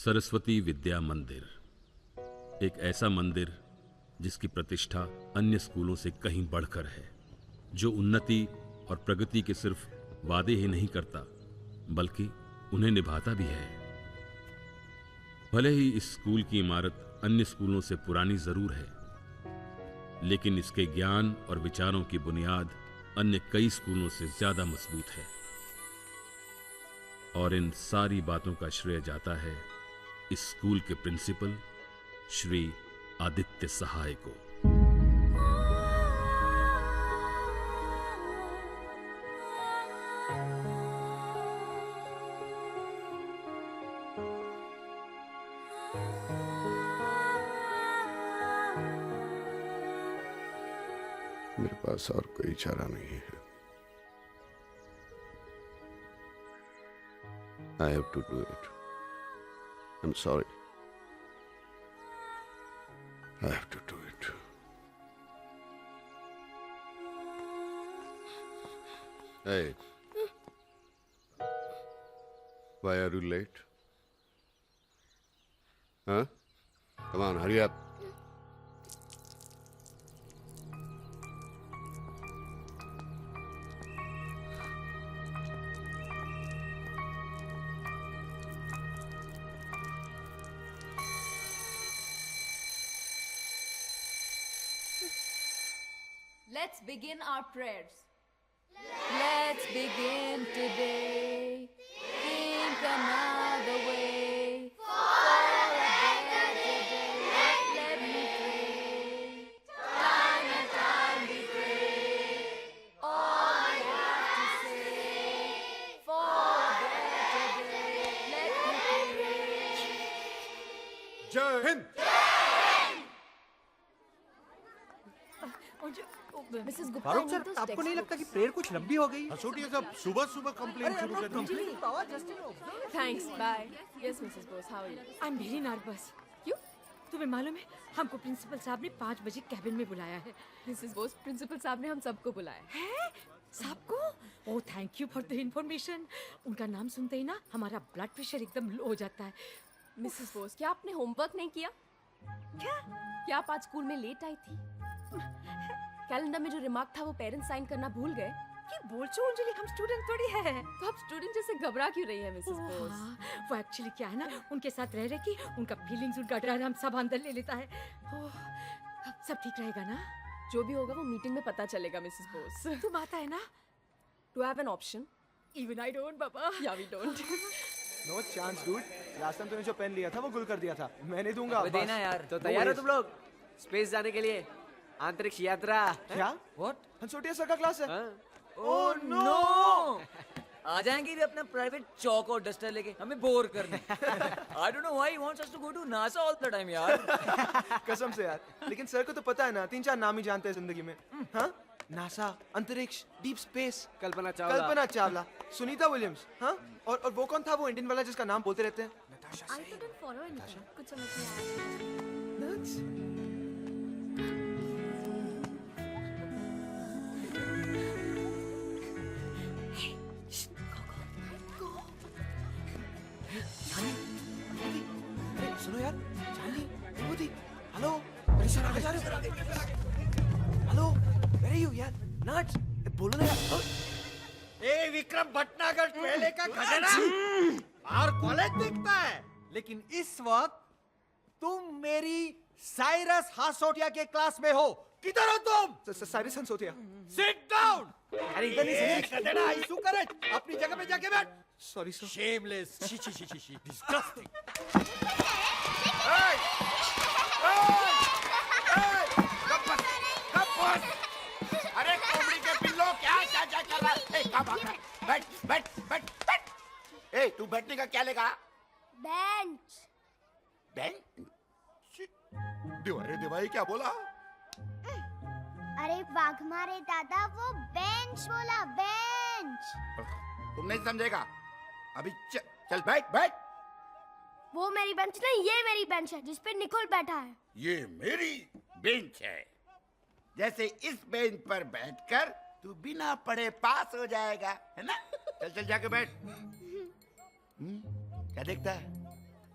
सरस्वती विद्या मंदिर, एक ऐसा मंदिर जिसकी प्रतिष्ठा अन्य स्कूलों से कहीं बढ़कर है, जो उन्नति और प्रगति के सिर्फ वादे ही नहीं करता बल्कि उन्हें निभाता भी है। भले ही इस स्कूल की इमारत अन्य स्कूलों से पुरानी जरूर है, लेकिन इसके ज्ञान और विचारों की बुनियाद अन्य कई स्कूलों से ज्यादा मजबूत है। और इन सारी बातों का श्रेय जाता है इस स्कूल के प्रिंसिपल श्री आदित्य सहाय को। मेरे पास और कोई चारा नहीं है। I have to do it. I'm sorry. I have to do it. Hey. Why are you late? Huh? Come on, hurry up. Let's begin our prayers. Let's begin today. Think another way. For a better day. Let me pray. Time and time we pray. All we have to say. For a better day. Let me pray. Jai Hind! Mrs. Gupta, Farooq sir, आपको नहीं लगता कि prayer कुछ लंबी हो गई? हसोटिया साहब सुबह सुबह कंप्लेंट शुरू कर दी। Thanks. Bye. Yes, Mrs. Bose. How are you? I'm very nervous. क्यों? तुम्हें मालूम है हमको प्रिंसिपल साहब ने 5 बजे कैबिन में बुलाया है। Mrs. Bose, प्रिंसिपल साहब ने हम सबको बुलाया है। हैं? सबको? Oh thank you for the information. उनका नाम सुनते ही ना हमारा ब्लड प्रेशर एकदम लो हो जाता है। मिसेस बोस, क्या आपने होमवर्क नहीं किया? क्या आप आज स्कूल में लेट आई थी? कैलेंडर में जो रिमार्क था वो पेरेंट्स साइन करना भूल गए? ये बोल चो अंजलि, हम स्टूडेंट थोड़ी है। तो आप स्टूडेंट जैसे घबरा क्यों रही है मिसेस बोस? हाँ, वो एक्चुअली क्या है ना, उनके साथ रह कि उनका फीलिंग्स, उनका डर हम सब अंदर ले लेता है। ओह, सब ठीक रहेगा ना? जो भी होगा वो मीटिंग में पता चलेगा मिसेस बोस। तुम आता है ना? Do I have an option? Even I don't बाबा। या we don't. No chance dude. Last time तूने जो पेन लिया था वो गुल कर दिया था। मैं नहीं दूंगा। वो देना यार। तो तैयार हो तुम लोग स्पेस जाने के लिए? अंतरिक्ष यात्रा। क्या? व्हाट? हंसोटिया सर का क्लास है। Oh no! आ जाएंगे भी अपना प्राइवेट चौक और डस्टर लेके हमें बोर करने। I don't know why he wants us to go to NASA all the time यार। कसम से यार। लेकिन सर को तो पता है ना, 3-4 नाम ही जानते हैं जिंदगी में। हाँ? नासा, अंतरिक्ष, deep space, Kalpana Chawla. Kalpana Chawla, Sunita Williams, हाँ? और वो कौन था वो इंडियन वाला जिसका नाम बोलते रहते हैं? I couldn't follow anything. कुछ समझ नहीं आया। सुनो यार, चांदी, विभूति, हेलो, अरे सर आगे जा रहे हो? हेलो, where are you यार? नट्स, बोलो ना यार। ए विक्रम भटनागर पहले का खजाना और कॉलेज दिखता है, लेकिन इस वक्त तुम मेरी साइरस हासोटिया के क्लास में हो। किधर हो तुम? साइरस हंसोटिया। Sit down. अरे इधर नहीं सर। गधेड़ा, आइसू करे, अपनी जगह पे जाके बैठ। Sorry sir. Shameless, she, disgusting. अरे कोमड़ी के पिल्लो, क्या कर रहा है? कहाँ भाग रहा है? बैठ। ए, तू बैठने का क्या लेगा? बेंच। दिवाई क्या बोला? अरे वाघमारे दादा, वो बेंच बोला, बेंच। तुम नहीं समझेगा। अभी चल बैठ। वो मेरी बेंच नहीं, ये मेरी बेंच है जिस पे निकोल बैठा है। ये मेरी बेंच है। जैसे इस बेंच पर बैठकर तू बिना पढ़े पास हो जाएगा, है ना? चल जाके बैठ। क्या देखता है?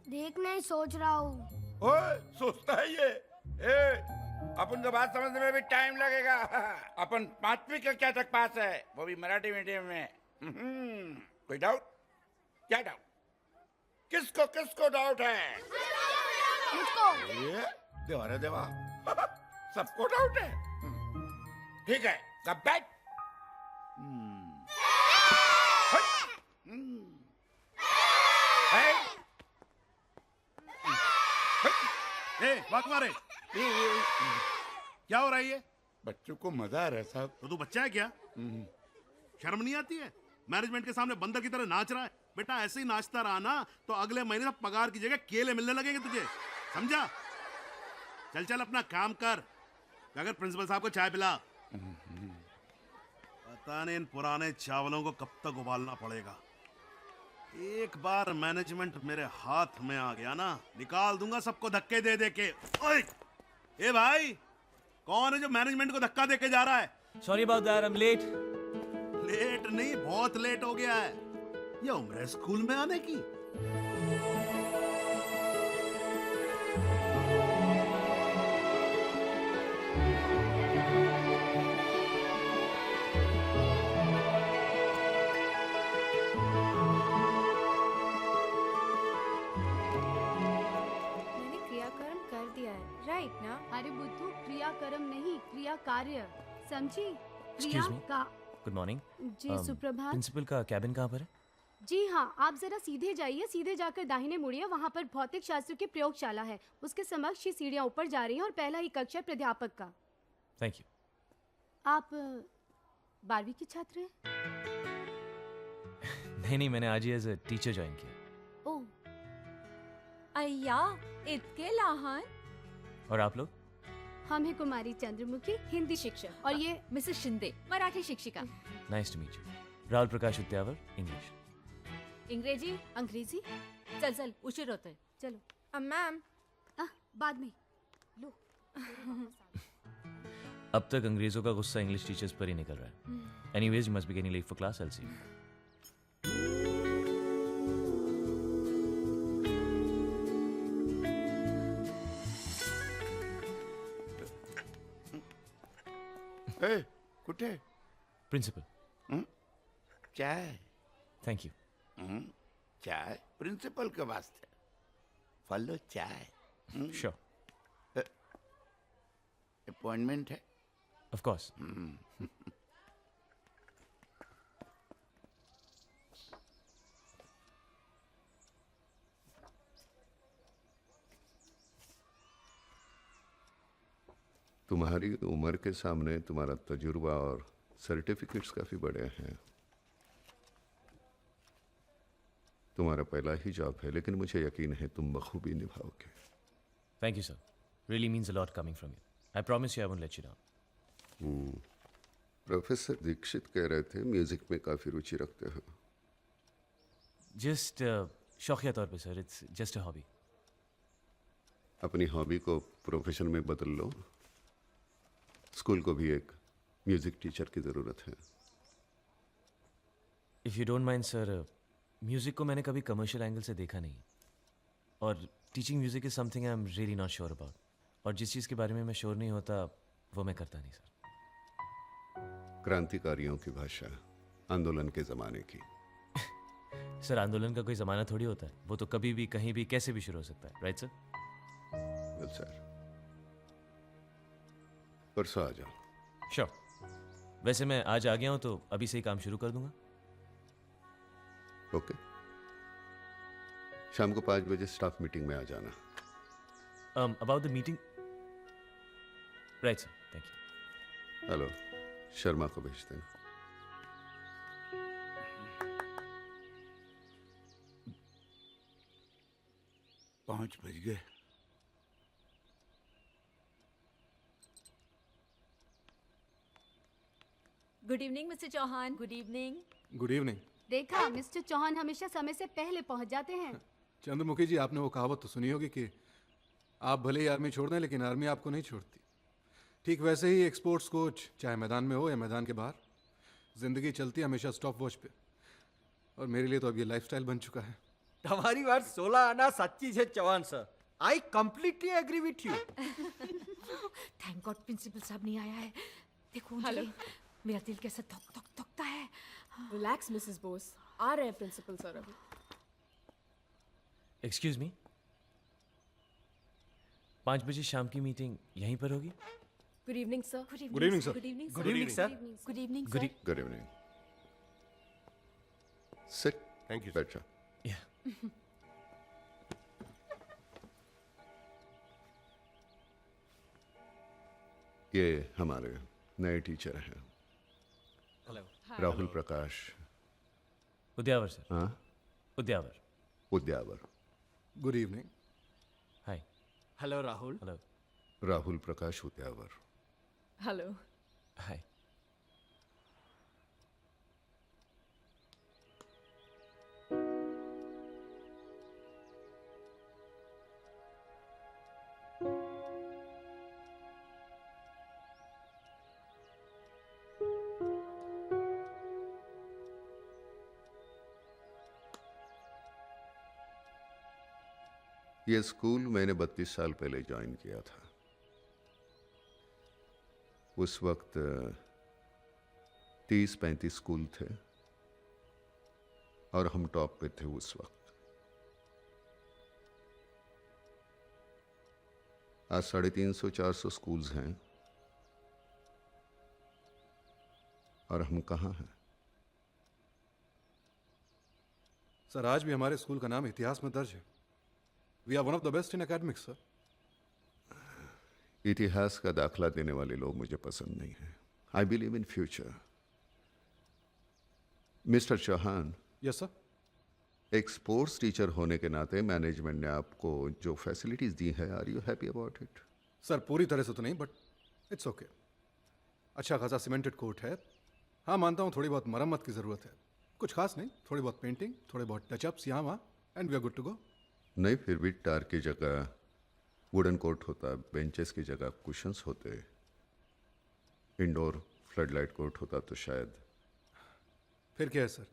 देखना ही सोच रहा हूँ। ओए सोचता है ये। ए, अपन को बात समझने में भी टाइम लगेगा। अपन 5वीं कक्षा तक पास है, वो भी मराठी मीडियम में। कोई डाउट? क्या डाउट? किसको किसको डाउट है? मुझको। ये देवा रे देवा। सबको डाउट है। ठीक है, कब बैठ? वाक मारे क्या हो रहा है ये? बच्चों को मजा आ रहा है साहब। तो तू बच्चा है क्या? शर्म नहीं आती है? मैनेजमेंट के सामने बंदर की तरह नाच रहा है। बेटा ऐसे ही नाचता रहा ना तो अगले महीने तक पगार की जगह केले मिलने लगेंगे तुझे, समझा? चल चल अपना काम कर, अगर प्रिंसिपल साहब को चाय पिला। पता नहीं इन पुराने चावलों को कब तक उबालना पड़ेगा। एक बार मैनेजमेंट मेरे हाथ में आ गया ना, निकाल दूंगा सबको धक्के दे दे के। ओए, ए भाई, कौन है जो मैनेजमेंट को धक्का दे के जा रहा है? Sorry about that, I'm late. Late नहीं, बहुत लेट हो गया है। ये उम्र है स्कूल में आने की। राइट ना? अरे बुद्धू, क्रियाकर्म नहीं, क्रिया कार्य, समझी? Excuse me? का Good morning. जी सुप्रभात। प्रिंसिपल का कैबिन कहाँ पर है? जी हाँ, आप जरा सीधे जाइए, सीधे जाकर दाहिने मुड़िए, वहाँ पर भौतिक शास्त्र की प्रयोगशाला है। उसके समक्ष ही सीढ़ियाँ ऊपर जा रही हैं और पहला ही कक्षा प्राध्यापक का। Thank you. आप 12वीं की छात्र हैं? नहीं, मैंने आज ही एज ए टीचर ज्वाइन किया। ओह, अय्या, इतके लहान? और आप लोग? हम हैं कुमारी चंद्रमुखी, हिंदी शिक्षक, और ये मिसेस शिंदे, मराठी शिक्षिका। Nice to meet you. Rahul Prakash Udyavar, English. अंग्रेजी? अंग्रेजी। चल चल, उशीर होता है। चलो। मैम, बाद में लो। अब तक अंग्रेजों का गुस्सा इंग्लिश टीचर्स पर ही निकल रहा है। Anyways, you must be getting late for class, I will see you. ए, कुठे? प्रिंसिपल। चाय। Thank you. चाय प्रिंसिपल के वास्ते। फॉलो चाय। श्योर। अपॉइंटमेंट है? Of course. तुम्हारी उम्र के सामने तुम्हारा तजुर्बा और सर्टिफिकेट्स काफ़ी बड़े हैं। तुम्हारा पहला ही जॉब है, लेकिन मुझे यकीन है तुम बखूबी निभाओगे। Thank you sir, really means a lot coming from you. I promise you I won't let you down. Professor Dikshit कह रहे थे म्यूजिक में काफ़ी रुचि रखते हो। जस्ट शौकिया तौर पे sir, it's just a hobby. अपनी हॉबी को प्रोफेशन में बदल लो। स्कूल को भी एक म्यूजिक टीचर की ज़रूरत है। If you don't mind sir, music को मैंने कभी कमर्शियल एंगल से देखा नहीं, और teaching music is something I am really not sure about. और जिस चीज़ के बारे में मैं श्योर नहीं होता वो मैं करता नहीं सर। क्रांतिकारियों की भाषा, आंदोलन के ज़माने की। सर, आंदोलन का कोई ज़माना थोड़ी होता है, वो तो कभी भी कहीं भी कैसे भी शुरू हो सकता है, राइट सर? वेल सर, परसों आ जाओ। श्योर। वैसे मैं आज आ गया हूँ तो अभी से ही काम शुरू कर दूंगा। ओके। शाम को 5 बजे स्टाफ मीटिंग में आ जाना। About the meeting, right sir, thank you. Hello, Sharma को भेज देना। पाँच बज गए। Good evening Mr Chauhan. Good evening. Good evening. देखा, मिस्टर चौहान हमेशा समय से पहले पहुंच जाते हैं। चंद्रमुखी जी, आपने वो कहावत तो सुनी होगी कि आप भले ही आर्मी छोड़ दें लेकिन आर्मी आपको नहीं छोड़ती। ठीक वैसे ही एक स्पोर्ट्स कोच, चाहे मैदान में हो या मैदान के बाहर, जिंदगी चलती है हमेशा स्टॉप वॉच पे। और मेरे लिए तो अब ये लाइफस्टाइल बन चुका है। તમારી વાત 16 આના સાચી છે Chauhan sir. I completely agree with you. Thank god principal साहब नहीं आया है. देखो अंजलि, मेरा दिल कैसा धक धक धकता है. रिलैक्स मिसेस बोस, आ रहे हैं प्रिंसिपल सर अभी. एक्सक्यूज मी, 5 बजे शाम की मीटिंग यहीं पर होगी? Good evening sir. Good evening sir. Good evening Good evening, sir. Good evening good sir. Good evening sit thank you बैठ जा ये हमारे नए टीचर हैं Hello. राहुल प्रकाश. उद्यावर सर. हाँ Udyavar. Udyavar. Good evening. Hi. Hello, Rahul. Hello. Rahul Prakash Udyavar. Hello. Hi. ये school मैंने 32 साल पहले ज्वाइन किया था. उस वक्त 30-35 स्कूल थे और हम टॉप पे थे उस वक्त. आज 350-400 स्कूल्स हैं और हम कहाँ हैं? सर आज भी हमारे स्कूल का नाम इतिहास में दर्ज है. We are one of the best in academics sir. इतिहास का दाखला देने वाले लोग मुझे पसंद नहीं हैं. I believe in future. Mr Chauhan, yes sir. एक स्पोर्ट्स टीचर होने के नाते मैनेजमेंट ने आपको जो फैसिलिटीज दी है, are you happy about it? Sir पूरी तरह से तो नहीं, बट इट्स ओके. अच्छा खासा सीमेंटेड कोर्ट है. हाँ मानता हूँ थोड़ी बहुत मरम्मत की ज़रूरत है. कुछ खास नहीं, थोड़ी बहुत पेंटिंग, थोड़े बहुत टचअप्स यहाँ वहाँ, and we are good to go. नहीं, फिर भी टार की जगह वुडन कोर्ट होता, बेंचेस की जगह कुशंस होते, इंडोर फ्लडलाइट कोर्ट होता तो शायद. फिर क्या है sir?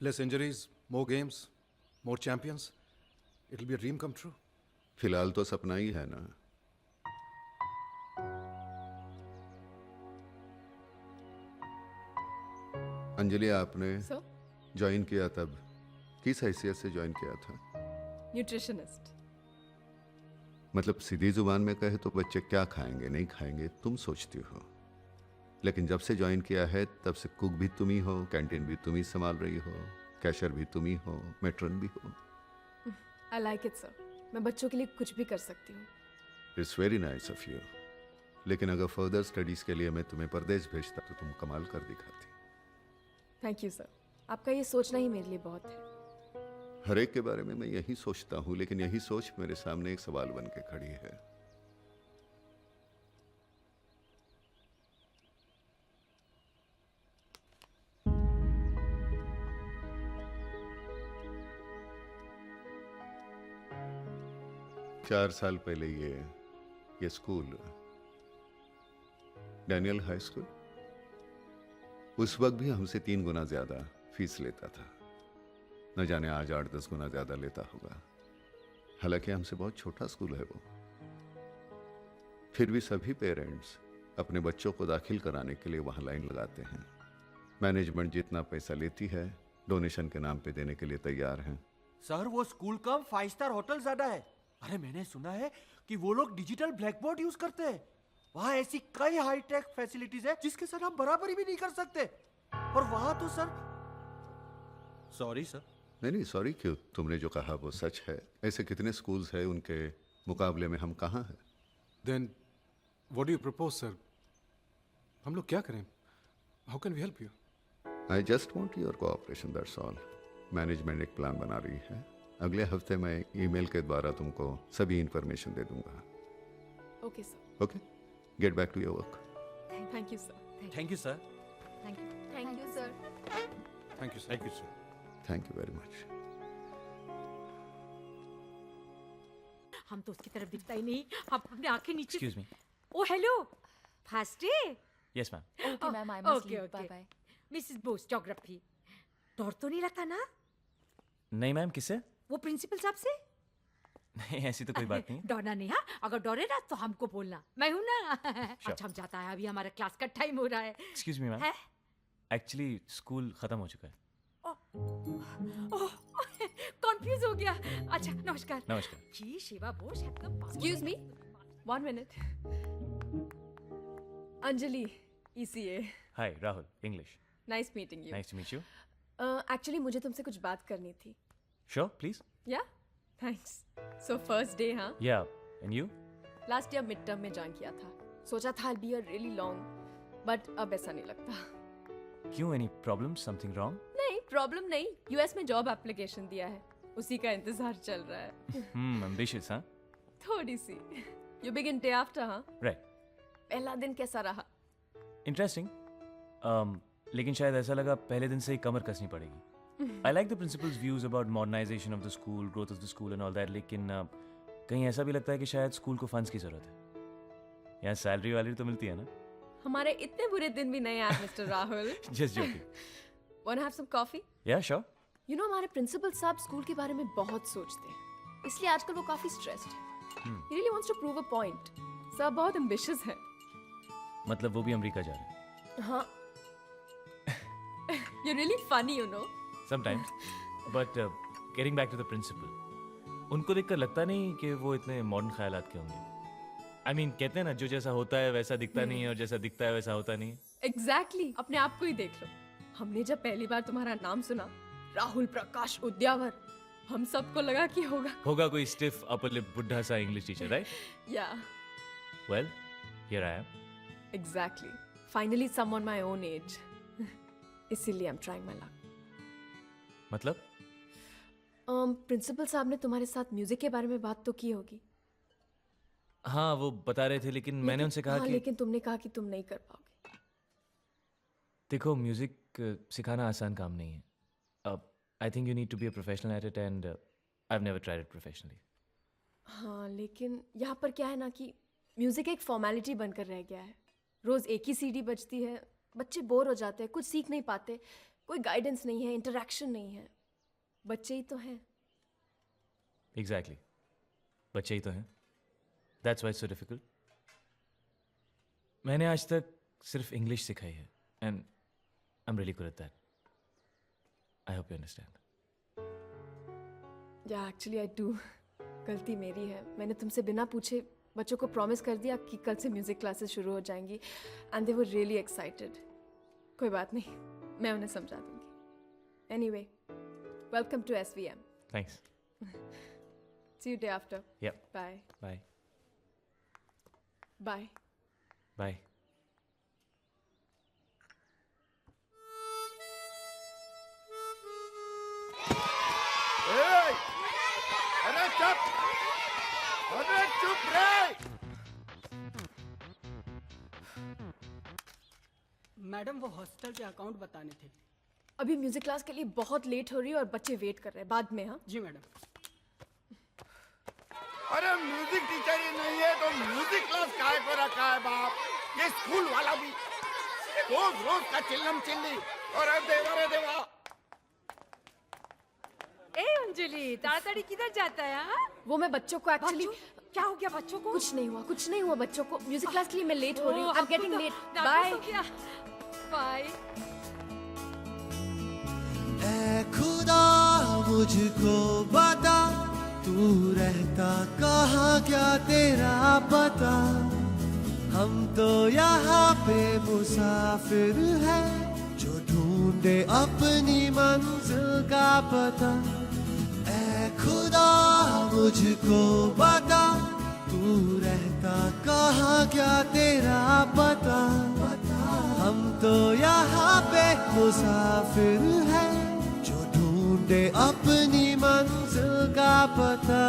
Less injuries, more games, more champions. It will be a dream come true. फिलहाल तो सपना ही है ना. अंजलि, आपने सर, ज्वाइन किया तब किस हैसियत से ज्वाइन किया था? न्यूट्रिशनिस्ट. मतलब सीधी जुबान में कहे तो बच्चे क्या खाएंगे नहीं खाएंगे तुम सोचती हो, लेकिन जब से ज्वाइन किया है तब से कुक भी तुम ही हो, कैंटीन भी तुम ही संभाल रही हो, कैशियर भी तुम ही हो, मेट्रन भी हो. I like it sir. मैं बच्चों के लिए कुछ भी कर सकती हूँ. It's very nice of you. लेकिन अगर फर्दर स्टडीज के लिए मैं तुम्हें परदेश भेजता तो तुम कमाल कर दिखाती. Thank you sir. आपका ये सोचना ही मेरे लिए बहुत है. हर एक के बारे में मैं यही सोचता हूँ, लेकिन यही सोच मेरे सामने एक सवाल बन के खड़ी है. चार साल पहले ये स्कूल, डैनियल हाई स्कूल, उस वक्त भी हमसे 3 गुना ज्यादा फीस लेता था. न जाने आज 8-10 गुना ज्यादा लेता होगा. हालांकि हमसे बहुत छोटा स्कूल है वो. फिर भी सभी पेरेंट्स अपने बच्चों को दाखिल कराने के लिए वहां लाइन लगाते हैं. मैनेजमेंट जितना पैसा लेती है डोनेशन के नाम पे देने के लिए तैयार हैं. सर वो स्कूल कम 5 स्टार होटल ज्यादा है. अरे मैंने सुना है कि वो लोग डिजिटल ब्लैक बोर्ड यूज करते हैं. वहाँ ऐसी कई हाईटेक फैसिलिटीज है जिसके साथ हम बराबरी भी नहीं कर सकते. और वहां तो सर, सॉरी सर. नहीं सॉरी क्यों, तुमने जो कहा वो सच है. ऐसे कितने स्कूल्स हैं, उनके मुकाबले में हम कहाँ हैं? Then what do you propose sir? हम लोग क्या करें? How can we help you? I just want your cooperation, that's all. Management एक प्लान बना रही है. अगले हफ्ते मैं ईमेल के द्वारा तुमको सभी इंफॉर्मेशन दे दूंगा. Okay sir. Okay, get back to your work. Thank you sir. Thank you sir. Thank you. Thank you sir. Thank you sir. Thank you sir. Thank you very much. हम तो उसकी तरफ दिखता ही नहीं. हम अपनी आंखें नीचे. Excuse me. Oh hello, first day. Yes ma'am. Okay ma'am, I must okay leave. Okay. Bye bye. Mrs Bose, geography. डर तो नहीं लगता ना? नहीं मैम, किससे? वो प्रिंसिपल साहब से। नहीं, ऐसी तो कोई बात नहीं। डरना नहीं, हाँ? अगर डरे ना तो हमको बोलना, मैं हूं ना। अच्छा हम जाता है, अभी हमारा क्लास का टाइम हो रहा है। एक्सक्यूज मी मैम, है? एक्चुअली स्कूल खत्म हो चुका है। कंफ्यूज हो गया। अच्छा नमस्कार। नमस्कार। जी शिवा बोस एकदम। Excuse me, 1 minute. Anjali, ECA. Hi Rahul, English. Nice meeting you. Nice to meet you. Actually, मुझे तुमसे कुछ बात करनी थी. Sure please. Yeah? Thanks. So first day, हाँ? Yeah, and you? Last year mid term में ज्वाइन किया था. सोचा था I'll be a really long, but अब ऐसा नहीं लगता. क्यों, एनी प्रॉब्लम, समथिंग रॉन्ग? नहीं, प्रॉब्लम नहीं. US में जॉब एप्लीकेशन दिया है. उसी का इंतजार चल रहा है. एम्बिशियस, हाँ? थोड़ी सी. You begin day after, हाँ? राइट। पहला दिन कैसा रहा? इंटरेस्टिंग। लेकिन शायद ऐसा लगा पहले दिन से ही कमर कसनी पड़ेगी। I like the principal's views about modernization of the school, growth of the school and all that, लेकिन कहीं ऐसा भी लगता है कि शायद स्कूल को फंड्स की जरूरत है। यहाँ सैलरी वाली तो मिलती है ना? हमारे इतने बुरे दिन भी नहीं आए mister Rahul. Just joking. Wanna have some coffee? Yeah, sure. You know, हमारे प्रिंसिपल साहब स्कूल के बारे में बहुत सोचते हैं. इसलिए आजकल वो काफी स्ट्रेस्ड है. He really wants to prove a point. सब बहुत ambitious है. मतलब वो भी अमेरिका जा रहे हैं? हाँ. You're really funny, you know. Sometimes. But getting back to the principal, उनको देखकर लगता नहीं कि वो इतने मॉडर्न ख्यालात के होंगे? I mean, कहते हैं ना, जो जैसा होता है वैसा दिखता नहीं है और जैसा दिखता है वैसा होता नहीं है। Exactly. अपने आप को ही देख लो. हमने जब पहली बार तुम्हारा नाम सुना, राहुल प्रकाश उद्यावर, हम सबको लगा कि होगा कोई स्टिफ अपर लिप बुढ़ा सा English teacher, right? Yeah. Well, here I am. Exactly. Finally, someone my own age. इसीलिए I'm trying my luck. मतलब? प्रिंसिपल साहब ने तुम्हारे साथ म्यूजिक के बारे में बात तो की होगी. हाँ, वो बता रहे थे, लेकिन मैंने उनसे कहा कि लेकिन तुमने कहा कि तुम नहीं कर पाओगे. देखो, म्यूजिक सिखाना आसान काम नहीं है. I think you need to be a professional at it and I have never tried it professionally. हाँ, लेकिन यहाँ पर क्या है ना कि म्यूजिक एक फॉर्मेलिटी बनकर रह गया है. रोज एक ही सीडी बजती है, बच्चे बोर हो जाते हैं, कुछ सीख नहीं पाते, कोई गाइडेंस नहीं है, इंटरेक्शन नहीं है. बच्चे ही तो हैं. एग्जैक्टली, बच्चे ही तो हैं. That's why it's so difficult. मैंने आज तक सिर्फ इंग्लिश सिखाई है and I am really good at that. I hope you understand. या एक्चुअली आई डू. गलती मेरी है. मैंने तुमसे बिना पूछे बच्चों को प्रॉमिस कर दिया कि कल से म्यूजिक क्लासेस शुरू हो जाएंगी and they were really excited. कोई बात नहीं, मैं उन्हें समझा दूंगी. Anyway, welcome to SVM. Thanks. See you day after. Yep. Bye. Bye. Bye. Bye. Hey! अरे चुप! अरे चुप रे! मैडम, वो हॉस्टल के अकाउंट बताने थे. अभी म्यूजिक क्लास के लिए बहुत लेट हो रही है और बच्चे वेट कर रहे हैं. बाद में. हाँ जी मैडम. अरे म्यूजिक टीचर ही नहीं है तो म्यूजिक क्लास काहे को रखा है बाप? ये स्कूल वाला भी रोज रोज का चिल्लम चिल्ली. और रे देवा. ए अंजलि, ताड़ाताड़ी किधर जाता है? हाँ? वो मैं बच्चों को एक्चुअली. क्या हो गया बच्चों को? कुछ नहीं हुआ बच्चों को. म्यूजिक क्लास के लिए मैं लेट हो रही हूँ. I am getting late. Bye. Bye. Bye. ऐ खुदा मुझको बता, तू रहता कहाँ, क्या तेरा पता? हम तो यहाँ पे मुसाफिर हैं जो ढूंढे अपनी मंजिल का पता. ऐ खुदा मुझको बता, तू रहता कहाँ, क्या तेरा पता? हम तो यहाँ पे मुसाफिर हैं जो ढूंढे अपनी मंजिल का पता.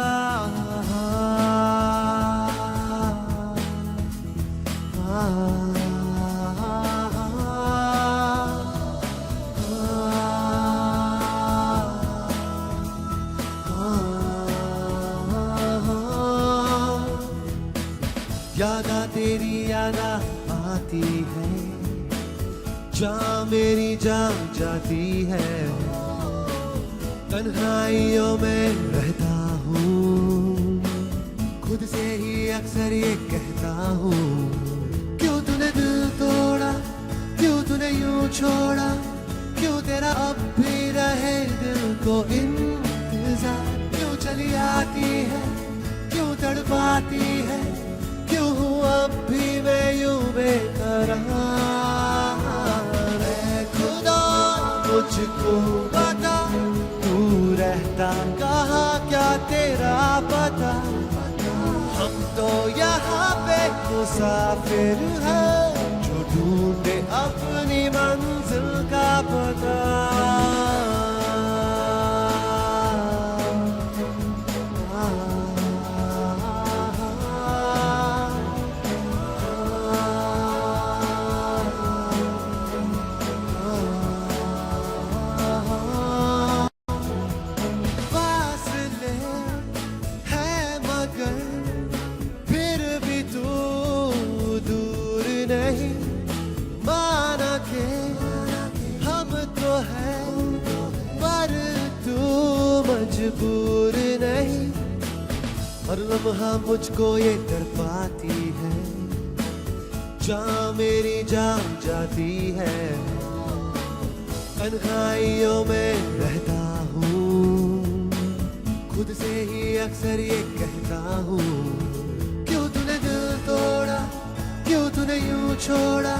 यादा तेरी यादा आती है, जहाँ मेरी जान जाती है. तन्हाइयों में रहता हूँ, खुद से ही अक्सर ये कहता हूँ, क्यों तूने दिल तोड़ा, क्यों तूने यूं छोड़ा, क्यों तेरा अब भी रहे दिल को इंतजार, क्यों चली आती है, क्यों तड़पाती है, क्यों हूँ अब भी मैं यूं बेकरार। मैं खुदा मुझको बता, तू रहता कहाँ, क्या तेरा पता, हम तो यहाँ पे मुसाफिर हैं, जो ढूंढे अपनी मंजिल का पता। फासले हैं मगर फिर भी तू दूर नहीं, माना के हम तो हैं पर तू मजबूर नहीं। हर लम्हा मुझको ये तड़पाती है, जहाँ मेरी जान जाती है, तन्हाइयों में रहता हूँ, खुद से ही अक्सर ये कहता हूँ, क्यों तूने दिल तोड़ा, क्यों तूने यूं छोड़ा,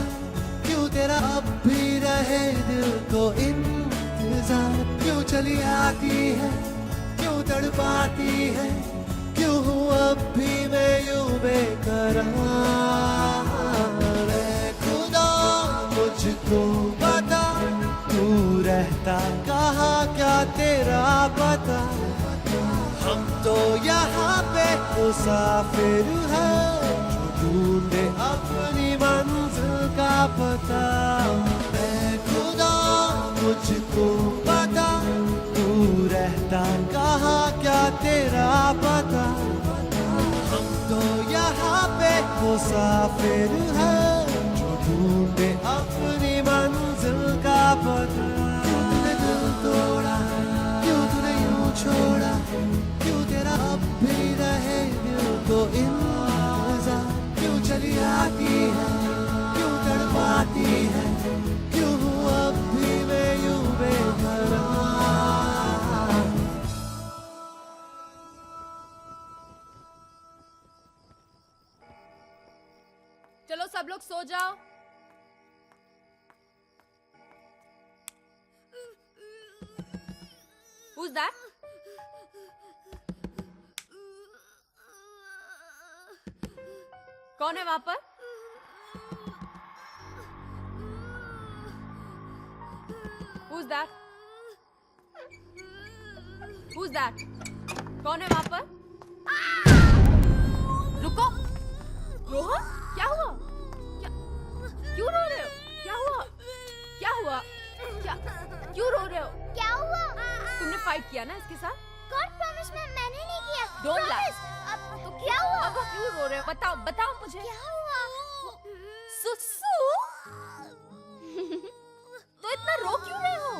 क्यों तेरा अब भी रहे दिल को इंतजार, क्यों चली आती है, क्यों तड़पाती है, क्यों हूँ अब भी मैं यूं बेकरार। मैं खुदा मुझको बता, तू रहता कहाँ, क्या तेरा पता, हम तो यहाँ पे मुसाफिर हैं, जो ढूंढे अपनी मंजिल का पता। मैं खुदा मुझको बता, तू रहता कहाँ, क्या तेरा पता, हम तो यहाँ पे मुसाफिर हैं, जो ढूंढे अपनी मंजिल का पता। क्यों तूने दिल तोड़ा, क्यों तूने यूं छोड़ा, क्यों तेरा अब भी रहे दिल को इंतजार, क्यों चली आती है, क्यों तड़पाती है, क्यों हूँ अब भी मैं यूं बेकरार। चलो सब लोग सो जाओ। Who's that? कौन है वहां पर? Who's that? Who's that? कौन है वहां पर? रुको। रोहन, क्या हुआ? क्या? क्यों रो रहे हो? क्या हुआ? क्या हुआ? क्या? क्यों रो रहे हो? क्या हुआ? तुमने फाइट किया ना इसके साथ? गॉड प्रॉमिस मैंने नहीं किया। Don't lie. अब तो क्या हुआ? अब क्यों रो रहे हो? बताओ, बताओ मुझे। क्या हुआ? सुसु? तो इतना रो क्यों रहे हो?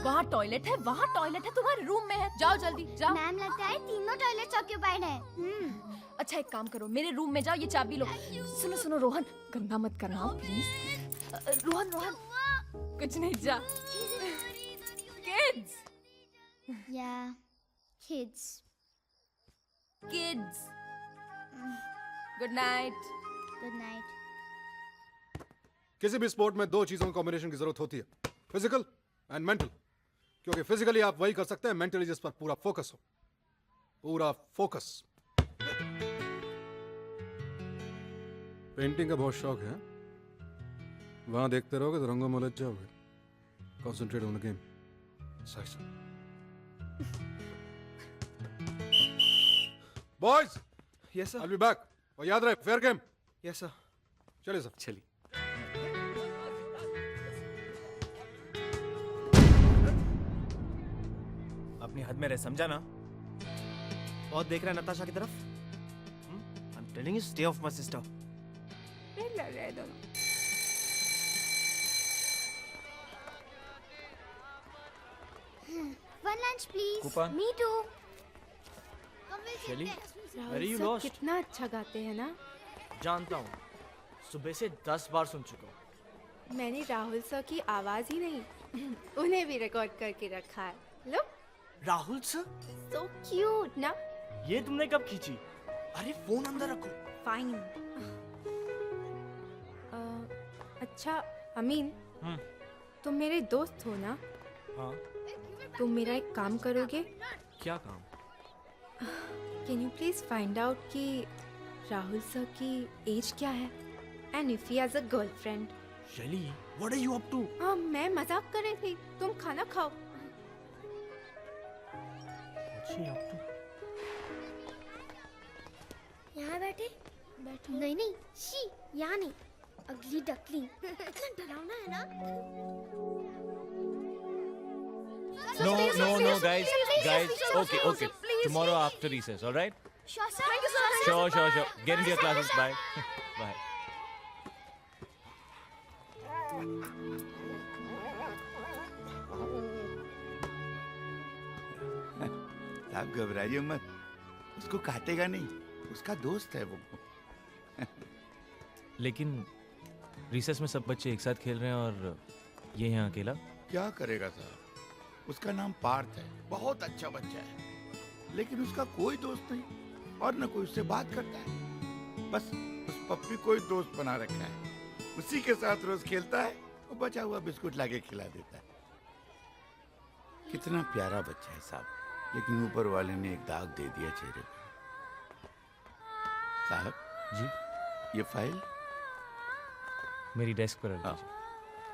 वहाँ टॉयलेट है, वहाँ टॉयलेट है, तुम्हारे रूम में है। जाओ जल्दी, जाओ। मैम लगता है तीनों टॉयलेट्स ऑक्यूपाइड है। अच्छा एक काम करो, मेरे रूम में जाओ, ये चाबी लो। सुनो सुनो रोहन, गंदा मत करना प्लीज। रोहन रोहन, कुछ नहीं, जा। Kids, Yeah, kids. Kids, good night. Good night. किसी भी स्पोर्ट में दो चीजों की कॉम्बिनेशन की जरूरत होती है, फिजिकल एंड मेंटल, क्योंकि फिजिकली आप वही कर सकते हैं, मेंटली जिस पर पूरा फोकस हो, पूरा फोकस। पेंटिंग का बहुत शौक है, वहां देखते रहोगे तो रंगों में उलझ जाओगे। Concentrate on the game. Boys, yes sir. I will be back, और याद रहे फेयर गेम। Yes sir. चलिए सर। चलिए। अपनी हद में रह, समझा ना? बहुत देख रहा है नताशा की तरफ। I am telling you, stay of my sister. bench, please. Coupon? Me too. Shelly, Rahul sir कितना अच्छा गाते हैं ना। जानता हूँ, सुबह से 10 बार सुन चुका हूँ। मैंने राहुल सर की आवाज ही नहीं उन्हें भी रिकॉर्ड करके रखा है। लो राहुल सर, सो क्यूट ना। ये तुमने कब खींची? अरे फोन अंदर रखो। फाइन। अच्छा अमीन, तुम मेरे दोस्त हो ना? हाँ। तुम मेरा एक काम करोगे? क्या काम? Can you please find out कि राहुल सर की एज क्या है and if he has a girlfriend. Shelly, what are you up to? हाँ, मैं मजाक कर रही थी। तुम खाना खाओ। यहाँ बैठे? नहीं नहीं, शी, यहाँ नहीं। अगली डकली। इतना डरावना है ना? No, guys. Okay. Tomorrow after recess, all right? Sure, sir. Thank you, sir. Sure. Get into your classes. Bye. Bye. आप घबराइए मत, उसको काटेगा नहीं, उसका दोस्त है वो। लेकिन रिसेस में सब बच्चे एक साथ खेल रहे हैं और ये यहाँ अकेला। क्या करेगा साहब, उसका नाम पार्थ है, बहुत अच्छा बच्चा है, लेकिन उसका कोई दोस्त नहीं और न कोई उससे बात करता है। बस उस पप्पी को ही दोस्त बना रखा है, उसी के साथ रोज खेलता है और बचा हुआ बिस्कुट लाके खिला देता है। कितना प्यारा बच्चा है साहब, लेकिन ऊपर वाले ने एक दाग दे दिया चेहरे पे। साहब जी, ये फाइल मेरी डेस्क पर रख दीजिए।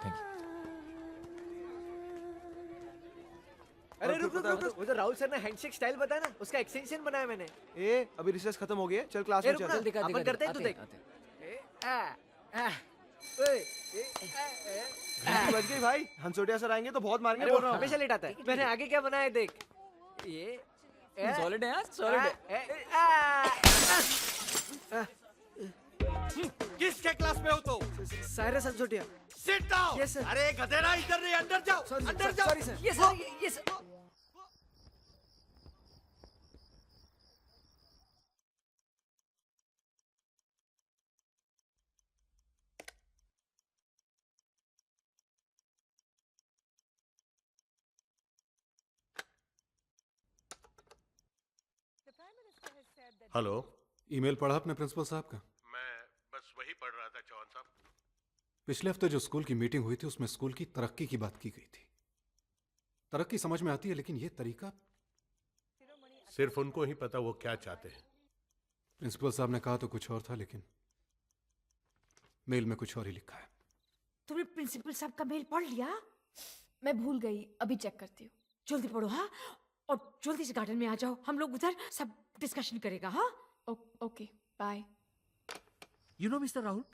Thank you. अरे रुक, वो जो राहुल सर ने हैंडशेक स्टाइल बताया ना, उसका एक्सटेंशन बनाया मैंने। ए, अभी रिसर्च खत्म हो गया, चल क्लास में चल। अपन करते हैं, तू देख। बच गई भाई, हंसोटिया सर आएंगे तो बहुत मारेंगे बोल रहा हूं। हमेशा लेट आता है। मैंने आगे क्या बनाया देख। ये सॉलिड है, सॉलिड है। किसके क्लास में हो तो? Cyrus Hansotia. Sit down. Yes sir. अरे गधेड़ा, इधर नहीं, अंदर जाओ, अंदर जाओ। Sorry sir. Yes sir. Hello, email पढ़ा आपने प्रिंसिपल साहब का? मैं बस वही पढ़ रहा था चौहान साहब। पिछले हफ्ते जो स्कूल की मीटिंग हुई थी उसमें स्कूल की तरक्की की बात की गई थी। तरक्की समझ में आती है, लेकिन ये तरीका सिर्फ उनको ही पता वो क्या चाहते हैं। प्रिंसिपल साहब ने कहा तो कुछ और था, लेकिन मेल में कुछ और ही लिखा है। तुमने प्रिंसिपल साहब का मेल पढ़ लिया? मैं भूल गई, अभी चेक करती हूँ। जल्दी पढ़ो हाँ, और जल्दी से गार्डन में आ जाओ, हम लोग उधर सब डिस्कशन करेगा। हाँ okay, bye. You know mister Rahul,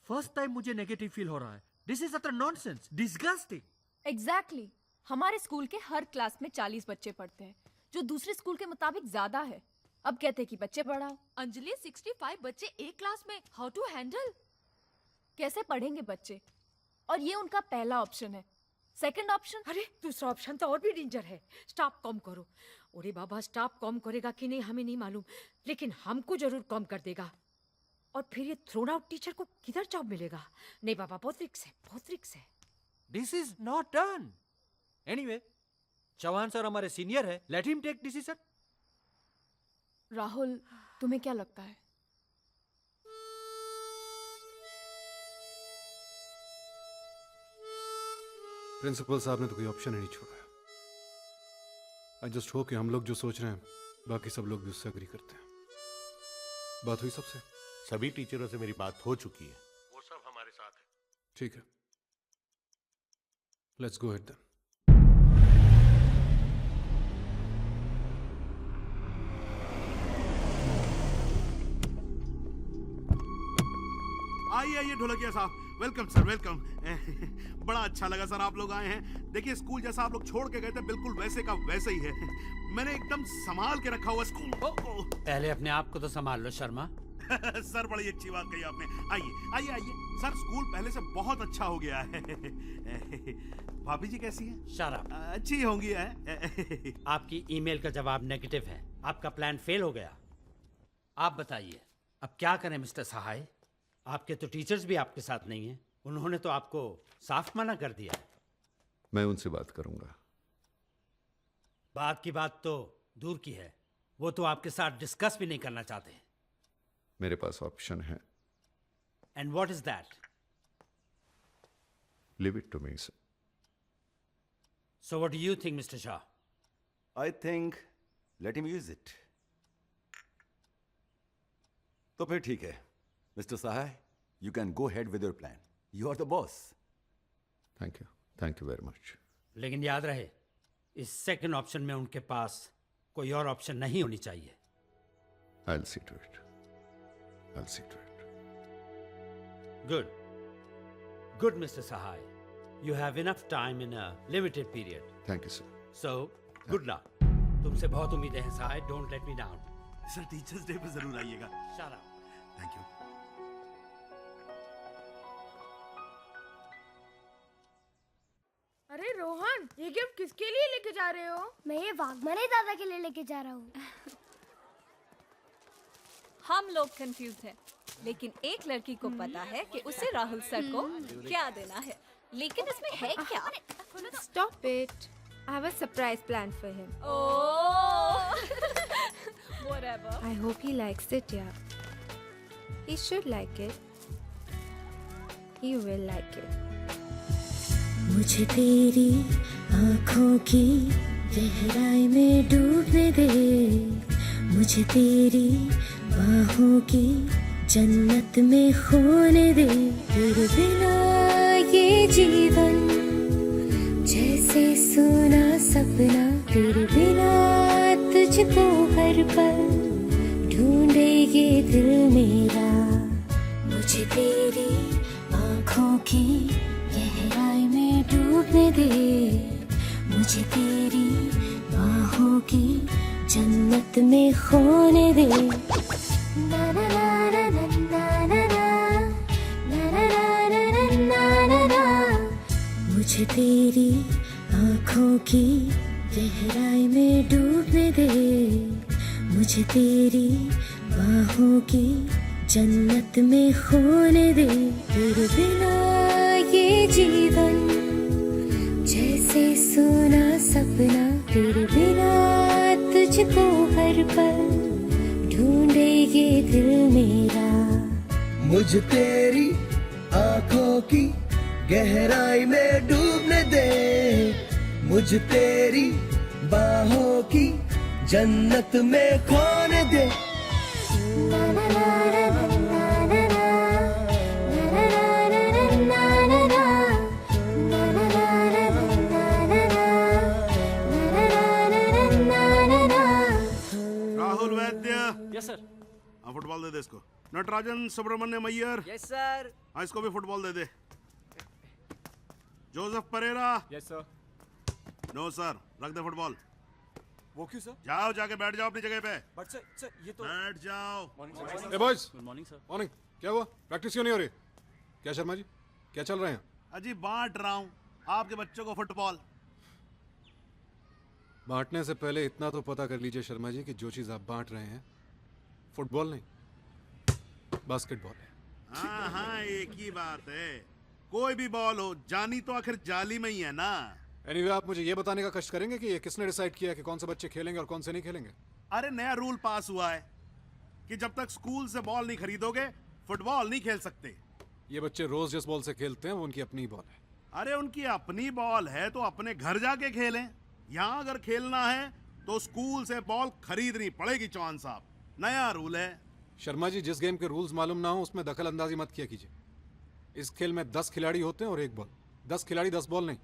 first time मुझे नेगेटिव फील हो रहा है। This is utter nonsense, disgusting. Exactly. हमारे स्कूल के हर क्लास में 40 बच्चे पढ़ते हैं, जो दूसरे स्कूल के मुताबिक ज्यादा है। अब कहते हैं कि बच्चे पढ़ाओ। अंजलि, 65 बच्चे एक क्लास में, हाउ टू हैंडल? कैसे पढ़ेंगे बच्चे? और ये उनका पहला ऑप्शन है। Second option? अरे दूसरा ऑप्शन तो और भी डेंजर है, स्टाफ कम करो। अरे बाबा, स्टाफ कम करेगा कि नहीं हमें नहीं मालूम, लेकिन हमको जरूर कम कर देगा। और फिर ये थ्रोन आउट टीचर को किधर जॉब मिलेगा? नहीं बाबा, बहुत रिस्क है, बहुत रिस्क है। This is not done. Anyway, Chauhan sir हमारे सीनियर है, let him take decision. Rahul, तुम्हें क्या लगता है? प्रिंसिपल साहब ने तो कोई ऑप्शन ही नहीं छोड़ा है। आई जस्ट होप कि हम लोग जो सोच रहे हैं बाकी सब लोग भी उससे एग्री करते हैं। बात हुई सबसे? सभी टीचरों से मेरी बात हो चुकी है, वो सब हमारे साथ है। ठीक है, लेट्स गो अहेड देन। आइए ढोलकिया साहब, वेलकम सर, वेलकम। बड़ा अच्छा लगा सर आप लोग आए हैं। देखिए, स्कूल जैसा आप लोग छोड़ के गए थे, बिल्कुल वैसे का वैसे ही है। मैंने एकदम संभाल के रखा हुआ स्कूल। पहले अपने आप को तो संभाल लो शर्मा। सर बड़ी अच्छी बात कही आपने। आइए आइए आइए सर, स्कूल पहले से बहुत अच्छा हो गया है। भाभी जी कैसी हैं? शराब अच्छी होंगी है। आपकी ईमेल का जवाब नेगेटिव है। आपका प्लान फेल हो गया। आप बताइए अब क्या करें मिस्टर सहाय? आपके तो टीचर्स भी आपके साथ नहीं हैं। उन्होंने तो आपको साफ मना कर दिया है। मैं उनसे बात करूंगा। बात की बात तो दूर की है, वो तो आपके साथ डिस्कस भी नहीं करना चाहते। मेरे पास ऑप्शन है। And what is that? Leave it to me sir. So what do you think mister Shah? I think let him use it. तो फिर ठीक है mister Sahay, you can go ahead with your plan. You are the boss. Thank you very much. लेकिन याद रहे, इस second option में उनके पास कोई और ऑप्शन नहीं होनी चाहिए। I'll see to it. I'll see to it. Good. Good, Mr. Sahai. You have enough time in a limited period. Thank you, sir. So, good luck. तुमसे बहुत उम्मीदें हैं सहाय। Don't let me down. Sir teachers day पे जरूर आइएगा। Shut up. Thank you. अरे रोहन, ये gift किसके लिए लेके जा रहे हो? मैं ये वाघमारे दादा के लिए लेके जा रहा हूँ। हम लोग कंफ्यूज हैं, लेकिन एक लड़की को पता है कि उसे राहुल सर को क्या देना है। लेकिन इसमें है क्या? Stop it. I have a surprise plan for him. Oh, whatever. I hope he likes it, yeah. He should like it. He will like it. मुझे तेरी आँखों की गहराई में डूबने दे, मुझे तेरी बाहों की जन्नत में खोने दे। तेरे बिना ये जीवन जैसे सुना सपना, तेरे बिना तुझको हर पल ढूंढे ये दिल मेरा। मुझे तेरी आँखों की गहराई में डूबने दे, मुझे तेरी बाहों की जन्नत में खोने दे। ना ना ना ना ना ना ना ना ना ना। मुझे तेरी आँखों की गहराई में डूबने दे, मुझे तेरी बाहों की जन्नत में खोने दे। तेरे बिना ये जीवन जैसे सुना सपना, तेरे बिना तुझको हर पल ढूंढे ये दिल मेरा। मुझे तेरी आँखों की गहराई में डूबने दे, मुझे तेरी बाहों की जन्नत में खोने दे। ना ना ना ना ना ना राहुल वैद्य। Yes sir. हाँ फुटबॉल दे दे इसको। नटराजन सुब्रमण्यम अय्यर। Yes sir. हाँ इसको भी फुटबॉल दे दे। Joseph Pereira. Yes sir. No sir, रख दे फुटबॉल। वो क्यों सर? जाओ जाके बैठ जाओ अपनी जगह पे। बट सर ये तो बैठ जाओ। ए boys, good morning sir. Morning. क्या हुआ? प्रैक्टिस क्यों नहीं हो रही? क्या शर्मा जी, क्या चल रहे हैं? अजी बांट रहा हूँ आपके बच्चों को फुटबॉल। बांटने से पहले इतना तो पता कर लीजिए शर्मा जी कि जो चीज़ आप बांट रहे हैं फुटबॉल नहीं, बास्केटबॉल है। हाँ हाँ एक ही बात है। कोई भी बॉल हो, जानी तो आखिर जाली में ही है ना। एनीवे, आप मुझे ये बताने का कष्ट करेंगे कि ये किसने डिसाइड किया कि कौन से बच्चे खेलेंगे और कौन से नहीं खेलेंगे? अरे नया रूल पास हुआ है कि जब तक स्कूल से बॉल नहीं खरीदोगे फुटबॉल नहीं खेल सकते। ये बच्चे रोज जिस बॉल से खेलते हैं वो उनकी अपनी बॉल है। अरे उनकी अपनी बॉल है तो अपने घर जाके खेलें। यहाँ अगर खेलना है तो स्कूल से बॉल खरीदनी पड़ेगी। चौहान साहब, नया रूल है। शर्मा जी, जिस गेम के रूल्स मालूम ना हो उसमें दखल अंदाजी मत किया कीजिए। इस खेल में 10 खिलाड़ी होते हैं और एक बॉल। 10 खिलाड़ी 10 बॉल नहीं।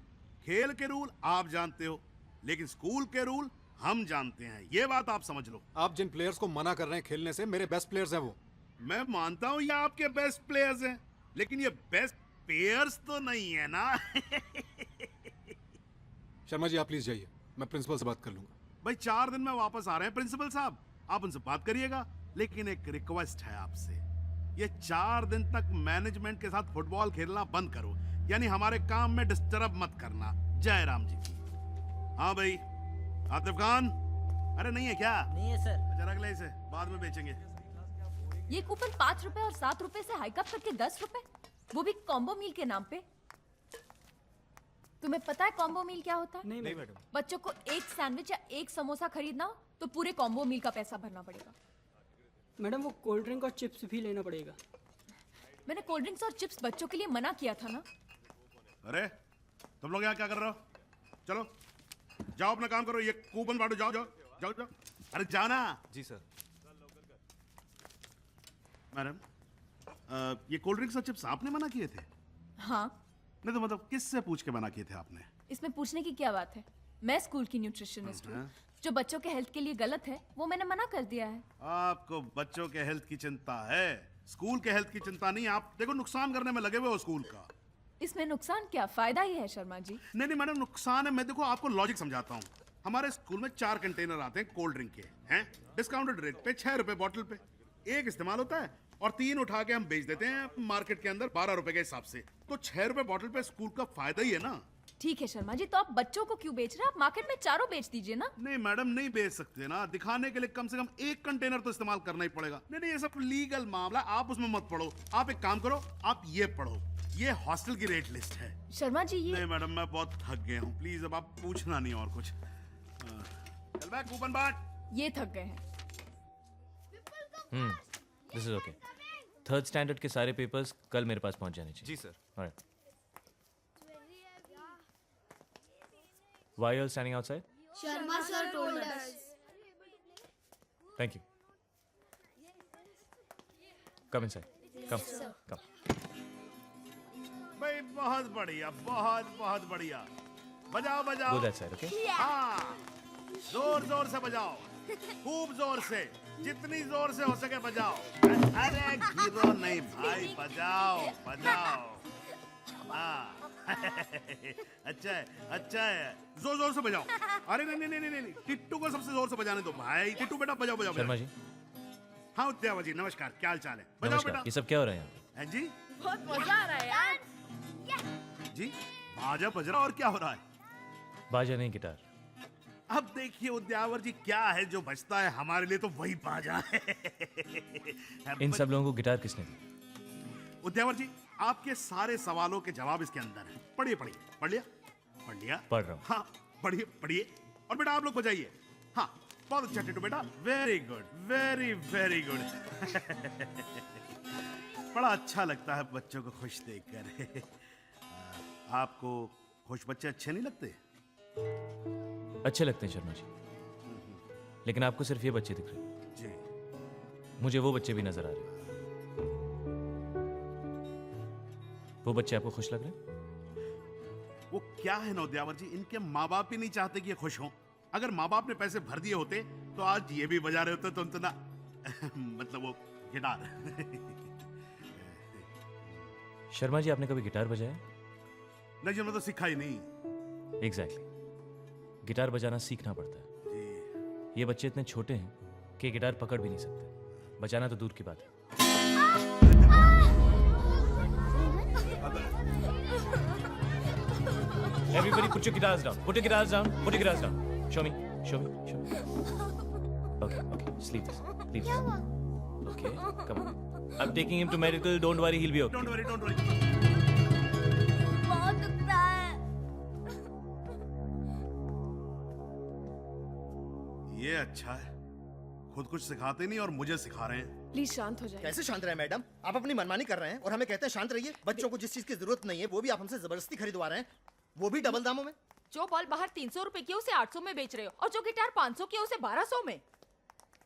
खेल के रूल आप जानते हो, लेकिन स्कूल के रूल हम जानते हैं। ये बात आप समझ लो। आप जिन प्लेयर्स को मना कर रहे हैं खेलने से, मेरे बेस्ट प्लेयर्स हैं वो। मैं मानता हूँ ये आपके बेस्ट प्लेयर्स हैं, लेकिन ये बेस्ट प्लेयर्स तो नहीं है ना। शर्मा जी, आप प्लीज जाइए, मैं प्रिंसिपल से बात कर लूंगा। भाई 4 दिन में वापस आ रहे हैं प्रिंसिपल साहब, आप उनसे बात करिएगा। लेकिन एक रिक्वेस्ट है आपसे, ये 4 दिन तक मैनेजमेंट के साथ फुटबॉल खेलना बंद करो, यानी हमारे काम में डिस्टर्ब मत करना। जय राम जी की। हाँ भाई, आतिफ खान, अरे नहीं है क्या? नहीं है सर। अच्छा रख ले इसे, बाद में बेचेंगे। ये कूपन 5 रुपए और 7 रुपए से हाइक अप करके 10 रुपए, वो भी कॉम्बो मील के नाम पे। तुम्हें पता है कॉम्बो मील क्या होता है? नहीं मैडम। बच्चों को एक सैंडविच या एक समोसा खरीदना हो तो पूरे कॉम्बो मील का पैसा भरना पड़ेगा। मैडम वो कोल्ड ड्रिंक और चिप्स भी लेना पड़ेगा। मैंने कोल्ड ड्रिंक्स और चिप्स बच्चों के लिए मना किया था ना। अरे तुम लोग यहाँ क्या कर रहे हो? चलो जाओ अपना काम करो, ये कूपन बांटो, जाओ जाओ जाओ जाओ। अरे जाना। जी सर। मैडम, ये कोल्ड ड्रिंक्स और चिप्स आपने मना किए थे? हाँ। नहीं तो मतलब किससे पूछ के मना किए थे आपने? इसमें पूछने की क्या बात है? मैं स्कूल की न्यूट्रिशनिस्ट हूँ। जो बच्चों के हेल्थ के लिए गलत है वो मैंने मना कर दिया है। आपको बच्चों के हेल्थ की चिंता है, स्कूल के हेल्थ की चिंता नहीं। आप देखो नुकसान करने में लगे हुए हो स्कूल का। इसमें नुकसान क्या, फायदा ही है शर्मा जी। नहीं नहीं मैडम, नुकसान है। मैं देखो आपको लॉजिक समझाता हूँ। हमारे स्कूल में 4 कंटेनर आते हैं कोल्ड ड्रिंक के, हैं डिस्काउंटेड रेट पे 6 रुपए बॉटल पे। एक इस्तेमाल होता है और 3 उठा के हम बेच देते हैं मार्केट के अंदर 12 रुपए के हिसाब से। तो 6 रुपए बॉटल पे स्कूल का फायदा ही है ना। ठीक है शर्मा जी, तो आप बच्चों को क्यों बेच रहे हैं? आप मार्केट में चारों बेच दीजिए ना। नहीं मैडम, नहीं बेच सकते ना। दिखाने के लिए कम से कम 1 कंटेनर तो इस्तेमाल करना ही पड़ेगा। नहीं नहीं, ये सब लीगल मामला, आप उसमें मत पढ़ो। आप एक काम करो, आप ये पढ़ो, ये हॉस्टल की रेट लिस्ट है। शर्मा जी ये नहीं मैडम, मैं बहुत थक गया हूँ, प्लीज अब आप पूछना नहीं और कुछ। चल बैक, कूपन बांट। ये थक गए हैं। This is okay. 3rd standard के सारे पेपर्स कल मेरे पास पहुंच जाने चाहिए। जी sir. Alright. Why are you all standing outside? Sharma sir told us. Thank you. Come inside. Come. Come. भाई बहुत बढ़िया, बहुत बहुत बढ़िया। बजाओ बजाओ। Go that side, okay? हाँ, जोर जोर से बजाओ, खूब जोर से, जितनी जोर से हो सके बजाओ। अरे गिरो नहीं भाई, बजाओ बजाओ। हाँ अच्छा है, अच्छा है, जोर जोर से बजाओ। अरे नहीं नहीं नहीं नहीं, टिट्टू को सबसे जोर से बजाने दो भाई। टिट्टू बेटा बजाओ बजाओ। शर्मा जी। हाँ उद्यावा जी, नमस्कार, क्या हाल चाल है? बजाओ नमस्कार। बेटा। ये सब क्या हो रहा है यहाँ? हैं जी? बहुत मजा आ रहा है यार। जी बाजा बज रहा, और क्या हो रहा है? बाजा नहीं, गिटार। अब देखिए उद्यावर जी, क्या है जो बजता है हमारे लिए तो वही बाजा है। इन सब लोगों को गिटार किसने दी? उद्यावर जी, आपके सारे सवालों के जवाब इसके अंदर है। पढ़िए पढ़िए। पढ़ लिया? पढ़ लिया? पढ़ रहा हूँ। हाँ पढ़िए पढ़िए। और बेटा आप लोग बजाइए। हाँ बहुत अच्छा टिट्टू बेटा, very good, very very good. बड़ा अच्छा लगता है बच्चों को खुश देखकर। आपको खुश बच्चे अच्छे नहीं लगते? अच्छे लगते हैं शर्मा जी, लेकिन आपको सिर्फ ये बच्चे दिख रहे हैं। जी मुझे वो बच्चे भी नजर आ रहे हैं। वो बच्चे आपको खुश लग रहे हैं? वो क्या है ना उद्यावर जी, इनके माँ बाप ही नहीं चाहते कि ये खुश हों। अगर माँ बाप ने पैसे भर दिए होते तो आज ये भी बजा रहे होते तो उतना मतलब वो गिटार। शर्मा जी, आपने कभी गिटार बजाया? नहीं जी, मैं तो सीखा ही नहीं। एग्जैक्टली। गिटार बजाना सीखना पड़ता है। जी ये बच्चे इतने छोटे हैं कि गिटार पकड़ भी नहीं सकते, बजाना तो दूर की बात है। Everybody put your guitars down. Put your guitars down. Put your guitars down. Show me. Show me. Show me. Okay, okay. Just leave this. Leave this. Okay, come on. I'm taking him to medical. Don't worry, he'll be okay. Don't worry, don't worry. बहुत दुखता है। ये अच्छा है, खुद कुछ सिखाते नहीं और मुझे सिखा रहे हैं। प्लीज शांत हो जाइए। कैसे शांत रहे मैडम? आप अपनी मनमानी कर रहे हैं और हमें कहते हैं शांत रहिए। बच्चों को जिस चीज की जरूरत नहीं है वो भी आप हमसे जबरदस्ती खरीदवा रहे हैं, वो भी डबल दामों में। जो बॉल बाहर 300 रुपए की उसे 800 में बेच रहे हो और जो गिटार 500 की उसे 1200 में।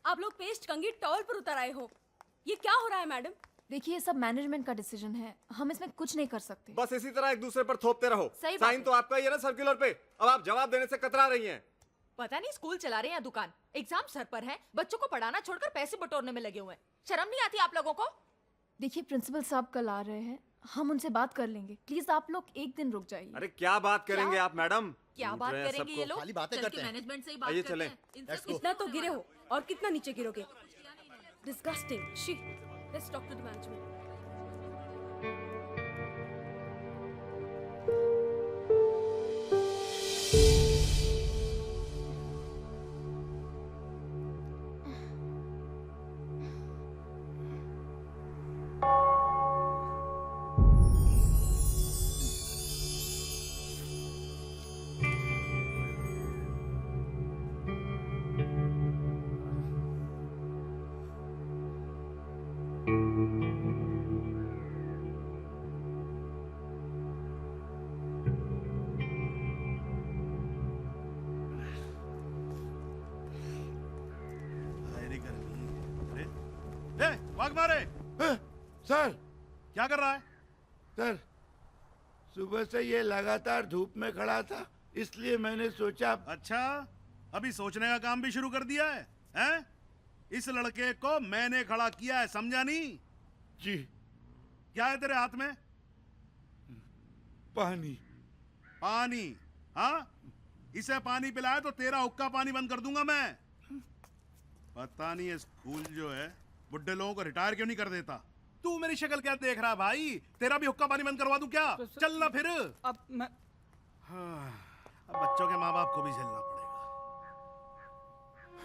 आप लोग पेस्ट कंघी टॉवल पर उतर आए हो, ये क्या हो रहा है मैडम? देखिए, ये सब मैनेजमेंट का डिसीजन है, हम इसमें कुछ नहीं कर सकते। बस इसी तरह एक दूसरे पर थोपते रहो। सही बात साइन है। तो आपका ही है ना सर्कुलर पे, अब आप जवाब देने से कतरा रही हैं। पता नहीं स्कूल चला रहे हैं या दुकान। एग्जाम सर पर है, बच्चों को पढ़ाना छोड़कर पैसे बटोरने में लगे हुए हैं। शर्म नहीं आती आप लोगों को? देखिए, प्रिंसिपल साहब कल आ रहे हैं, हम उनसे बात कर लेंगे। प्लीज आप लोग एक दिन रुक जाइए। अरे क्या बात करेंगे आप मैडम? क्या लूट बात रहे हैं करेंगे ये सबको। लोग? खाली बातें चल करते के हैं। मैनेजमेंट से ही बात आइए करते चलें। हैं। इतना तो गिरे हो और कितना नीचे गिरोगे? Disgusting. She. Let's talk to the management. Sir क्या कर रहा है? सर सुबह से ये लगातार धूप में खड़ा था, इसलिए मैंने सोचा। अच्छा, अभी सोचने का काम भी शुरू कर दिया है, हैं? इस लड़के को मैंने खड़ा किया है, समझा नहीं? जी। क्या है तेरे हाथ में? पानी। पानी? हाँ, इसे पानी पिलाया तो तेरा हुक्का पानी बंद कर दूंगा मैं। पता नहीं ये स्कूल जो है बुड्ढे लोगों को रिटायर क्यों नहीं कर देता। तू मेरी शक्ल क्या देख रहा भाई? तेरा भी हुक्का पानी बंद करवा दूं क्या? चल ना फिर। अब मैं अब बच्चों के माँ बाप को भी झेलना पड़ेगा।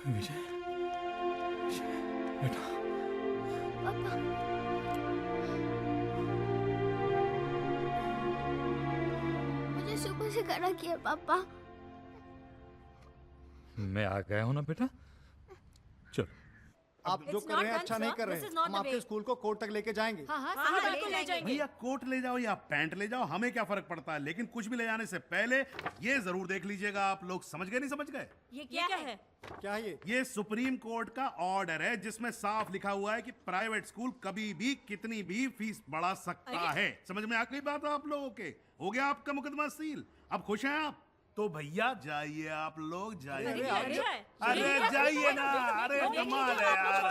विजय, बेटा। पापा। मुझे सुबह से खड़ा किया पापा। मैं आ गया हूं ना बेटा। चलो। आप जो कर रहे हैं अच्छा नहीं कर रहे हैं। हम आपके स्कूल को कोर्ट तक लेके जाएंगे। ले जाएंगे। भैया कोट ले जाओ या पैंट ले जाओ, हमें क्या फर्क पड़ता है, लेकिन कुछ भी ले जाने से पहले ये जरूर देख लीजिएगा आप लोग। समझ गए नहीं समझ गए? ये क्या है? क्या ये सुप्रीम कोर्ट का ऑर्डर है जिसमें साफ लिखा हुआ है कि प्राइवेट स्कूल कभी भी कितनी भी फीस बढ़ा सकता है। समझ में आ गई बात आप लोगों के? हो गया आपका मुकदमा सील? अब खुश हैं आप? तो भैया जाइए, आप लोग जाइए। अरे जाइए ना। अरे कमाल है यार।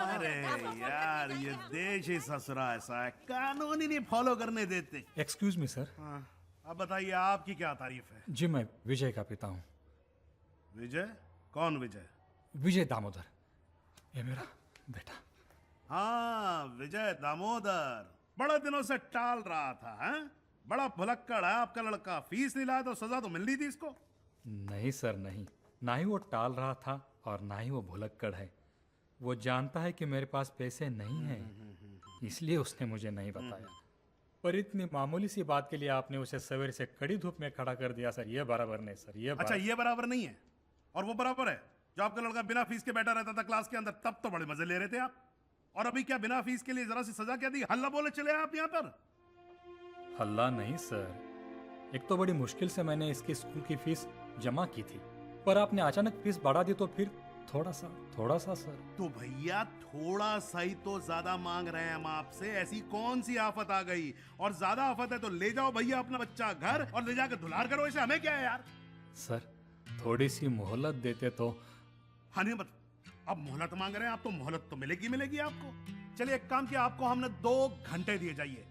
अरे यार ये देश ही ससुरा ऐसा है, कानून ही नहीं फॉलो करने देते। Excuse me sir. अब बताइए आपकी क्या तारीफ है? जी मैं विजय का पिता हूँ। विजय? कौन विजय? विजय दामोदर, ये मेरा बेटा। हाँ विजय दामोदर, बड़े दिनों से टाल रहा था। हैं? बड़ा भुलक्कड़ है आपका लड़का। फीस नहीं लाया तो सजा तो मिलनी थी इसको। नहीं सर नहीं, ना ही वो टाल रहा था और ना ही वो भुलक्कड़ है। वो जानता है कि मेरे पास पैसे नहीं हैं, इसलिए उसने मुझे नहीं बताया। पर इतनी मामूली सी बात के लिए आपने उसे सवेरे से कड़ी धूप में खड़ा कर दिया सर, ये बराबर नहीं सर। ये अच्छा ये बराबर नहीं है और वो बराबर है? जो आपका लड़का बिना फीस के बैठा रहता था क्लास के अंदर, तब तो बड़े मजे ले रहे थे आप। और अभी क्या बिना फीस के लिए जरा सी सजा क्या दी? हल्ला बोले चले आप यहाँ पर? हल्ला नहीं सर, एक तो बड़ी मुश्किल से मैंने इसकी स्कूल की फीस जमा की थी, पर आपने अचानक फीस बढ़ा दी तो फिर थोड़ा सा सर। तो भैया थोड़ा सा ही तो ज्यादा मांग रहे हैं हम आपसे। ऐसी कौन सी आफत आ गई? और ज्यादा आफत है तो ले जाओ भैया अपना बच्चा घर और ले जाकर दुलार करो। इसे हमें क्या है यार? सर थोड़ी सी मोहलत देते तो। हाँ नहीं अब मोहलत मांग रहे हैं आप तो मोहलत तो मिलेगी आपको। चलिए एक काम किया, आपको हमने 2 घंटे दिए जाइए।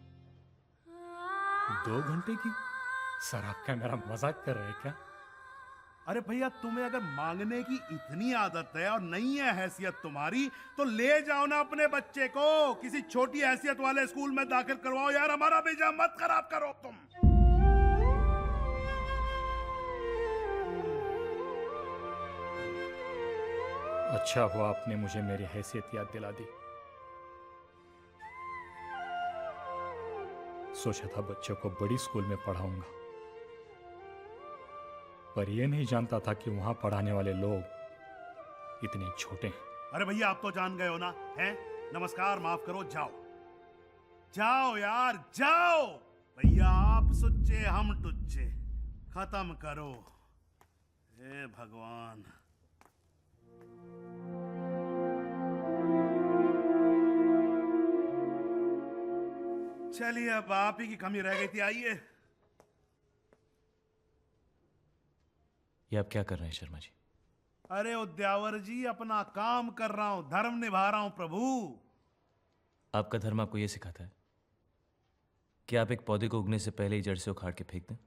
2 घंटे की? सर आप क्या मेरा मजाक कर रहे हैं क्या? अरे भैया तुम्हें अगर मांगने की इतनी आदत है और नहीं है हैसियत तुम्हारी, तो ले जाओ ना अपने बच्चे को किसी छोटी हैसियत वाले स्कूल में दाखिल करवाओ यार। हमारा भेजा मत खराब करो तुम। अच्छा हुआ आपने मुझे मेरी हैसियत याद दिला दी। सोचा था बच्चों को बड़ी स्कूल में पढ़ाऊंगा, पर यह नहीं जानता था कि वहां पढ़ाने वाले लोग इतने छोटे हैं। अरे भैया आप तो जान गए हो ना? हैं? नमस्कार, माफ करो, जाओ जाओ यार जाओ। भैया आप सुच्चे हम टुच्चे, खत्म करो। हे भगवान। चलिए अब आप ही की कमी रह गई थी। आइए। ये आप क्या कर रहे हैं शर्मा जी? अरे उद्यावर जी अपना काम कर रहा हूं, धर्म निभा रहा हूं प्रभु। आपका धर्म आपको यह सिखाता है कि आप एक पौधे को उगने से पहले ही जड़ से उखाड़ के फेंक दें?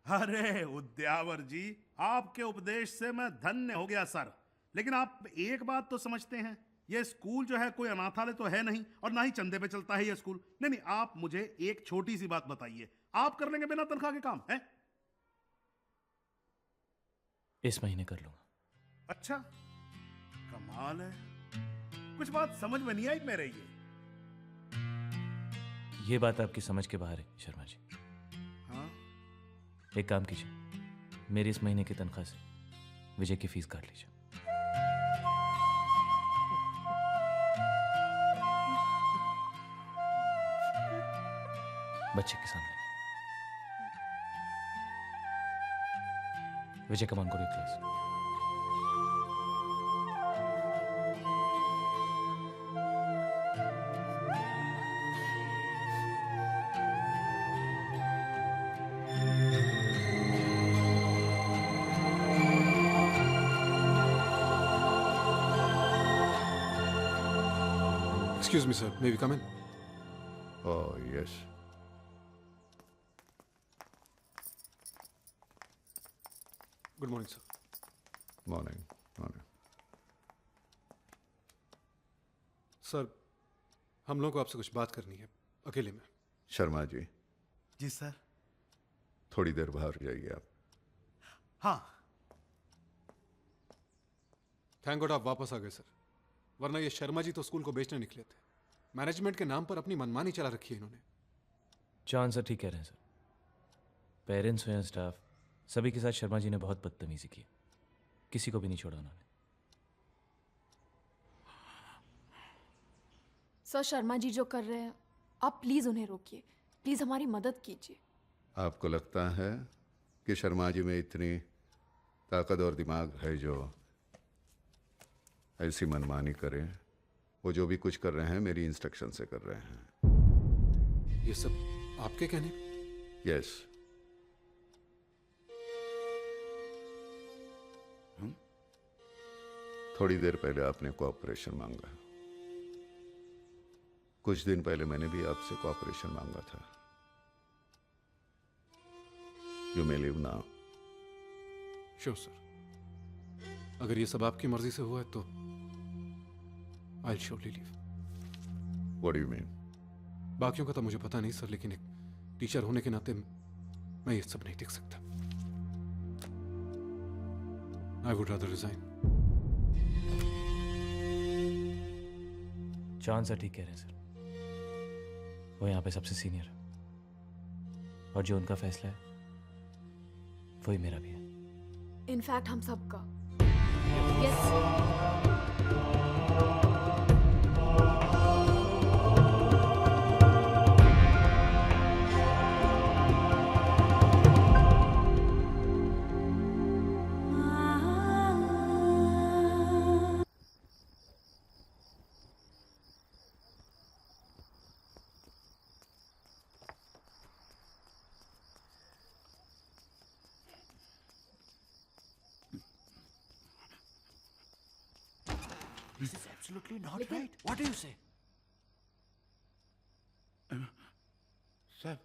अरे उद्यावर जी आपके उपदेश से मैं धन्य हो गया सर। लेकिन आप एक बात तो समझते हैं, ये स्कूल जो है कोई अनाथालय तो है नहीं, और ना ही चंदे पे चलता है ये स्कूल। नहीं नहीं, आप मुझे एक छोटी सी बात बताइए, आप कर लेंगे बिना तनख्वाह के काम है? इस महीने कर लूंगा। अच्छा, कमाल है, कुछ बात समझ में नहीं आई मेरे। ये बात आपकी समझ के बाहर है शर्मा जी। हाँ? एक काम कीजिए, मेरी इस महीने की तनख्वाह से विजय की फीस काट लीजिए। बच्चे के सामने नहीं। Vijay, come on, go to class. Excuse me, sir. May we come in? Oh, yes. Good morning, sir. Morning. Morning. Sir, हम लोगों को आपसे कुछ बात करनी है, अकेले में। शर्मा जी, जी सर। थोड़ी देर बाहर जाइए आप। हाँ। थैंक गॉड आप वापस आ गए सर, वरना ये शर्मा जी तो स्कूल को बेचने निकले थे। मैनेजमेंट के नाम पर अपनी मनमानी चला रखी है इन्होंने। जॉन सर ठीक कह रहे हैं सर। पेरेंट्स हो या स्टाफ, सभी के साथ शर्मा जी ने बहुत बदतमीजी की। किसी को भी नहीं छोड़ा उन्होंने। सर, शर्मा जी जो कर रहे हैं, आप प्लीज उन्हें रोकिए। प्लीज हमारी मदद कीजिए। आपको लगता है कि शर्मा जी में इतनी ताकत और दिमाग है जो ऐसी मनमानी करें? वो जो भी कुछ कर रहे हैं मेरी इंस्ट्रक्शन से कर रहे हैं। ये सब आपके कहने? यस। थोड़ी देर पहले आपने कोऑपरेशन मांगा, कुछ दिन पहले मैंने भी आपसे कोऑपरेशन मांगा था। You may leave now. Sure sir, अगर ये सब आपकी मर्जी से हुआ है तो I surely leave. What do you mean? बाकियों का तो मुझे पता नहीं सर, लेकिन एक टीचर होने के नाते मैं ये सब नहीं देख सकता। I would rather resign. John sir ठीक कह रहे हैं सर। वो यहाँ पे सबसे सीनियर है, और जो उनका फैसला है वही मेरा भी है। इनफैक्ट हम सबका। This is absolutely not right. What do you say? Sir,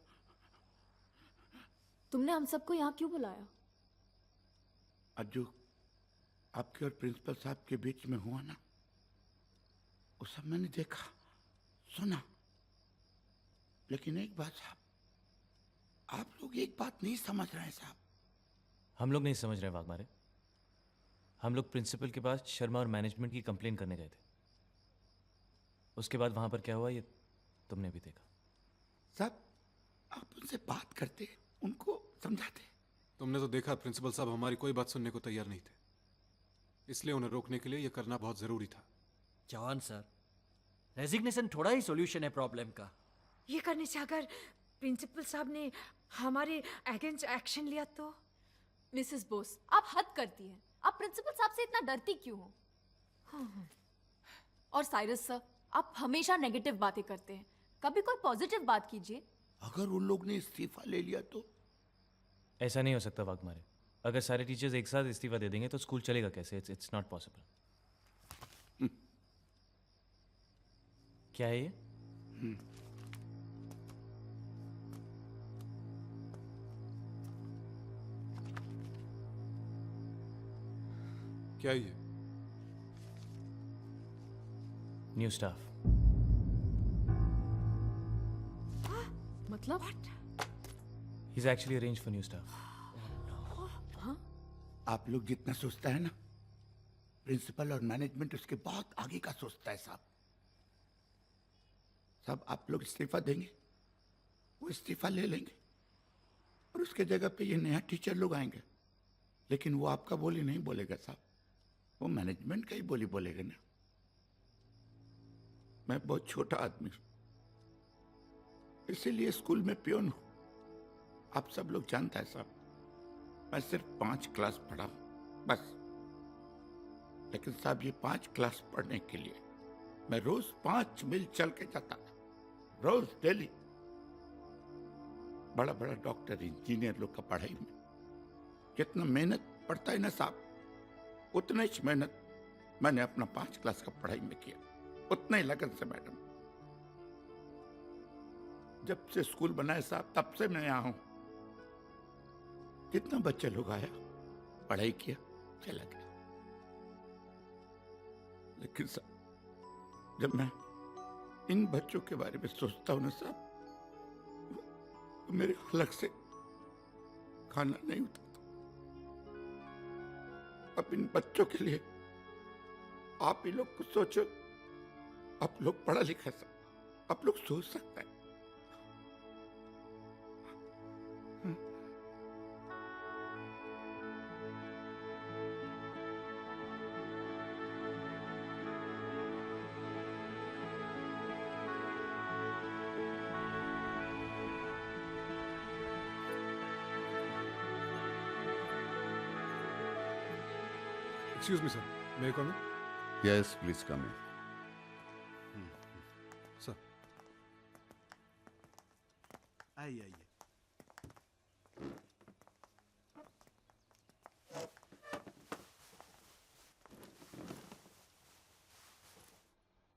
तुमने हम सबको यहाँ क्यों बुलाया? आज जो आपके और प्रिंसिपल साहब के बीच में हुआ ना, वो सब मैंने देखा, सुना। लेकिन एक बात साहब, आप लोग एक बात नहीं समझ रहे हैं साहब। हम लोग नहीं समझ रहे वाघमारे। हम लोग प्रिंसिपल के पास शर्मा और मैनेजमेंट की कंप्लेन करने गए थे। उसके बाद वहां पर क्या हुआ ये तुमने भी देखा। साहब, आप उनसे बात करते, उनको समझाते। तुमने तो देखा प्रिंसिपल साहब हमारी कोई बात सुनने को तैयार नहीं थे, इसलिए उन्हें रोकने के लिए यह करना बहुत जरूरी था। जॉन सर, रेजिग्नेशन थोड़ा ही सॉल्यूशन है प्रॉब्लम का। ये करने से अगर प्रिंसिपल साहब ने हमारे अगेंस्ट एक्शन लिया तो? मिसेस बोस, आप हद करती हैं। आप प्रिंसिपल साहब से इतना डरती क्यों हो? और साइरस सर, आप हमेशा नेगेटिव बातें करते हैं, कभी कोई पॉजिटिव बात कीजिए। अगर उन लोग ने इस्तीफा ले लिया तो? ऐसा नहीं हो सकता वाघमारे। अगर सारे टीचर्स एक साथ इस्तीफा दे देंगे तो स्कूल चलेगा कैसे? It's not possible. क्या है ये? क्या ये? New staff. मतलब He's actually arranged for new staff. आप लोग जितना सोचता है ना, प्रिंसिपल और मैनेजमेंट उसके बहुत आगे का सोचता है साहब। सब आप लोग इस्तीफा देंगे, वो इस्तीफा ले लेंगे और उसके जगह पे ये नया टीचर लोग आएंगे। लेकिन वो आपका बोली नहीं बोलेगा साहब, वो मैनेजमेंट का ही बोली बोलेगा ना। मैं बहुत छोटा आदमी हूं, इसीलिए स्कूल में पियोन हूं। आप सब लोग जानता है साहब, मैं सिर्फ 5 क्लास पढ़ा हूं बस। लेकिन साहब ये 5 क्लास पढ़ने के लिए मैं रोज 5 मील चल के जाता था, रोज डेली। बड़ा बड़ा डॉक्टर इंजीनियर लोग का पढ़ाई में कितना मेहनत पड़ता है ना साहब, उतना ही मेहनत मैंने अपना 5 क्लास का पढ़ाई में किया, उतना ही लगन से मैडम। जब से स्कूल बनाया साहब तब से मैं यहाँ हूं। कितना बच्चे लोग आया, पढ़ाई किया, चला गया। लेकिन साहब जब मैं इन बच्चों के बारे में सोचता हूं ना साहब, मेरे हलक से खाना नहीं उतरता। अब इन बच्चों के लिए आप ही लोग कुछ सोचो। आप लोग पढ़ा लिखा साहब, आप लोग सोच सकते हैं। Excuse me, sir. May I come in? Yes, please come in. Sir. आइए।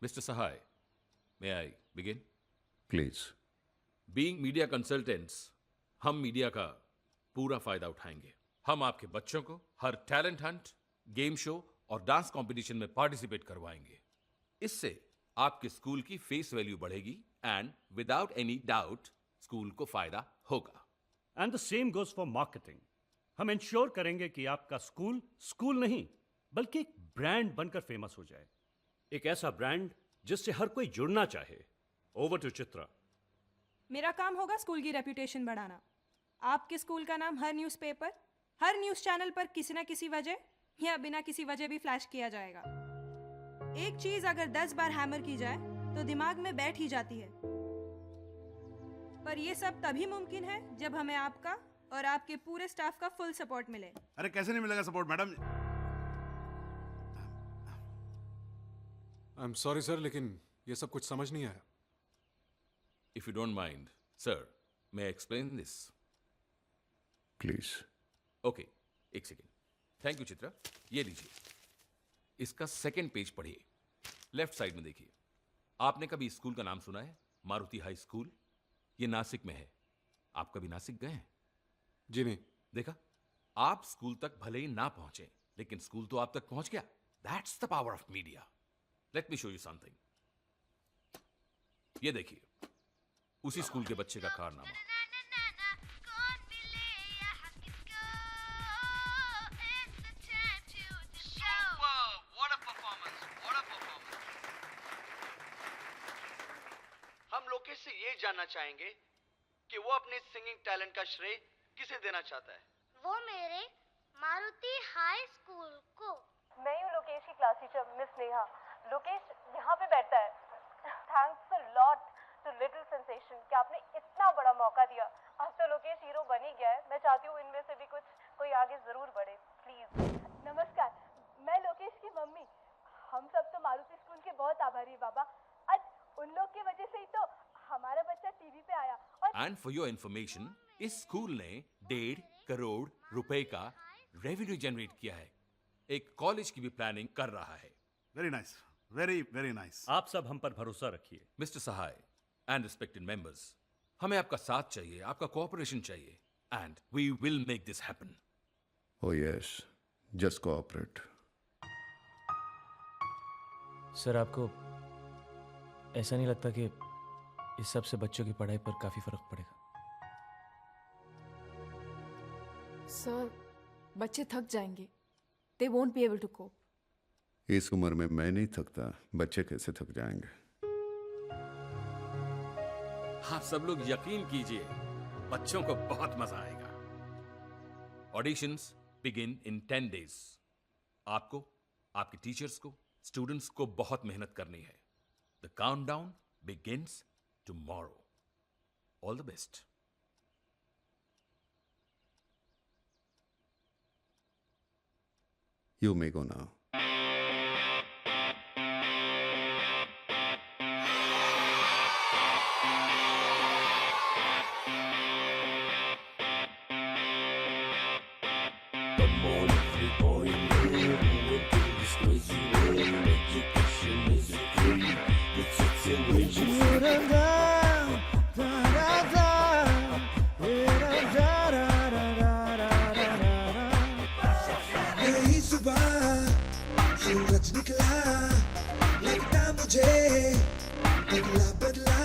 Mr. Sahai, may I begin? Please. Being media consultants, हम मीडिया का पूरा फायदा उठाएंगे। हम आपके बच्चों को हर टैलेंट हंट, गेम शो और डांस कंपटीशन में पार्टिसिपेट करवाएंगे। इससे आपके स्कूल की फेस वैल्यू बढ़ेगी and without any doubt school को फायदा होगा। And the same goes for marketing. हम इंश्योर करेंगे कि आपका स्कूल स्कूल नहीं बल्कि एक ब्रांड बनकर फेमस हो जाए, एक ऐसा ब्रांड जिससे हर कोई जुड़ना चाहे। Over to Chitra. मेरा काम होगा स्कूल की रेपुटेशन बढ़ाना। आपके स्कूल का नाम हर न्यूज़पेपर, हर न्यूज़ चैनल पर किसी न किसी वजह या बिना किसी वजह भी फ्लैश किया जाएगा। एक चीज अगर 10 बार हैमर की जाए तो दिमाग में बैठ ही जाती है। पर यह सब तभी मुमकिन है जब हमें आपका और आपके पूरे स्टाफ का फुल सपोर्ट मिले। अरे कैसे नहीं मिलेगा support madam? I am sorry sir, लेकिन ये सब कुछ समझ नहीं आया। If you don't mind, sir, may I explain this? Please. Okay, एक सेकेंड। Thank you Chitra. ये लीजिए, इसका सेकेंड पेज पढ़िए, लेफ्ट साइड में देखिए। आपने कभी इस स्कूल का नाम सुना है? Maruti high school. ये नासिक में है। आप कभी नासिक गए हैं? जी नहीं। देखा, आप स्कूल तक भले ही ना पहुंचे, लेकिन स्कूल तो आप तक पहुंच गया। That's the power of media. Let me show you something. ये देखिए, उसी स्कूल के बच्चे का कारनामा। हम लोकेश से ये जानना चाहेंगे कि वो अपने सिंगिंग टैलेंट का श्रेय किसे देना चाहता है। वो मेरे मारुति हाई स्कूल को। मैं हूँ लोकेश की class teacher miss Neha. Lokesh यहाँ पे बैठता है। Thanks a lot to little sensation कि आपने इतना बड़ा मौका दिया। अब तो लोकेश हीरो बन ही गया है। मैं चाहती हूँ इनमें से भी कोई आगे जरूर बढ़े, प्लीज। नमस्कार, मैं लोकेश की मम्मी। हम सब तो मारुति स्कूल के बहुत आभारी हैं बाबा। आज उन लोग की वजह से ही तो हमारा बच्चा टीवी पे आया। और एंड फॉर योर इंफॉर्मेशन, इस स्कूल ने 1.5 करोड़ रुपए का रेवेन्यू जनरेट किया है। एक कॉलेज की भी प्लानिंग कर रहा है। Very nice, very very nice. आप सब हम पर भरोसा रखिए। Mister Sahay and respected members, हमें आपका साथ चाहिए, आपका कोऑपरेशन चाहिए, and we will make this happen. Oh yes, just cooperate. Sir, आपको ऐसा नहीं लगता कि इस सब से बच्चों की पढ़ाई पर काफी फर्क पड़ेगा? सर, बच्चे थक जाएंगे. They won't be able to cope. इस उम्र में मैं नहीं थकता, बच्चे कैसे थक जाएंगे? आप सब लोग यकीन कीजिए, बच्चों को बहुत मजा आएगा. Auditions begin in 10 days. आपको, आपके टीचर्स को, स्टूडेंट्स को बहुत मेहनत करनी है. The countdown begins tomorrow. All the best. You may go now. यही सुबह सूरज निकला, लगता मुझे बदला बदला.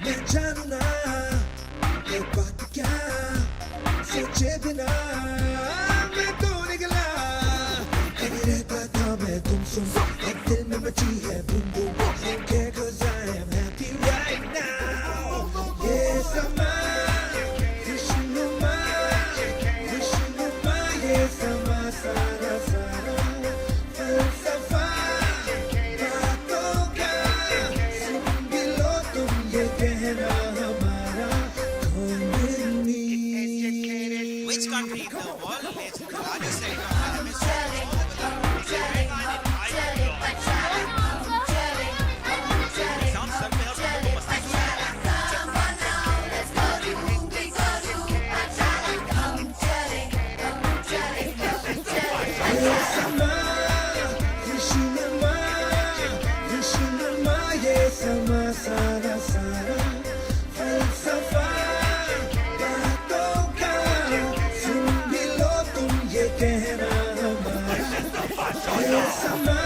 मैं जानू ना ये बात क्या, सोचे बिना मैं तो निकला. कहीं रहता था मैं तुमसे, अब दिल में मची है boom boom. Don't care 'cause I am happy right now. ये समा खुशनुमा, खुशनुमा ये समा सारा सारा फलसफा बातों का. सुन भी लो तुम ये कहना हमारा कौन. Which country in the world is the largest समा सारा सारा फलसफा बातों का. सुन भी लो तुम ये कहना हमारा. ये समा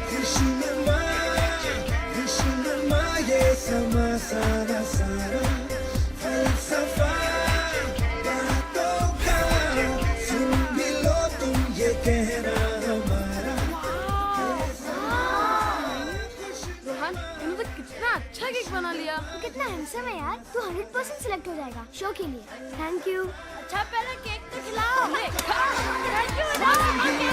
खुशनुमा, खुशनुमा ये समा सारा सारा फलसफा बातों का. सुन भी लो तुम ये कहना हमारा. रोहन, तूने तो कितना अच्छा केक बना लिया. कितना हैंडसम है यार. तू 100% सिलेक्ट हो जाएगा शो के लिए. Thank you. अच्छा पहले केक तो खिलाओ. Thank you.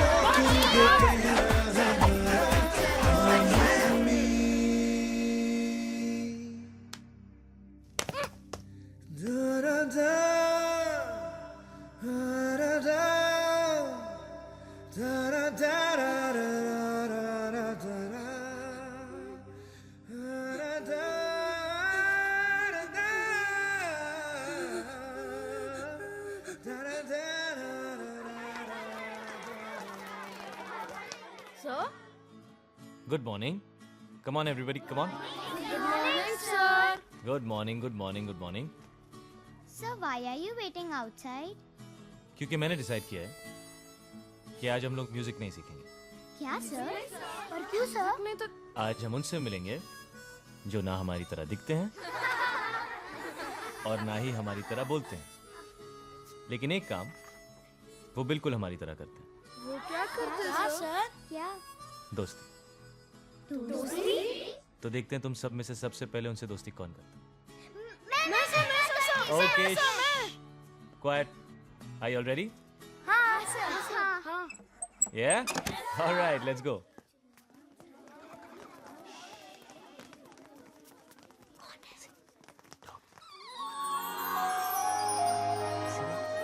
Sir? Good morning. Come on, everybody. Come on. Good morning, sir. Good morning. Good morning. Good morning. Sir, why are you waiting outside? क्योंकि मैंने डिसाइड किया है कि आज हम लोग म्यूजिक नहीं सीखेंगे. क्या सर? और क्यों सर? नहीं तो आज हम उनसे मिलेंगे जो ना हमारी तरह दिखते हैं और ना ही हमारी तरह बोलते हैं, लेकिन एक काम वो बिल्कुल हमारी तरह करते हैं. वो क्या करते क्या सर? क्या? दोस्ती. दोस्ती? तो देखते हैं तुम सब में से सबसे पहले उनसे दोस्ती कौन करता है. मैं sir. Okay. Quiet. Are you all ready? हाँ सर. हाँ. Yeah? All right, let's go.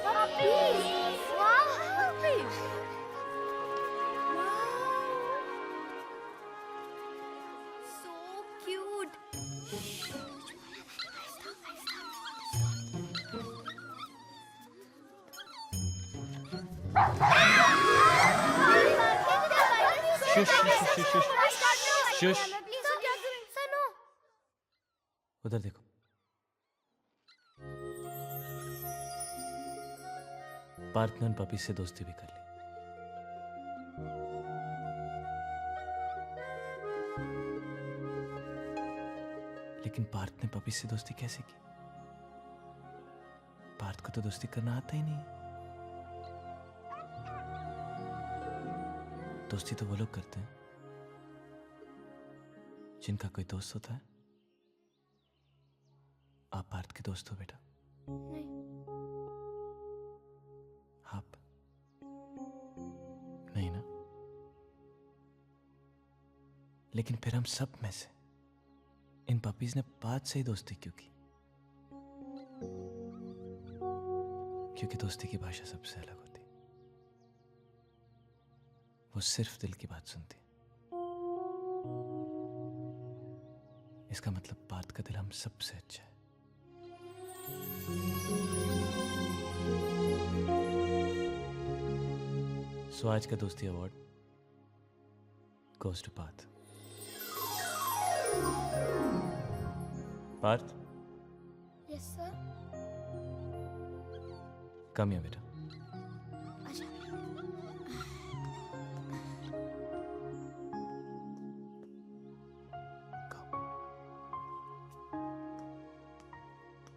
Puppies. Wow. Puppies. So cute. Shush, shush, shush, shush. Shush. उधर देखो. पार्थ ने उन पपी से दोस्ती भी कर ली. लेकिन पार्थ ने पपी से दोस्ती कैसे की? पार्थ को तो दोस्ती करना आता ही नहीं है। दोस्ती तो वो लोग करते हैं जिनका कोई दोस्त होता है। आप पार्थ के दोस्त हो बेटा? नहीं। आप नहीं ना? लेकिन फिर हम सब में से इन पपीज ने पार्थ से ही दोस्ती क्यों की? क्योंकि दोस्ती की भाषा सबसे अलग होती। वो सिर्फ दिल की बात सुनती। इसका मतलब पार्थ का दिल हम सबसे अच्छा है। सो आज का दोस्ती award goes to Parth. Parth, yes sir. Come here बेटा। अच्छा।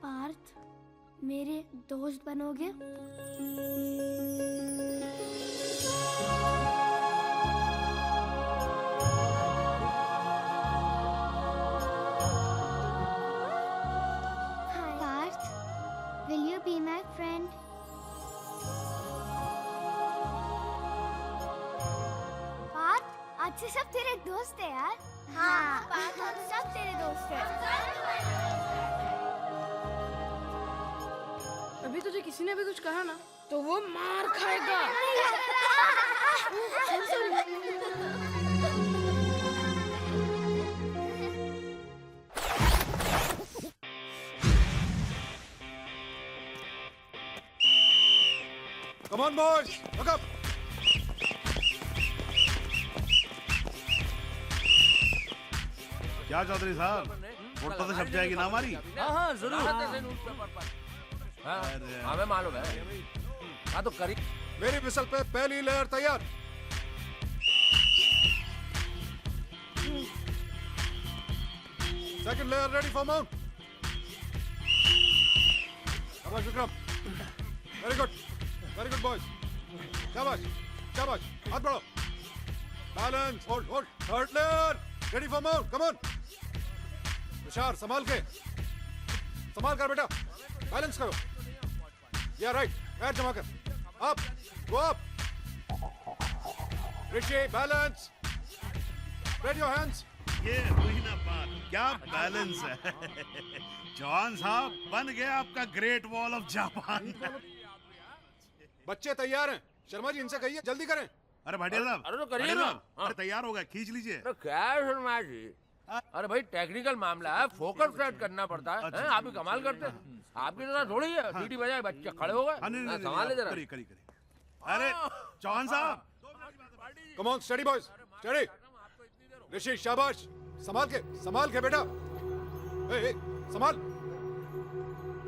पार्थ, मेरे दोस्त बनोगे? Parth, will you be my friend? Partha, आज से सब तेरे दोस्त है यार। हाँ, पार्थ, आज सब तेरे दोस्त हैं। अभी तुझे किसी ने भी कुछ कहा ना तो वो मार खाएगा। Come on, boys, look up. क्या चौधरी साहब, फोटो तो छप जाएगी ना हमारी? हाँ जरूर। हमें मालूम है। हाँ तो करी। मेरी विसल पे पहली लेयर तैयार। Second layer ready for mount. शाबाश विक्रम, वेरी गुड बॉयज, शाबाश शाबाश, हाथ बढ़ाओ, balance, hold hold, third layer ready for mount, come on Tushar, संभाल कर बेटा, बैलेंस करो, या राइट, पैर जमा कर, up, go up, Rishi balance, spread your hands. ये हुई ना बात, क्या बैलेंस है। जवान साहब, बन गया आपका ग्रेट वॉल ऑफ जापान। बच्चे तैयार हैं, शर्मा जी इनसे कहिए जल्दी करें। अरे भाटिया साहब, अरे तो करिए भाटिया ना। साहब, अरे तैयार हो गया, खींच लीजिए। अरे क्या शर्मा जी, अरे भाई टेक्निकल मामला है, फोकस सेट करना पड़ता है। हैं? आप भी कमाल करते हैं। आपकी तरह थोड़ी है, सीटी बजाए बच्चे खड़े हो गए। संभाले जरा। करिए। अरे जवान साहब, come on, study boys, study. Rishi शाबाश, संभाल के बेटा, ए, संभाल,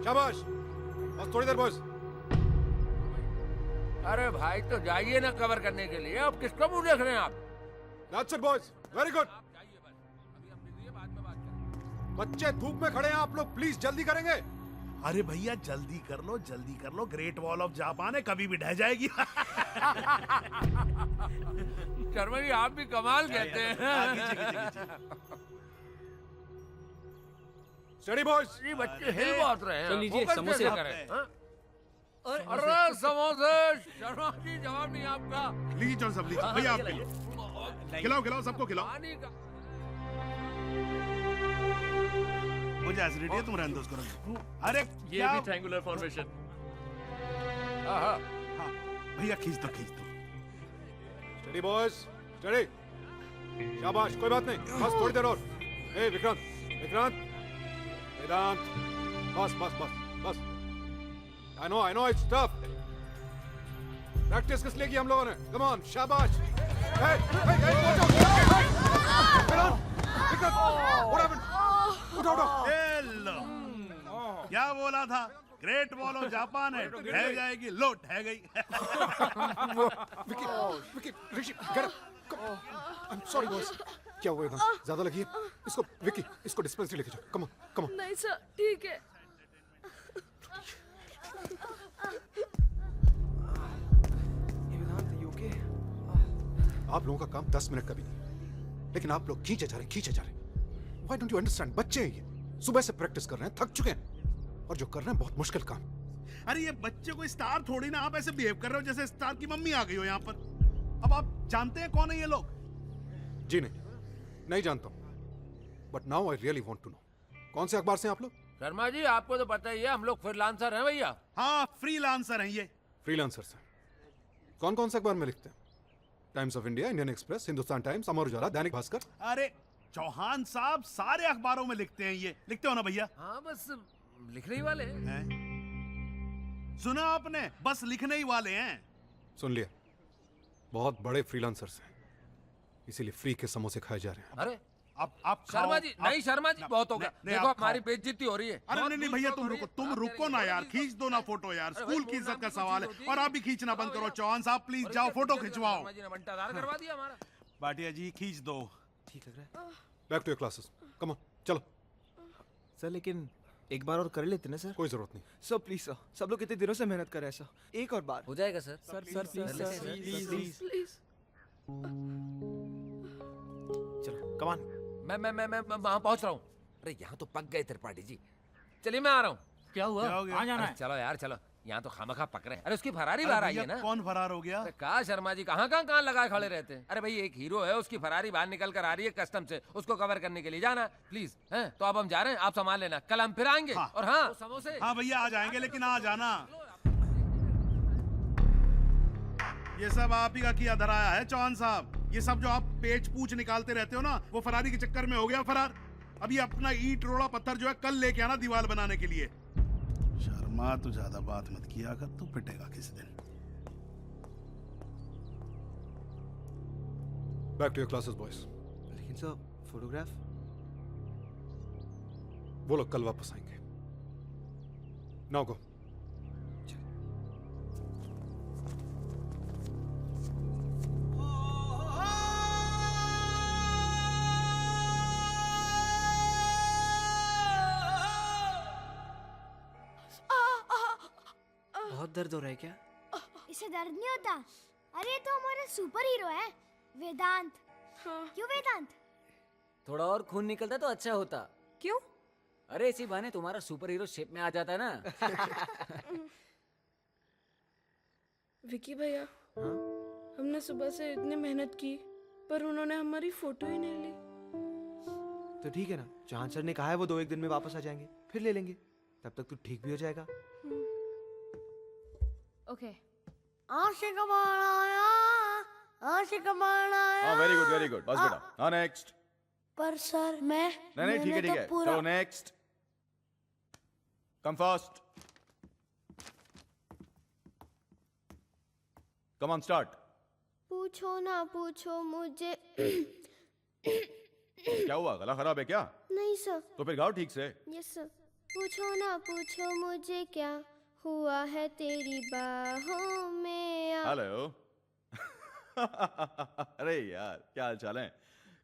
शाबाश, बस थोड़ी देर बॉयज। अरे भाई तो जाइए ना कवर करने के लिए, अब किसको मुंह देख रहे हैं आप? That's it boys, very good। बच्चे धूप में खड़े हैं, आप लोग प्लीज जल्दी करेंगे। अरे भैया जल्दी कर लो, ग्रेट वॉल ऑफ जापान है, कभी भी ढह जाएगी। शर्मा जी आप भी कमाल कहते हैं। Study boys. जी बच्चे हिल बहुत रहे हैं। लीजिए, फोकस समोसे कैसे करें? हाँ? अरे समोसे, शर्मा जी जवाब नहीं आपका। लीजिए जॉन साहब, लीजिए भैया, आप खिलाओ सबको खिलाओ। मुझे एसिडिटी है, तुम रहने दो उसको। अरे ये भी ट्रायंगुलर फॉर्मेशन। हाँ भैया खींच दो। स्टडी बॉयज, स्टडी, शाबाश, कोई बात नहीं, बस थोड़ी देर और। ए विक्रांत, वेदांत, बस। I know it's tough। Practice किस लिए की हम लोगों ने? Come on, शाबाश। Hey, Vikrant, what happened? उठो। क्या बोला था? ग्रेट वॉल ऑफ जापान है, ढह जाएगी, लो ढह गई। विकी, ऋषि, get up। I'm sorry boys। क्या हुआ इधर? ज्यादा लगी है? इसको विकी, इसको डिस्पेंसरी लेके जाओ। Come on. नहीं सर, ठीक है। आप लोगों का काम 10 मिनट का भी नहीं, लेकिन आप लोग खींचे जा रहे। Why don't you understand? बच्चे हैं ये, सुबह से प्रैक्टिस कर रहे हैं, थक चुके हैं, और जो कर रहे हैं बहुत मुश्किल काम। अरे ये बच्चे कोई स्टार थोड़ी ना, आप ऐसे बिहेव कर रहे हो जैसे स्टार की मम्मी आ गई हो यहाँ पर। अब आप जानते हैं कौन है ये लोग? जी नहीं जानता हूँ, but now I really want to know, कौन से अखबार से हैं आप लोग? शर्मा जी आपको तो पता ही है, हम लोग फ्रीलांसर हैं भैया। हाँ, फ्रीलांसर हैं ये। फ्रीलांसर से कौन से अखबार में लिखते हैं? Times of India, Indian Express, Hindustan Times, Amar Ujala, Dainik Bhaskar? अरे चौहान साहब सारे अखबारों में लिखते हैं ये, लिखते हो ना भैया? हाँ बस लिखने ही वाले हैं। सुना आपने, बस लिखने ही वाले हैं। सुन लिया, बहुत बड़े फ्रीलांसर्स हैं, इसीलिए फ्री के समोसे खाए जा रहे हैं। अरे आप शर्मा जी नहीं, शर्मा जी बहुत हो गया, देखो हमारी बेइज्जती हो रही है। अरे नहीं भैया, तुम रुको ना यार, खींच दो ना फोटो यार, स्कूल की इज्जत का सवाल है। और आप भी खींचना बंद करो। चौहान साहब प्लीज जाओ, फोटो खिंचवाओ। करवा दिया हमारा। भाटिया जी खींच दो। ठीक लग रहा है। Back to your classes, come on, चलो। सर लेकिन एक बार और कर लेते ना सर। कोई जरूरत नहीं सर प्लीज सर, सब लोग कितने दिनों से मेहनत कर रहे हैं सर, एक और बार हो जाएगा सर। Sir please please. चलो कम ऑन। मैं वहां पहुंच रहा हूँ। अरे यहाँ तो पक गए त्रिपाठी जी। चलिए मैं आ रहा हूँ। क्या हुआ? कहाँ जाना है? चलो यार चलो, यहाँ तो खामखा पक रहे हैं। अरे उसकी फरारी बाहर आई है ना। कौन फरार हो गया? अरे कहा शर्मा जी, कहाँ लगाए खड़े रहते हैं। अरे भाई एक हीरो है, उसकी फरारी बाहर निकल कर आ रही है कस्टम से, उसको कवर करने के लिए जाना प्लीज है। तो अब हम जा रहे हैं, आप संभाल लेना, कल हम फिर आएंगे। और हाँ समोसे। हाँ भैया आ जाएंगे, लेकिन आ जाना। ये सब आप ही का किया धराया है चौहान साहब। ये सब जो आप पेच पूछ निकालते रहते हो ना, वो फरारी के चक्कर में हो गया फरार। अभी अपना ईंट रोड़ा पत्थर जो है कल लेके आना दीवार बनाने के लिए। शर्मा तू ज्यादा बात मत किया कर, तू पिटेगा किसी दिन। Back to your classes boys. लेकिन सर फोटोग्राफ? वो लोग कल वापस आएंगे। Now go. बहुत दर्द हो रहा है क्या? इसे दर्द नहीं होता। अरे ये तो हमारा सुपर हीरो है, वेदांत। क्यों वेदांत? थोड़ा और खून निकलता तो अच्छा होता। क्यों? अरे इसी बहाने तुम्हारा सुपर हीरो शेप में आ जाता ना। विकी भैया, हमने सुबह से इतनी मेहनत की, पर उन्होंने हमारी फोटो ही नहीं ली। तो ठीक है ना, चौहान सर ने कहा है वो 2-1 दिन में वापस आ जाएंगे, फिर ले लेंगे। तब तक तू ठीक भी हो जाएगा। ओके। आशिक बनाया, आशिक बनाया। हाँ वेरी गुड बस बेटा। हाँ नेक्स्ट। पर सर मैं नहीं ठीक है चलो next. Come fast. Come on start. पूछो ना पूछो मुझे। क्या हुआ, गला खराब है क्या? नहीं सर। तो फिर गाओ ठीक से। Yes sir. पूछो ना पूछो मुझे क्या हुआ है तेरी बाहों में। हेलो। अरे यार क्या हाल चाल है,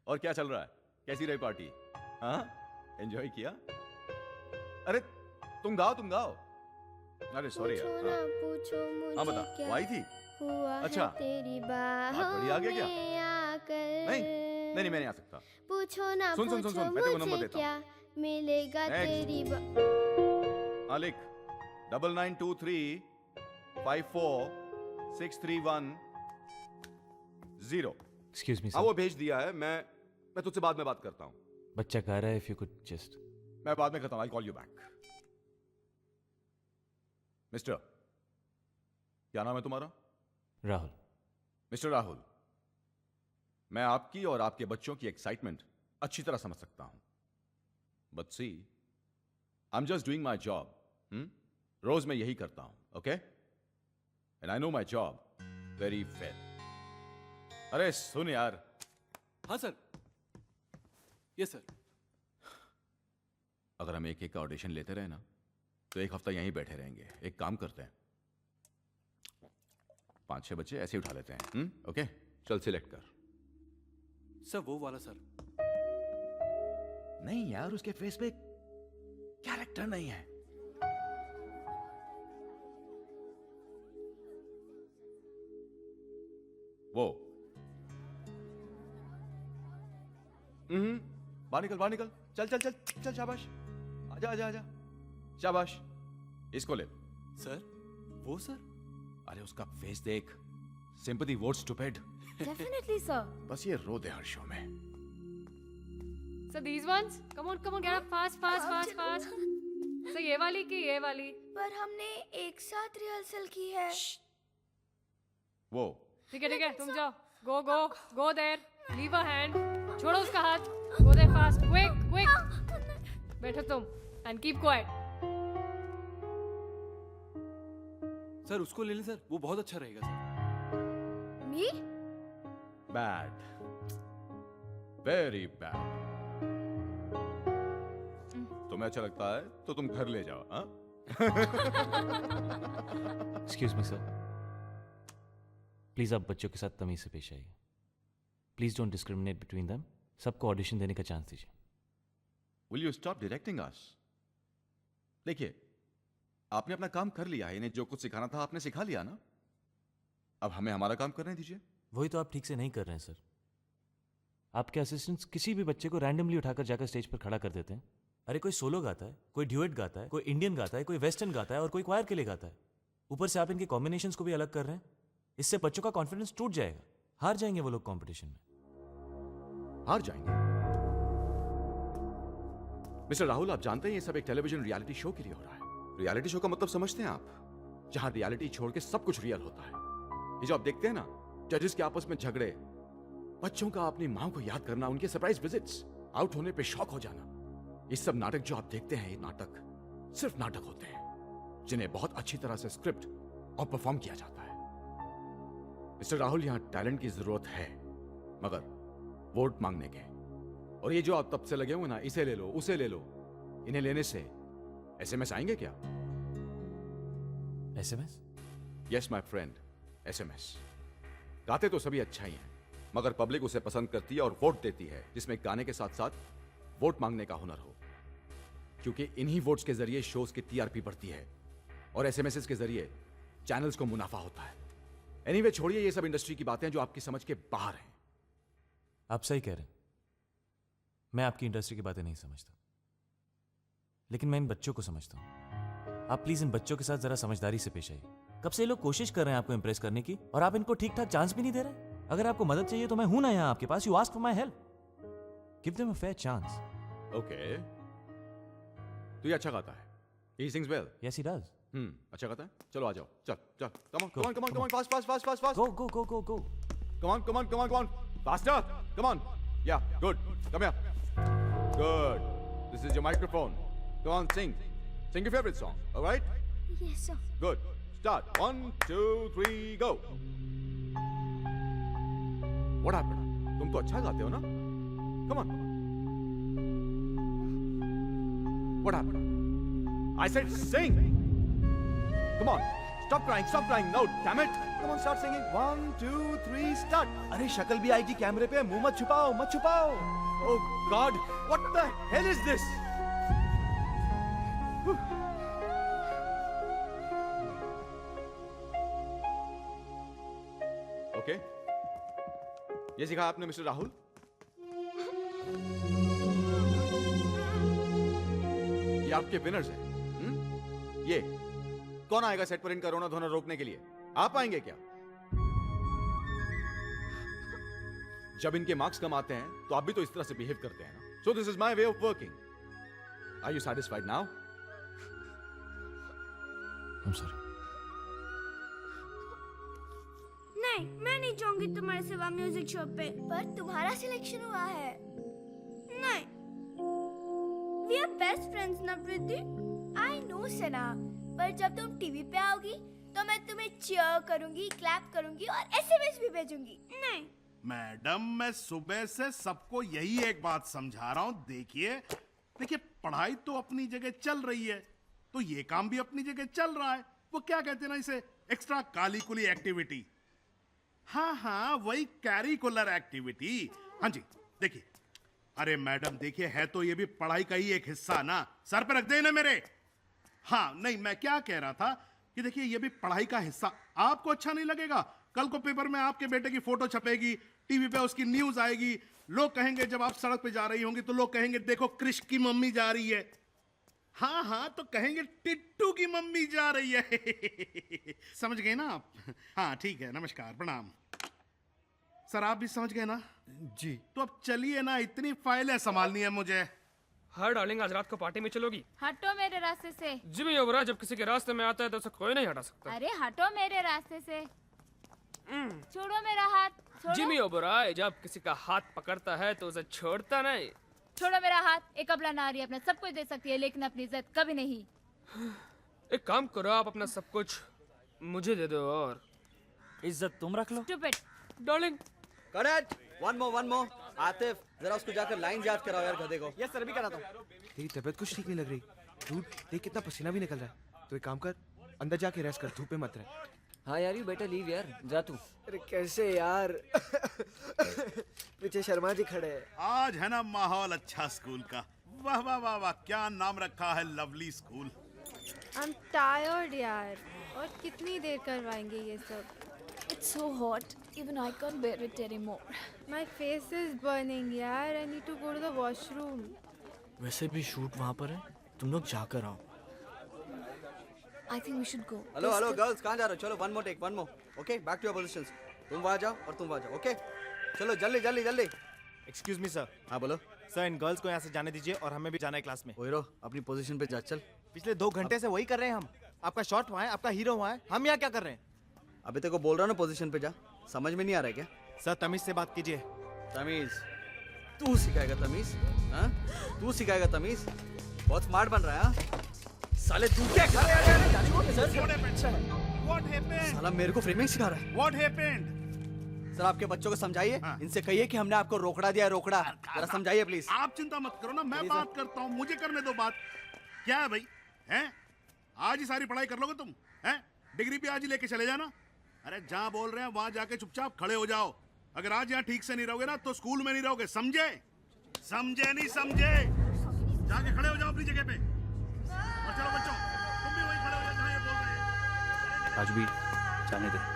और क्या चल रहा है, कैसी रही पार्टी? हाँ एंजॉय किया? अरे तुम गाओ। अरे सॉरी यार। पूछो ना पूछो मुझे हाँ बता, क्या वो आई थी? हुआ अच्छा। है तेरी बात बाहों बड़ी आगे क्या? में आकर। नहीं मैं नहीं आ सकता। पूछो ना सुन, पूछो मैं तेरे को नंबर मुझे देता क्या मिलेगा Next. तेरी हाँ लिख 9923 54 631 0। एक्सक्यूज मी हाँ वो भेज दिया है, मैं तुझसे बाद में बात करता हूँ। बच्चा कह रहा है इफ यू कुड जस्ट। मैं बाद में करता हूँ, I call you back. Mister, क्या नाम है तुम्हारा? राहुल। मिस्टर राहुल, मैं आपकी और आपके बच्चों की एक्साइटमेंट अच्छी तरह समझ सकता हूं, but see I am just doing my job. रोज मैं यही करता हूं, okay? And I know my job very well. अरे सुन यार। हाँ सर। Yes sir. अगर हम एक का ऑडिशन लेते रहे ना, तो एक हफ्ता यहीं बैठे रहेंगे। एक काम करते हैं, 5-6 बच्चे ऐसे ही उठा लेते हैं। ओके चल सिलेक्ट कर। सर वो वाला सर। नहीं यार, उसके फेस पे कैरेक्टर नहीं है। वो बाहर निकल, बाहर निकल, चल चल चल चल, शाबाश, आजा आजा आजा, शाबाश, इसको ले। सर, वो सर? अरे उसका फेस देख, sympathy vote stupid. Definitely, sir. बस ये रो दे हर शो में। So these ones, come on, get up fast. So ये वाली की ये वाली? पर हमने एक साथ रिहर्सल की है। वो ठीक है, तुम जाओ। Go there. Leave a hand. छोड़ो उसका हाथ। Go there fast. Quick. बैठो तुम and keep quiet. सर उसको ले ले सर, वो बहुत अच्छा रहेगा sir. Me? Bad, very bad. तुम्हें अच्छा लगता है तो तुम घर ले जाओ। हाँ? एक्सक्यूज मी सर, प्लीज आप बच्चों के साथ तमीज से पेश आइए। Please don't discriminate between them. सबको ऑडिशन देने का चांस दीजिए। Will you stop directing us? देखिए, आपने अपना काम कर लिया है, इन्हें जो कुछ सिखाना था आपने सिखा लिया ना। अब हमें हमारा काम करने दीजिए। वही तो आप ठीक से नहीं कर रहे हैं सर। आपके असिस्टेंट्स किसी भी बच्चे को रैंडमली उठाकर जाकर स्टेज पर खड़ा कर देते हैं। अरे कोई सोलो गाता है, कोई ड्यूएट गाता है, कोई इंडियन गाता है, कोई वेस्टर्न गाता है और कोई क्वायर के लिए गाता है। ऊपर से आप इनके कॉम्बिनेशंस को भी अलग कर रहे हैं। इससे बच्चों का कॉन्फिडेंस टूट जाएगा। हार जाएंगे वो लोग कंपटीशन में। हार जाएंगे? मिस्टर राहुल, आप जानते हैं ये सब एक टेलीविजन रियलिटी शो के लिए हो रहा है। रियलिटी शो का मतलब समझते हैं आप? जहां रियलिटी छोड़ के सब कुछ रियल होता है। ये जो आप देखते हैं ना, जजेस के आपस में झगड़े, बच्चों का अपनी मां को याद करना, उनके सरप्राइज विजिट्स, आउट होने पे शॉक हो जाना, ये सब नाटक जो आप देखते हैं, ये नाटक सिर्फ नाटक होते हैं जिन्हें बहुत अच्छी तरह से स्क्रिप्ट और परफॉर्म किया जाता है। मिस्टर राहुल, यहां टैलेंट की जरूरत है, मगर वोट मांगने के। और ये जो आप तब से लगे हुए ना, इसे ले लो उसे ले लो, इन्हें लेने से एसएमएस आएंगे क्या? SMS? Yes my friend, SMS. गाते तो सभी अच्छा ही हैं, मगर पब्लिक उसे पसंद करती है और वोट देती है जिसमें गाने के साथ साथ वोट मांगने का हुनर हो। क्योंकि इन्हीं वोट्स के जरिए शोज की टीआरपी बढ़ती है और एसएमएस के जरिए चैनल्स को मुनाफा होता है। एनीवे, छोड़िए ये सब इंडस्ट्री की बातें जो आपकी समझ के बाहर हैं। आप सही कह रहे हैं, मैं आपकी इंडस्ट्री की बातें नहीं समझता, लेकिन मैं इन बच्चों को समझता हूं। आप प्लीज इन बच्चों के साथ जरा समझदारी से पेश आइए। कब से ये लोग कोशिश कर रहे हैं आपको इंप्रेस करने की, और आप इनको ठीक ठाक चांस भी नहीं दे रहे। अगर आपको मदद चाहिए तो मैं हूं ना यहां आपके पास। You ask for my help, give them a fair chance. Okay, तो ये अच्छा गाता है। He sings well. Yes, he does. अच्छा गाता है। चलो आ जाओ, चल चल, come on, fast. Go. Come on, faster, come on. Yeah, good. Come here. Good. This is your microphone. Come on, sing your favorite song. All right? Yes, sir. Good. Start. 1, 2, 3, go. What happened? तुम तो अच्छा गाते हो ना? Come on. What happened? I said sing. Come on. Stop crying. No, damn it. Come on, start singing. 1, 2, 3, start. अरे शक्ल भी आएगी कैमरे पे, मुंह मत छुपाओ. Oh God, what the hell is this? Okay. ये सिखाया आपने मिस्टर राहुल? ये आपके विनर्स हैं। ये कौन आएगा सेट पर इनका रोना धोना रोकने के लिए? आप आएंगे क्या? जब इनके मार्क्स कम आते हैं तो आप भी तो इस तरह से बिहेव करते हैं ना। So this is my way of working. Are you satisfied now? I'm sorry. नहीं, मैं नहीं जाऊंगी तुम्हारे सिवा म्यूजिक शो पे। पर तुम्हारा सिलेक्शन हुआ है। नहीं, we are best friends ना प्रीति। I know सना, पर जब तुम टीवी पे आओगी तो मैं तुम्हें चीयर करूंगी, क्लैप करूंगी और एसएमएस भी भेजूंगी। नहीं मैडम, मैं सुबह से सबको यही एक बात समझा रहा हूं। देखिए, पढ़ाई तो अपनी जगह चल रही है, तो ये काम भी अपनी जगह चल रहा है। वो क्या कहते हैं ना, इसे एक्स्ट्रा कालिकुली एक्टिविटी। हाँ, वही कैरिकुलर एक्टिविटी। हाँ जी, देखिए, अरे मैडम देखिए, है तो ये भी पढ़ाई का ही एक हिस्सा ना, सर पे रख देना मेरे। हाँ नहीं, मैं क्या कह रहा था कि देखिए ये भी पढ़ाई का हिस्सा। आपको अच्छा नहीं लगेगा, कल को पेपर में आपके बेटे की फोटो छपेगी, टीवी पे उसकी न्यूज आएगी, लोग कहेंगे, जब आप सड़क पे जा रही होंगी तो लोग कहेंगे देखो कृष की मम्मी जा रही है। हाँ हाँ, तो कहेंगे टिट्टू की मम्मी जा रही है। समझ गए ना आप? हाँ ठीक है, नमस्कार, प्रणाम। सर आप भी समझ गए ना? जी। तो अब चलिए ना, इतनी फाइलें संभालनी है मुझे। हाँ डार्लिंग, आज रात को पार्टी में चलोगी? हटो मेरे रास्ते से। जिमी ओबरा जब किसी के रास्ते में आता है तो उसे कोई नहीं हटा सकता। अरे हटो मेरे रास्ते से। छोड़ो मेरा हाथ, छोड़ो। जिमी ओबरा जब किसी का हाथ पकड़ता है तो उसे छोड़ता नहीं। छोड़ो मेरा हाथ। एक अबला नारी अपना सब कुछ दे सकती है लेकिन अपनी इज्जत कभी नहीं। एक काम करो, आप अपना सब कुछ मुझे दे दो और इज्जत तुम रख लो। Stupid. Darling. Correct. One more. Atif जरा उसको जाकर लाइन याद कराओ यार गधे को। यस सर, भी कराता हूं। तेरी तबीयत कुछ ठीक नहीं लग रही। तू देख कितना पसीना भी निकल रहा है। तो एक काम कर, अंदर जाके रेस्ट कर, धूप में मत रह। हाँ यार, यू बेटर लीव यार, जा तू। अरे कैसे यार? पीछे शर्मा जी खड़े हैं। आज है ना माहौल अच्छा स्कूल का। वाह वाह वाह वाह, क्या नाम रखा है, lovely school. I am tired यार, और कितनी देर करवाएंगे ये सब? It's so hot. Even I can't bear it anymore. My face is burning यार, I need to go to the washroom. वैसे भी शूट वहाँ पर है, तुम लोग जाकर आओ। I think we should go. Hello girls, कहाँ जा रहे हो? चलो one more. Okay, back to your positions. तुम वहाँ जाओ और तुम वहाँ जाओ। ओके चलो जल्दी। Excuse me sir. हाँ बोलो। सर इन गर्ल्स को यहाँ से जाने दीजिए और हमें भी जाना है क्लास में। ओए अपनी पोजीशन पे जा, चल। पिछले 2 घंटे से वही कर रहे हैं हम। आपका शॉट वहाँ है, आपका हीरो वहाँ है, हम यहाँ क्या कर रहे हैं? अभी तेरे को बोल रहा हूँ ना, पोजीशन पे जा। समझ में नहीं आ रहा है क्या? सर तमीज से बात कीजिए। तमीज? तू सिखाएगा तमीज? हाँ, तू सिखाएगा तमीज? बहुत स्मार्ट बन रहा है। हाँ साले, तू क्या कर रहा है? साला मेरे को फ्रेमिंग सिखा रहा है। What happened? सर आपके बच्चों को समझाइए, इनसे कहिए कि हमने आपको रोकड़ा दिया, रोकड़ा। जरा समझाइए प्लीज। आप चिंता मत करो ना, मैं बात करता हूँ, मुझे करने दो बात। क्या है भाई, हैं? आज ही सारी पढ़ाई कर लोगे तुम? हैं? डिग्री भी आज ही लेके चले जाना। अरे जहाँ बोल रहे हैं वहां जाके चुपचाप खड़े हो जाओ। अगर आज यहाँ ठीक से नहीं रहोगे ना तो स्कूल में नहीं रहोगे, समझे? नहीं समझे? जाके खड़े हो जाओ अपनी जगह पे। और चलो बच्चों, तुम भी वहीं खड़े हो जाओ जहाँ ये बोल रहे हैं। आज भी जाने दे।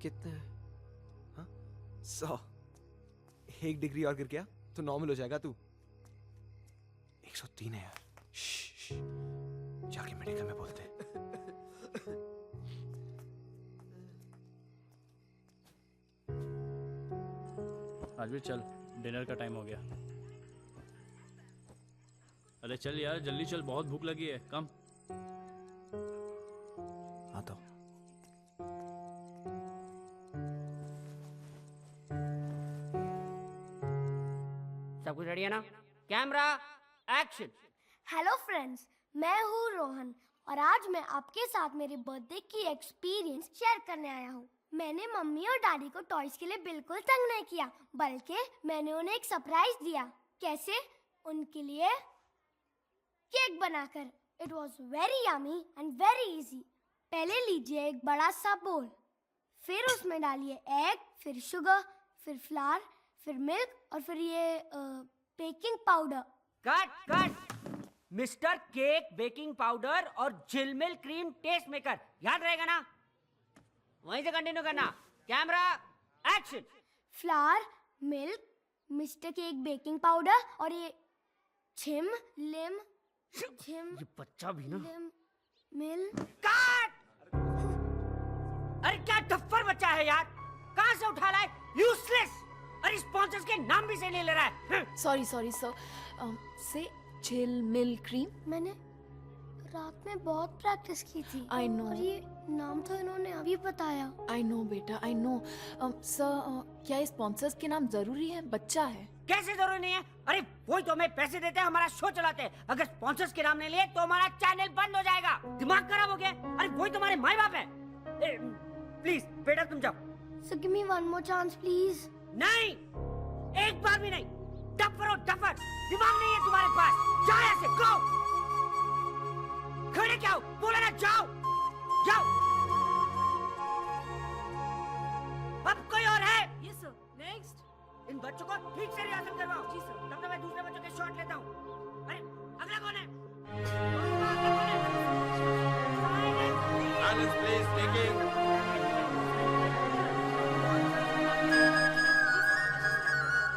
कितने? हाँ 100। 1 डिग्री और गिर गया तो नॉर्मल हो जाएगा तू। 103 है यार। जाके मेडिकल में बोलते हैं। आज भी चल, डिनर का टाइम हो गया। अरे चल यार, जल्दी चल, बहुत भूख लगी है। कम। आता हूँ। सब कुछ रेडी है ना? Camera action. हेलो फ्रेंड्स, मैं हूँ रोहन और आज मैं आपके साथ मेरे बर्थडे की एक्सपीरियंस शेयर करने आया हूँ। मैंने मम्मी और डैडी को टॉयज के लिए बिल्कुल तंग नहीं किया, बल्कि मैंने उन्हें एक सरप्राइज दिया। कैसे? उनके लिए केक बनाकर। It was very yummy and very easy. पहले लीजिए एक बड़ा सा बोल, फिर उसमें डालिए एग, फिर शुगर, फिर फ्लावर, फिर मिल्क और फिर ये baking powder. Cut. Mister cake, baking powder और झिलमिल क्रीम टेस्ट मेकर, याद रहेगा ना? वहीं से कंटिन्यू करना। Camera action. Flower, milk, mister cake, baking powder और ये छिम ये बच्चा भी ना। मिल्क। कट। अरे क्या टफ्फर बच्चा है यार, कहाँ से उठा लाए? यूजलेस। अरे स्पॉन्सर्स के नाम भी से नहीं ले रहा है। Sorry sir. Say chill milk cream. मैंने रात में बहुत प्रैक्टिस की थी। I know. और ये नाम तो इन्होंने अभी बताया। I know बेटा, I know. सर, क्या स्पॉन्सर्स के नाम जरूरी है? बच्चा है। कैसे जरूरी नहीं है? अरे वही तो हमें पैसे देते हैं, हमारा शो चलाते हैं। अगर स्पॉन्सर्स के नाम नहीं लिए तो हमारा चैनल बंद हो जाएगा। दिमाग खराब हो गया? अरे वही तुम्हारे माँ बाप है। प्लीज बेटा तुम जाओ। So give me one more chance please. नहीं, एक बार भी नहीं। डफर हो डफर, दिमाग नहीं है तुम्हारे पास। जाओ यहाँ से, गो। खड़े क्या हो, बोला ना जाओ, जाओ। अब कोई और है? Yes sir. नेक्स्ट। इन बच्चों को ठीक से रिहर्सल करवाओ। जी सर। तब तक मैं दूसरे बच्चों के शॉट लेता हूँ। अरे अगला कौन है? Silence, please, taking.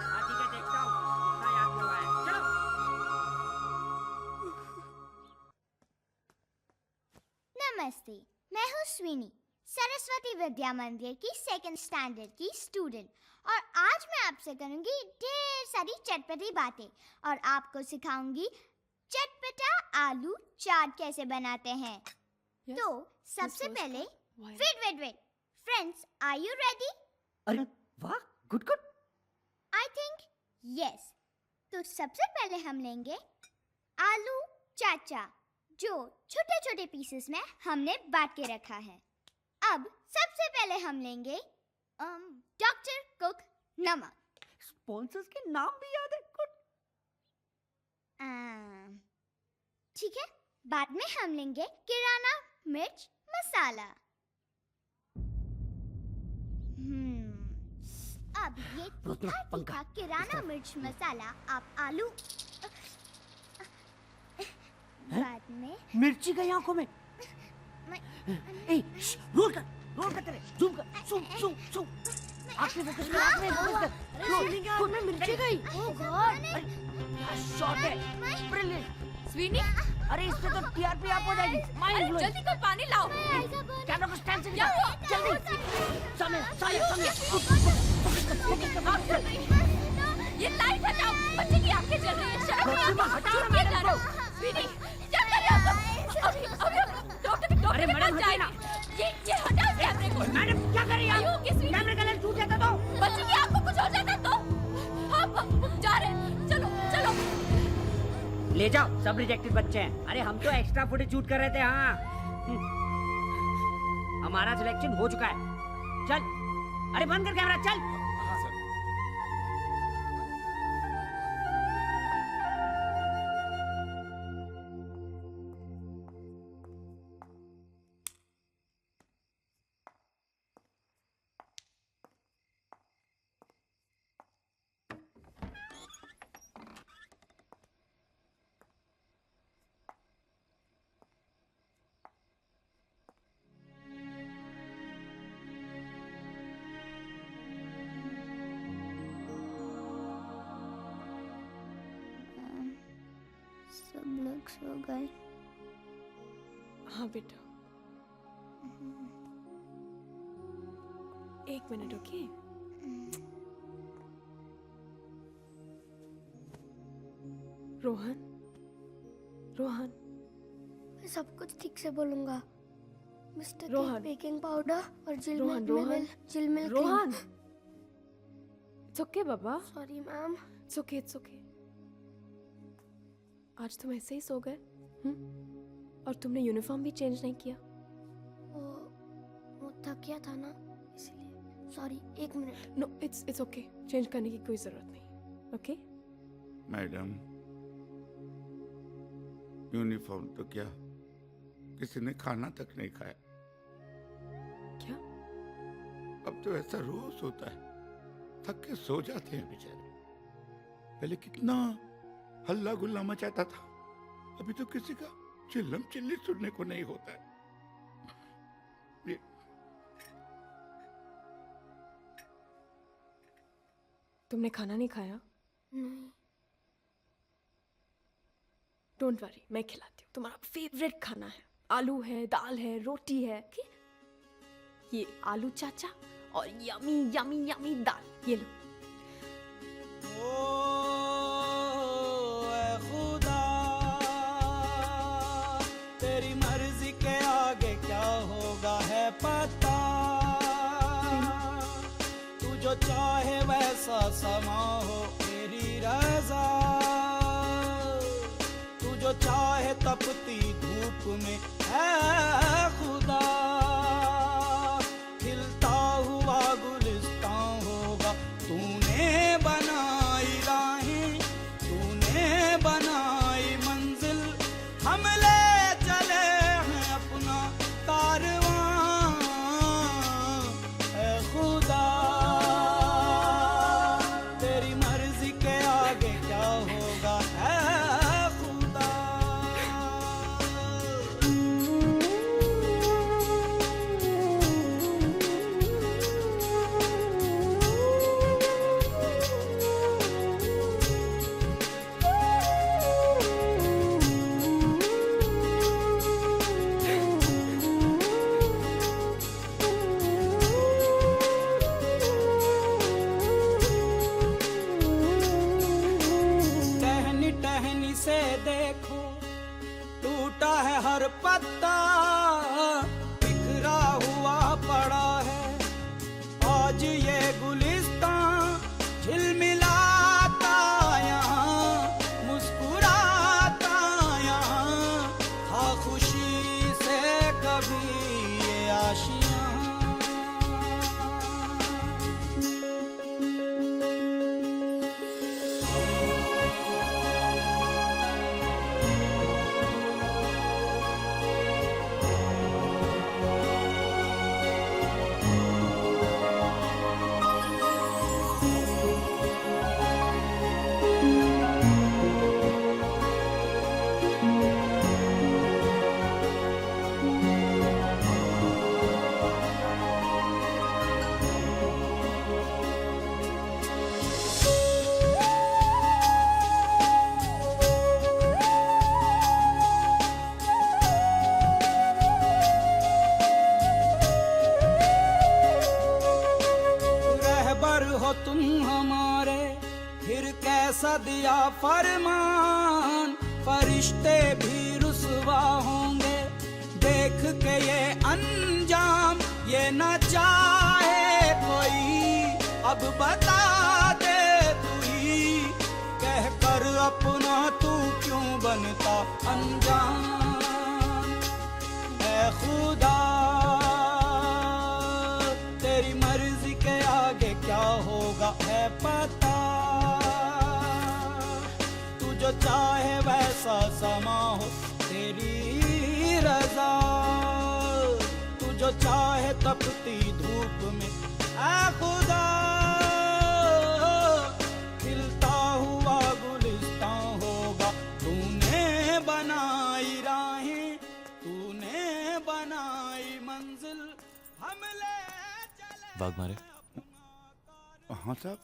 हाँ ठीक है, देखता हूँ कितना याद हुआ है। चलो। नमस्ते, मैं हूँ स्वीनी, सरस्वती विद्या मंदिर की 2nd स्टैंडर्ड की स्टूडेंट, और आज मैं आपसे करूँगी ढेर सारी चटपटी बातें और आपको सिखाऊंगी चटपटा आलू चाट कैसे बनाते हैं। तो सबसे पहले wait friends, are you ready? अरे वाह, good good. I think yes. तो सबसे पहले हम लेंगे आलू चाचा, जो छोटे छोटे पीसेस में हमने बांट के रखा है। अब सबसे पहले हम लेंगे डॉक्टर कुक नमक। स्पॉन्सर्स के नाम भी याद है, गुड। ठीक है, बाद में हम लेंगे किराना मिर्च मसाला। अब ये तीखा तीखा किराना मिर्च मसाला आप आलू बाद में मिर्ची गई आंखों में। ए, रोल कर तेरे, जूम कर, जूम। आंखें फोकस कर, आंखें फोकस कर। स्वीनी के हाथ में मिर्ची गई। ओह गॉड, शॉट है, ब्रिलियंट। स्वीनी, अरे इससे तो टीआरपी आप हो जाएगी। अरे जल्दी कोई पानी लाओ। कैमरा को स्टैंड से क्या हुआ? जल्दी। सामने। ये लाइट हटाओ, बच्चे की आंखें जल रही है। शर्म नहीं आती? हटाओ ना चुप मैडम किया को। स्वीनी, क्या कर रहे हो तुम? अभी डॉक्टर के मैडम पास जाएगी। ये हटाओ कैमरे को। मैडम क्या कर रही हैं आप? कैमरे का लेंस टूट जाता तो? बच्चे की आंख को कुछ हो जाता तो? हम जा रहे हैं, चलो। ले जाओ, सब रिजेक्टेड बच्चे हैं। अरे हम तो एक्स्ट्रा फुटेज शूट कर रहे थे। हाँ, हमारा सिलेक्शन हो चुका है। चल, अरे बंद कर कैमरा, चल। हाँ सर। सब लोग सो गए। हाँ बेटा, 1 मिनट, ओके? रोहन, मैं सब कुछ ठीक से बोलूंगा। मिस्टर रोहन। बेकिंग पाउडर और रोहन, जिलमिल रोहन। इट्स ओके बाबा। Sorry ma'am. It's okay. आज तुम ऐसे ही सो गए? और तुमने यूनिफॉर्म भी चेंज नहीं किया? वो थक गया था ना, इसलिए। Sorry, 1 minute. No, it's okay. Change करने की कोई जरूरत नहीं, ओके? मैडम, यूनिफॉर्म तो क्या, किसी ने खाना तक नहीं खाया। क्या? अब तो ऐसा रोज होता है, थक के सो जाते हैं बेचारे। पहले कितना हल्ला गुल्ला मचाता था, अभी तो किसी का चिल्लम चिल्ली सुनने को नहीं होता है। तुमने खाना नहीं खाया? नहीं। डोंट वरी, मैं खिलाती हूँ। तुम्हारा फेवरेट खाना है, आलू है, दाल है, रोटी है, okay? ये आलू चाचा और यमी यमी यमी दाल, ये लो। खुदा, तेरी मर्जी के आगे क्या होगा है पता। तू जो चाहे वैसा समा हो तेरी रजा। तू जो चाहे तपती धूप में है खुदा। खिलता हुआ गुलिस्तान होगा तूने बनाई राहें। कैसा दिया फरमान, फरिश्ते भी रुसवा होंगे देख के ये अंजाम। ये न चाहे कोई अब बता दे तू ही, कह कर अपना तू क्यों बनता अनजान। ऐ खुदा तेरी मर्जी के आगे क्या होगा है पता, तू जो चाहे वैसा समा हो तेरी रजा। तू जो चाहे तपती धूप में ऐ खुदा, खिलता हुआ गुलिस्तान होगा। तूने बनाई राहें, तूने बनाई मंजिल, हम ले बाग मारे। हाँ साहब।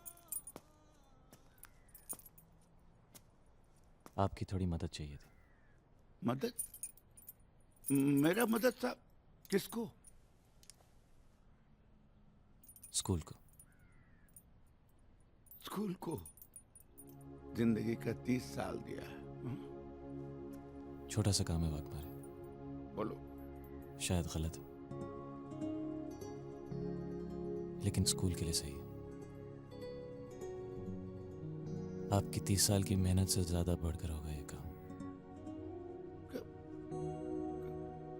आपकी थोड़ी मदद चाहिए थी। मदद? मेरा मदद साहब? किसको? स्कूल को। स्कूल को? जिंदगी का 30 साल दिया है। छोटा सा काम है बाग मारे। बोलो। शायद गलत है, लेकिन स्कूल के लिए सही है। आपकी 30 साल की मेहनत से ज्यादा बढ़कर होगा ये काम।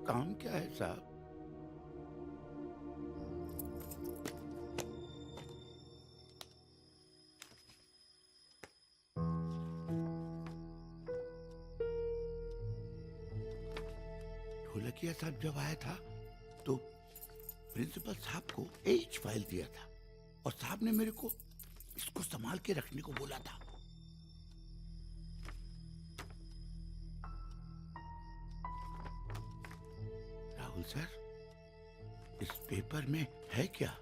काम क्या है साहब? ढोलकिया साहब जब आया था तो प्रिंसिपल साहब को एच फाइल दिया था और साहब ने मेरे को इसको संभाल के रखने को बोला था। राहुल सर, इस पेपर में है क्या?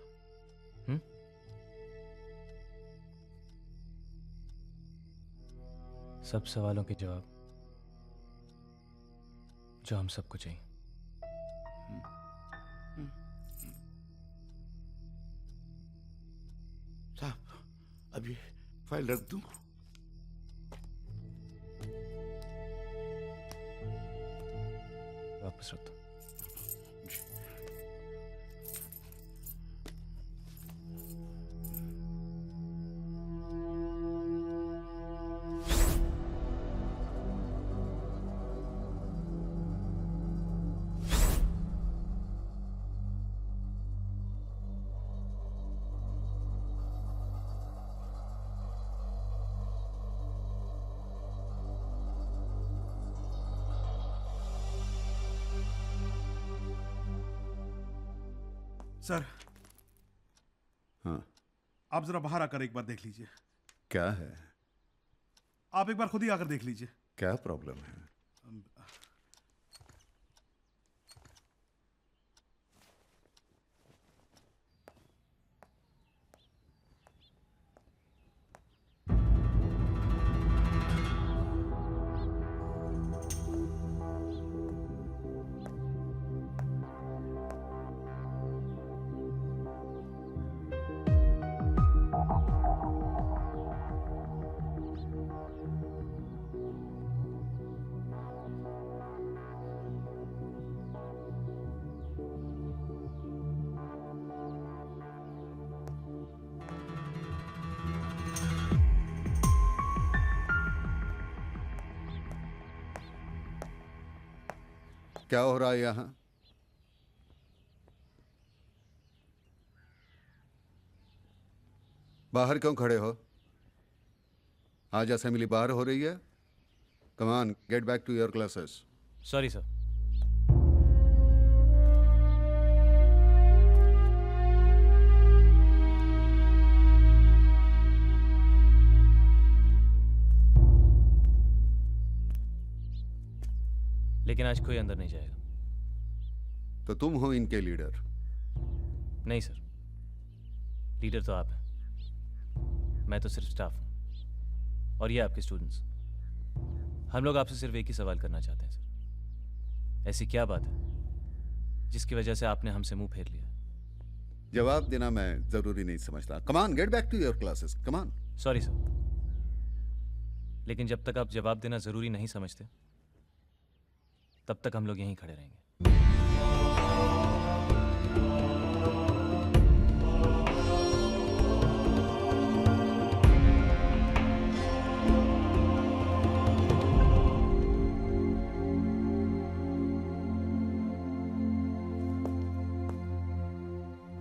सब सवालों के जवाब जो हम सबको चाहिए। साहब, अभी फाइल रख दूं? वापस रख दो। सर। हाँ। आप जरा बाहर आकर एक बार देख लीजिए। क्या है? आप एक बार खुद ही आकर देख लीजिए। क्या प्रॉब्लम है? क्या हो रहा है यहां? बाहर क्यों खड़े हो? आज असेंबली बाहर हो रही है। Come on, get back to your classes. Sorry sir. लेकिन आज कोई अंदर नहीं जाएगा। तो तुम हो इनके लीडर? नहीं सर, लीडर तो आप हैं, मैं तो सिर्फ स्टाफ हूं। और ये आपके स्टूडेंट्स। हम लोग आपसे सिर्फ एक ही सवाल करना चाहते हैं सर। ऐसी क्या बात है जिसकी वजह से आपने हमसे मुंह फेर लिया? जवाब देना मैं जरूरी नहीं समझता। Come on, get back to your classes. Come on. Sorry sir, लेकिन जब तक आप जवाब देना ज़रूरी नहीं समझते तब तक हम लोग यहीं खड़े रहेंगे।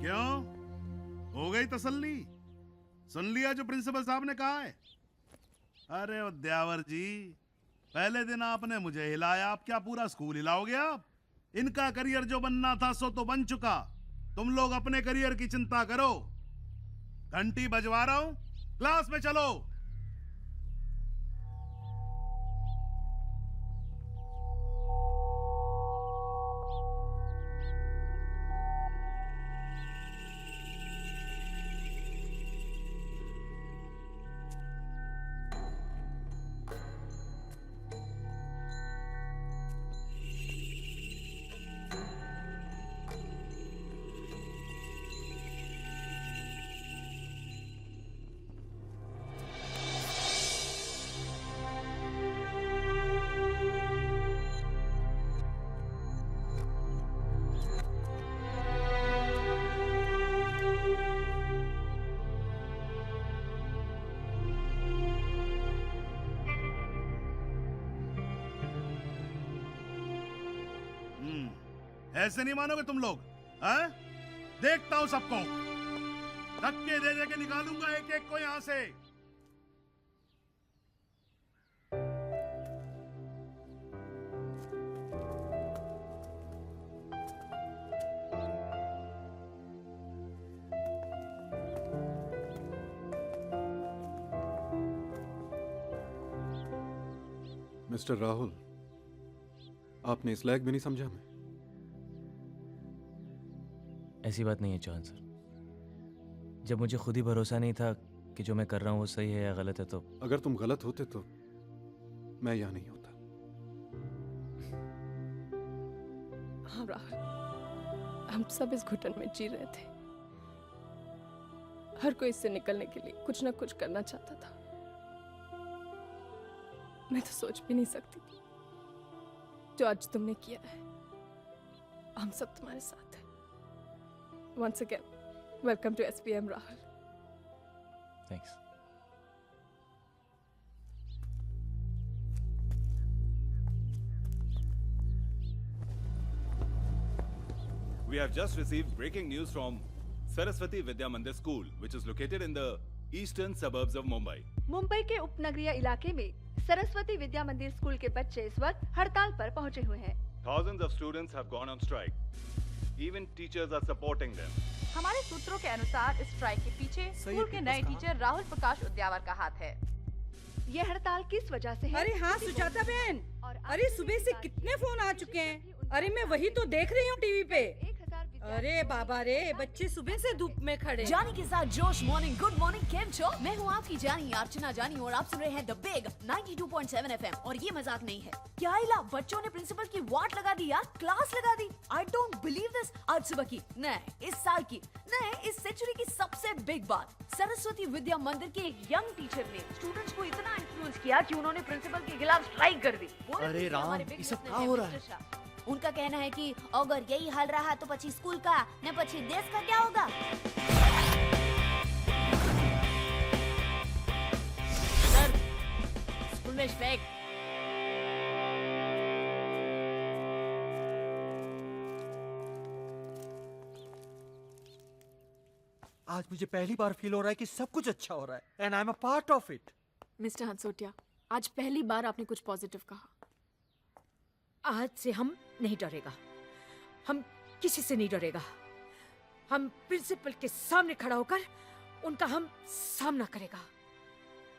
क्यों हो गई तसल्ली? सुन लिया जो प्रिंसिपल साहब ने कहा है? अरे उद्यावर जी, पहले दिन आपने मुझे हिलाया, आप क्या पूरा स्कूल हिलाओगे आप? इनका करियर जो बनना था सो तो बन चुका, तुम लोग अपने करियर की चिंता करो। घंटी बजवा रहा हूं, क्लास में चलो। ऐसे नहीं मानोगे तुम लोग, हैं? देखता हूं सबको, धक्के दे दे के निकालूंगा एक एक को यहां से। मिस्टर राहुल, आपने इस लायक भी नहीं समझा मैं। ऐसी बात नहीं है चौहान सर। जब मुझे खुद ही भरोसा नहीं था कि जो मैं कर रहा हूँ वो सही है या गलत है, तो अगर तुम गलत होते तो मैं यहाँ नहीं होता। हाँ राहुल, हम सब इस घुटन में जी रहे थे। हर कोई इससे निकलने के लिए कुछ ना कुछ करना चाहता था। मैं तो सोच भी नहीं सकती थी जो आज तुमने किया है। हम सब तुम्हारे साथ हैं। Once again, welcome to SPM, Rahul. Thanks. We have just received breaking news from Saraswati Vidya Mandir School, which is located in the eastern suburbs of Mumbai. Mumbai के उपनगरीय इलाके में सरस्वती विद्या मंदिर स्कूल के बच्चे इस वक्त हड़ताल पर पहुंचे हुए हैं। Thousands of students have gone on strike. Even teachers are supporting them. हमारे सूत्रों के अनुसार इस स्ट्राइक के पीछे स्कूल के नए टीचर राहुल प्रकाश उद्यावर का हाथ है। ये हड़ताल किस वजह से है? अरे हाँ सुजाता बहन, अरे सुबह से कितने फोन आ चुके हैं। अरे मैं वही तो देख रही हूँ टीवी पे। अरे बाबा रे, बच्चे सुबह से धूप में खड़े। जानी के साथ जोश मॉर्निंग, गुड मॉर्निंग, केम छो? मैं हूँ आपकी जानी अर्चना जानी और आप सुन रहे हैं द बिग 92.7 FM। और ये मजाक नहीं है। क्या इला बच्चों ने प्रिंसिपल की वाट लगा दी यार, क्लास लगा दी। I don't believe this. आज सुबह की नहीं, इस साल की नहीं, इस सेंचुरी की सबसे बिग बात, सरस्वती विद्या मंदिर के एक यंग टीचर ने स्टूडेंट्स को इतना इन्फ्लुएंस किया कि उन्होंने प्रिंसिपल के खिलाफ स्ट्राइक कर दी। अरे राम, ये सब क्या हो रहा है? उनका कहना है कि अगर यही हाल रहा तो पची स्कूल का न पची देश का क्या होगा। सर, स्कूल में स्ट्राइक। आज मुझे पहली बार फील हो रहा है कि सब कुछ अच्छा हो रहा है and I am a part of it. Mister Hansotia, आज पहली बार आपने कुछ पॉजिटिव कहा। आज से हम नहीं डरेगा, हम किसी से नहीं डरेगा। हम प्रिंसिपल के सामने खड़ा होकर उनका हम सामना करेगा।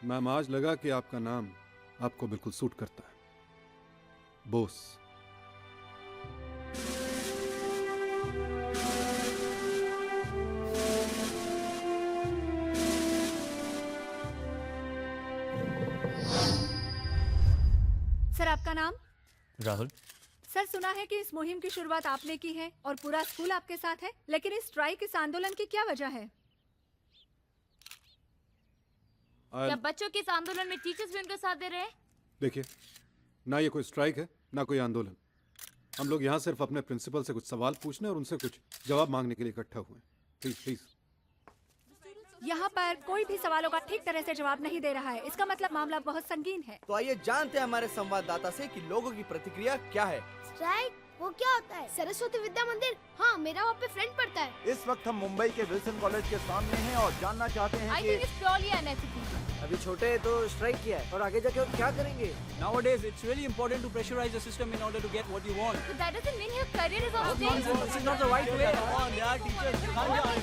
मैम, आज लगा कि आपका नाम आपको बिल्कुल सूट करता है, बोस। सर, आपका नाम? राहुल। सर, सुना है कि इस मुहिम की शुरुआत आपने की है और पूरा स्कूल आपके साथ है, लेकिन इस स्ट्राइक, इस आंदोलन की क्या वजह है? क्या बच्चों के इस आंदोलन में टीचर्स भी उनका साथ दे रहे हैं? देखिए, ना ये कोई स्ट्राइक है ना कोई आंदोलन। हम लोग यहाँ सिर्फ अपने प्रिंसिपल से कुछ सवाल पूछने और उनसे कुछ जवाब मांगने के लिए इकट्ठा हुए हैं। Please please. यहाँ पर कोई भी सवालों का ठीक तरह से जवाब नहीं दे रहा है। इसका मतलब मामला बहुत संगीन है। तो आइए जानते हैं हमारे संवाददाता से कि लोगों की प्रतिक्रिया क्या है। स्ट्राइक वो क्या होता है? सरस्वती विद्या मंदिर। हाँ, मेरा वहाँ पे फ्रेंड पढ़ता है। इस वक्त हम मुंबई के विल्सन कॉलेज के सामने हैं और जानना चाहते हैं I think it's purely unethical. अभी छोटे हैं तो स्ट्राइक किया है और आगे जाके वो क्या करेंगे? Nowadays, it's really important to pressurize the system in order to get what you want. But that doesn't mean your career is on stake. This is not the right way. Come on, यार, teachers,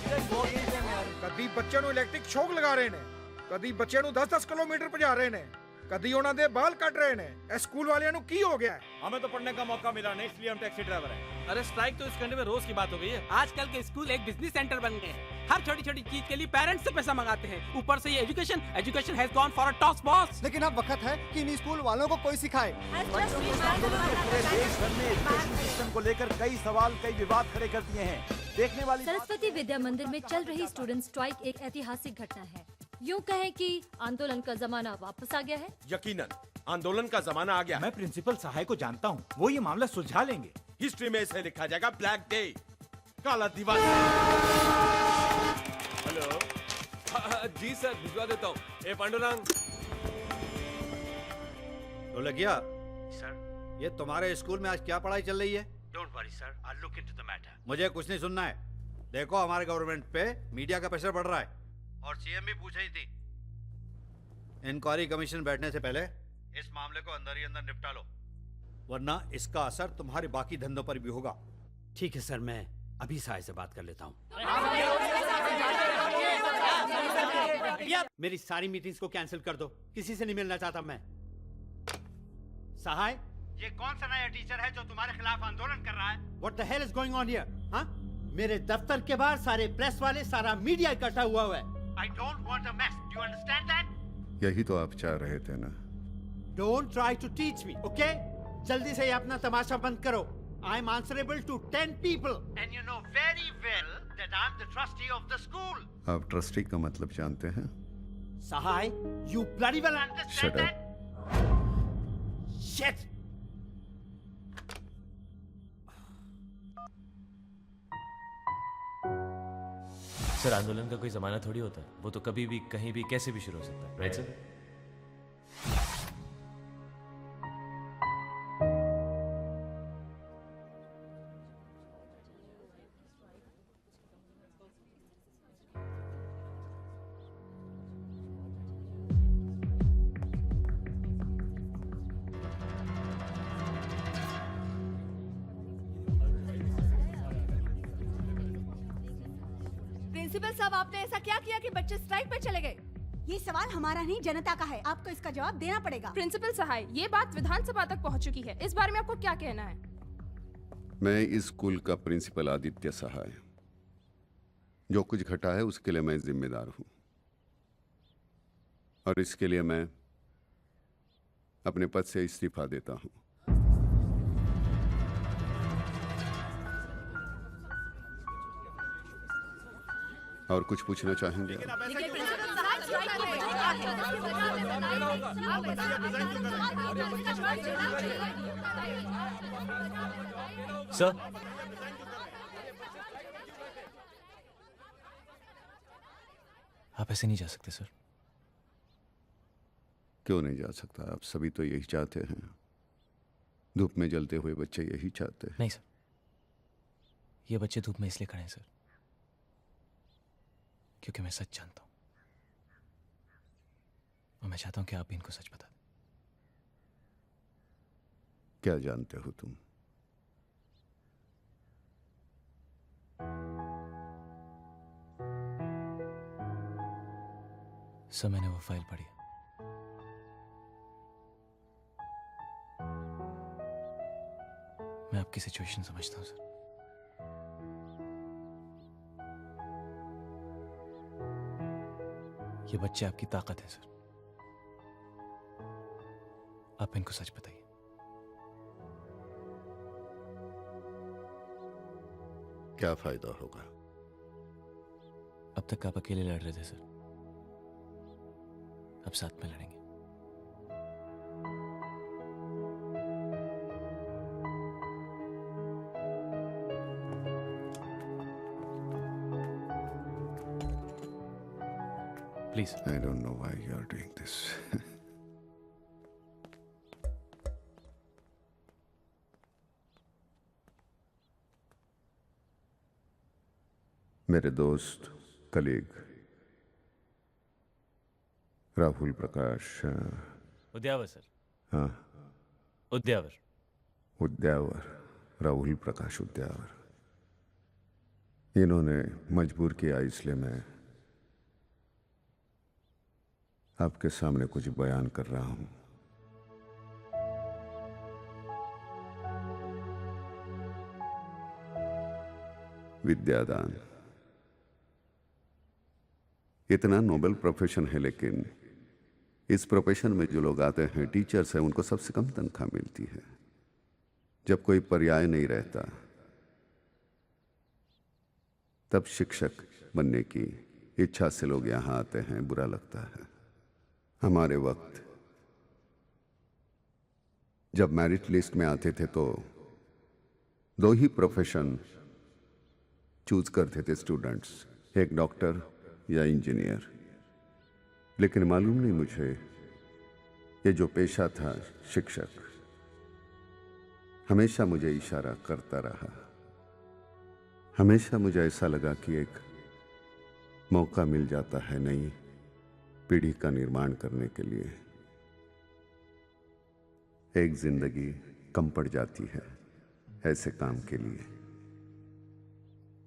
just walk in them, यार. कदी बच्चे ਨੂੰ electric shock ਲਗਾ ਰਹੇ ਨੇ, ਕਦੀ ਬੱਚੇ ਨੂੰ 10-10 किलोमीटर ਭਜਾ ਰਹੇ ਨੇ, कदी ਉਹਨਾਂ ਦੇ ਬਾਲ ਕੱਟ ਰਹੇ ਨੇ। ਇਹ ਸਕੂਲ ਵਾਲਿਆਂ ਨੂੰ ਕੀ ਹੋ ਗਿਆ ਹੈ? हमें तो पढ़ने का मौका मिला नहीं, इसलिए हम टैक्सी ड्राइवर हैं। अरे स्ट्राइक तो इस कंट्री में रोज की बात हो गई है। आजकल के स्कूल एक बिजनेस सेंटर बन गए हैं। हर छोटी छोटी चीज के लिए पेरेंट्स से पैसा मंगाते हैं। ऊपर से ये education has gone for a top boss. लेकिन अब वक्त है कि इन स्कूल वालों को कोई सिखाए। देश भर में एजुकेशन सिस्टम को लेकर कई सवाल, कई विवाद खड़े कर दिए हैं। देखने वाली सरस्वती विद्या मंदिर में चल रही स्टूडेंट स्ट्राइक एक ऐतिहासिक घटना है। यूँ कहें कि आंदोलन का जमाना वापस आ गया है। यकीनन आंदोलन का जमाना आ गया। मैं प्रिंसिपल सहाय को जानता हूँ, वो ये मामला सुलझा लेंगे। हिस्ट्री में इसे लिखा जाएगा ब्लैक डे, काला दिवस। हेलो। जी सर, भिजवा देता हूँ। ए पांडुरंग। तो लगिया सर, ये तुम्हारे स्कूल में आज क्या पढ़ाई चल रही है? Don't worry sir, I look into the matter. मुझे कुछ नहीं सुनना है। देखो, हमारे गवर्नमेंट पे मीडिया का प्रेशर बढ़ रहा है और सीएम भी पूछ रही थी। इंक्वायरी कमीशन बैठने से पहले इस मामले को अंदर ही अंदर निपटा लो, वरना इसका असर तुम्हारे बाकी धंधों पर भी होगा। ठीक है सर, मैं अभी सहाय से बात कर लेता हूँ। मेरी सारी मीटिंग्स को कैंसिल कर दो, किसी से नहीं मिलना चाहता मैं। सहाय, ये कौन सा नया टीचर है जो तुम्हारे खिलाफ आंदोलन कर रहा है? What the hell is going on here? हाँ? मेरे दफ्तर के बाहर सारे प्रेस वाले, सारा मीडिया इकट्ठा हुआ है। I don't want a mess. Do you understand that? यही तो आप चाह रहे थे ना? Don't try to teach me, okay? जल्दी से ये अपना तमाशा बंद करो। I'm answerable to 10 people, and you know very well that I'm the trustee of the school. आप ट्रस्टी का मतलब जानते हैं? Sahai, you bloody well understand Shut up. that? Shit! Sir, आंदोलन का कोई जमाना थोड़ी होता है। वो तो कभी भी कहीं भी कैसे भी शुरू हो सकता है, राइट सर? प्रिंसिपल साहब, आपने ऐसा क्या किया कि बच्चे स्ट्राइक पे चले गए? ये सवाल हमारा नहीं, जनता का है। आपको इसका जवाब देना पड़ेगा। प्रिंसिपल सहाय, ये बात विधानसभा तक पहुंच चुकी है। इस बारे में आपको क्या कहना है? मैं इस स्कूल का प्रिंसिपल आदित्य सहाय। जो कुछ घटा है उसके लिए मैं जिम्मेदार हूं और इसके लिए मैं अपने पद से इस्तीफा देता हूं। और कुछ पूछना चाहेंगे? सर, आप ऐसे नहीं जा सकते सर। क्यों नहीं जा सकता? आप सभी तो यही चाहते हैं। धूप में जलते हुए बच्चे यही चाहते हैं। नहीं सर, ये बच्चे धूप में इसलिए खड़े हैं सर क्योंकि मैं सच जानता हूं और मैं चाहता हूं कि आप भी इनको सच बता दें। क्या जानते हो तुम? सर, मैंने वो फाइल पढ़ी। मैं आपकी सिचुएशन समझता हूं सर। ये बच्चे आपकी ताकत है सर। आप इनको सच बताइए। क्या फायदा होगा? अब तक आप अकेले लड़ रहे थे सर, अब साथ में लड़ेंगे। Please. I don't know why you are doing this. मेरे दोस्त कलीग राहुल प्रकाश उद्यावर सर। हाँ उद्यावर। उद्यावर, राहुल प्रकाश उद्यावर। इन्होंने मजबूर किया, इसलिए मैं आपके सामने कुछ बयान कर रहा हूं। विद्यादान इतना नोबल प्रोफेशन है, लेकिन इस प्रोफेशन में जो लोग आते हैं, टीचर्स हैं, उनको सबसे कम तनख्वाह मिलती है। जब कोई पर्याय नहीं रहता, तब शिक्षक बनने की इच्छा से लोग यहां आते हैं। बुरा लगता है। हमारे वक्त जब मेरिट लिस्ट में आते थे तो 2 ही प्रोफेशन चूज करते थे स्टूडेंट्स, एक डॉक्टर या इंजीनियर। लेकिन मालूम नहीं मुझे, ये जो पेशा था शिक्षक, हमेशा मुझे इशारा करता रहा। हमेशा मुझे ऐसा लगा कि एक मौका मिल जाता है नई पीढ़ी का निर्माण करने के लिए। एक जिंदगी कम पड़ जाती है ऐसे काम के लिए।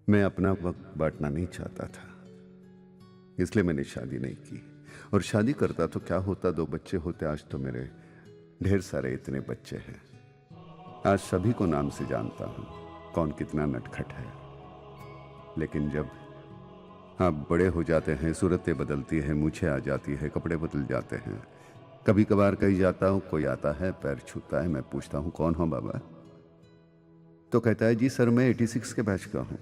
मैं अपना वक्त बांटना नहीं चाहता था, इसलिए मैंने शादी नहीं की। और शादी करता तो क्या होता, 2 बच्चे होते। आज तो मेरे ढेर सारे इतने बच्चे हैं। आज सभी को नाम से जानता हूं, कौन कितना नटखट है। लेकिन जब आप बड़े हो जाते हैं, सूरतें बदलती हैं, मूछें आ जाती है, कपड़े बदल जाते हैं। कभी कभार कहीं जाता हूं, कोई आता है, पैर छूता है, मैं पूछता हूं कौन हो बाबा, तो कहता है जी सर मैं 86 के बैच का हूं,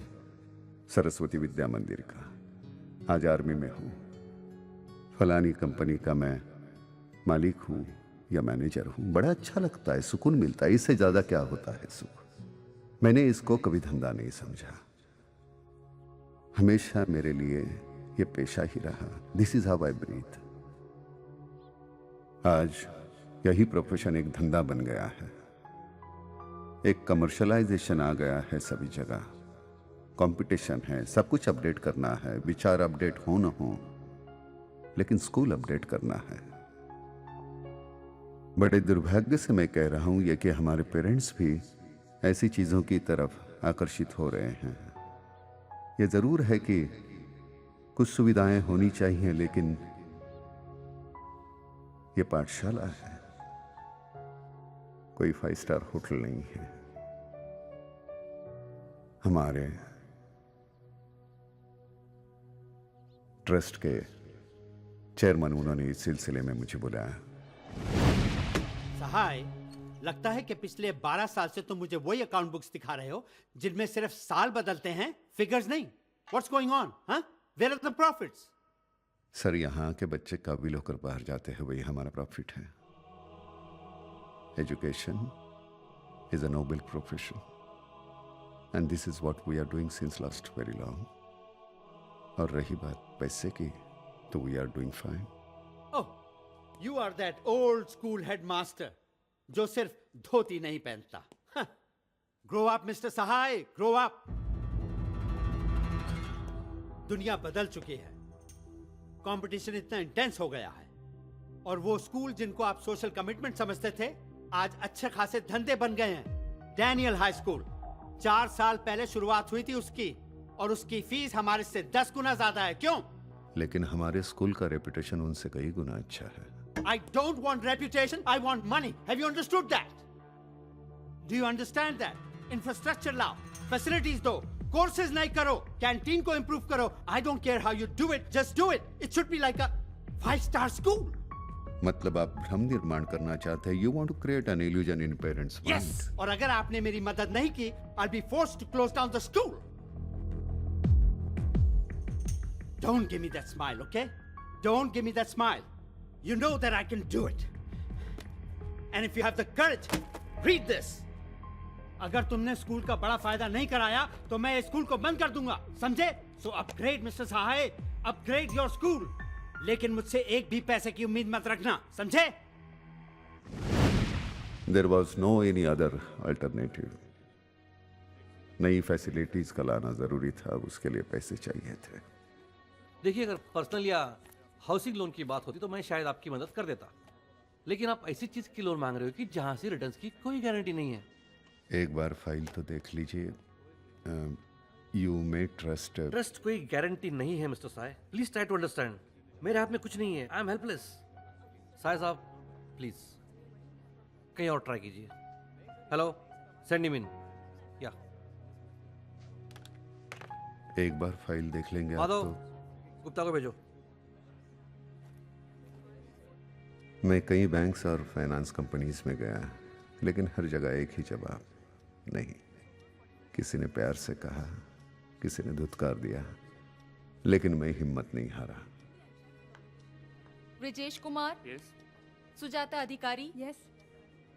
सरस्वती विद्या मंदिर का, आज आर्मी में हूं, फलानी कंपनी का मैं मालिक हूं या मैनेजर हूं। बड़ा अच्छा लगता है, सुकून मिलता है। इससे ज्यादा क्या होता है सुख। मैंने इसको कभी धंधा नहीं समझा, हमेशा मेरे लिए ये पेशा ही रहा। This is how I breathe. आज यही प्रोफेशन एक धंधा बन गया है, एक कमर्शलाइजेशन आ गया है सभी जगह। कंपटीशन है, सब कुछ अपडेट करना है, विचार अपडेट हो न हो, लेकिन स्कूल अपडेट करना है। बड़े दुर्भाग्य से मैं कह रहा हूं ये कि हमारे पेरेंट्स भी ऐसी चीजों की तरफ आकर्षित हो रहे हैं। ये जरूर है कि कुछ सुविधाएं होनी चाहिए, लेकिन ये पाठशाला है, कोई 5 स्टार होटल नहीं है। हमारे ट्रस्ट के चेयरमैन, उन्होंने इस सिलसिले में मुझे बुलाया। सहाय, लगता है कि पिछले 12 साल से तुम मुझे वही अकाउंट बुक्स दिखा रहे हो जिनमें सिर्फ साल बदलते हैं, फिगर्स नहीं। What's going on? Huh? Where are the profits? Sir, यहाँ के बच्चे काबिल होकर बाहर जाते हैं, वही हमारा प्रॉफिट है। Education is a noble profession, and this is what we are doing since last very long. और रही बात पैसे की, तो we are doing fine. Oh, you are that old school headmaster जो सिर्फ धोती नहीं पहनता। Huh. Grow up, Mr. सहाय, grow up. दुनिया बदल चुकी है, कंपटीशन इतना इंटेंस हो गया है, और वो स्कूल जिनको आप सोशल कमिटमेंट समझते थे, आज अच्छे खासे धंधे बन गए हैं। डैनियल हाई स्कूल 4 साल पहले शुरुआत हुई थी उसकी, और उसकी फीस हमारे से 10 गुना ज्यादा है। क्यों? लेकिन हमारे स्कूल का रेपुटेशन उनसे कई गुना अच्छा है। I don't want reputation, I want money. Have you understood that? Do you understand that? Infrastructure लाओ, facilities दो, courses नहीं करो, कैंटीन को improve करो। I don't care how you do it, just do it. It should be like a 5-star school. मतलब आप भ्रम निर्माण करना चाहते हैं। You want to create an illusion in parents' mind. Yes. और अगर आपने मेरी मदद नहीं की, I'll be forced to close down the school. Don't give me that smile, okay? Don't give me that smile. You know that I can do it. And if you have the courage, read this. अगर तुमने school का बड़ा फायदा नहीं कराया तो मैं इस स्कूल को बंद कर दूंगा, समझे? So upgrade mister Sahay, upgrade your school. लेकिन मुझसे एक भी पैसे की उम्मीद मत रखना, समझे? There was no any other alternative. नई फैसिलिटीज का लाना जरूरी था, उसके लिए पैसे चाहिए थे। देखिए, अगर पर्सनल या हाउसिंग लोन की बात होती तो मैं शायद आपकी मदद कर देता, लेकिन आप ऐसी चीज की लोन मांग रहे हो कि जहां से रिटर्न्स की कोई गारंटी नहीं है। एक बार फाइल तो देख लीजिए। You may trust. ट्रस्ट कोई गारंटी नहीं है mister Sahay, please try to understand. मेरे हाथ में कुछ नहीं है, आई एम हेल्पलेस। साय साहब प्लीज कहीं और ट्राई कीजिए। Hello, send him in. या एक बार फाइल देख लेंगे आप माधव, तो। गुप्ता को भेजो। मैं कई बैंक्स और फाइनेंस कंपनीज में गया, लेकिन हर जगह एक ही जवाब, नहीं। किसी ने प्यार से कहा, किसी ने धुतकार दिया, लेकिन मैं हिम्मत नहीं हारा। ब्रिजेश कुमार, सुजाता अधिकारी, यस,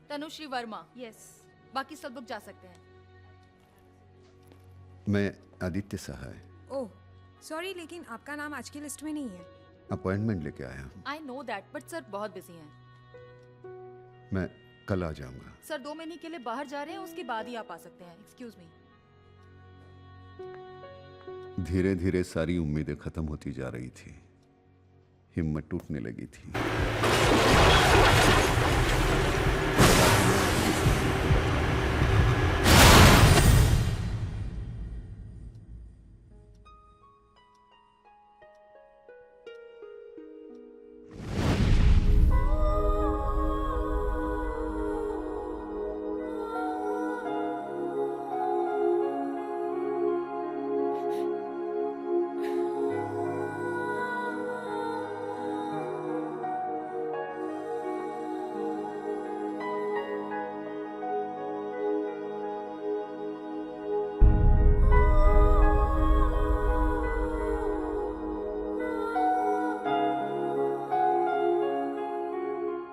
तनुश्री वर्मा, यस, बाकी सब लोग जा सकते हैं। मैं आदित्य सहाय। ओह सॉरी, लेकिन आपका नाम आज की लिस्ट में नहीं है। अपॉइंटमेंट लेके आया हूँ। I know that, but sir बहुत बिजी हैं। मैं कल आ जाऊंगा। सर 2 महीने के लिए बाहर जा रहे हैं, उसके बाद ही आप आ सकते हैं। Excuse me. धीरे धीरे सारी उम्मीदें खत्म होती जा रही थी, हिम्मत टूटने लगी थी।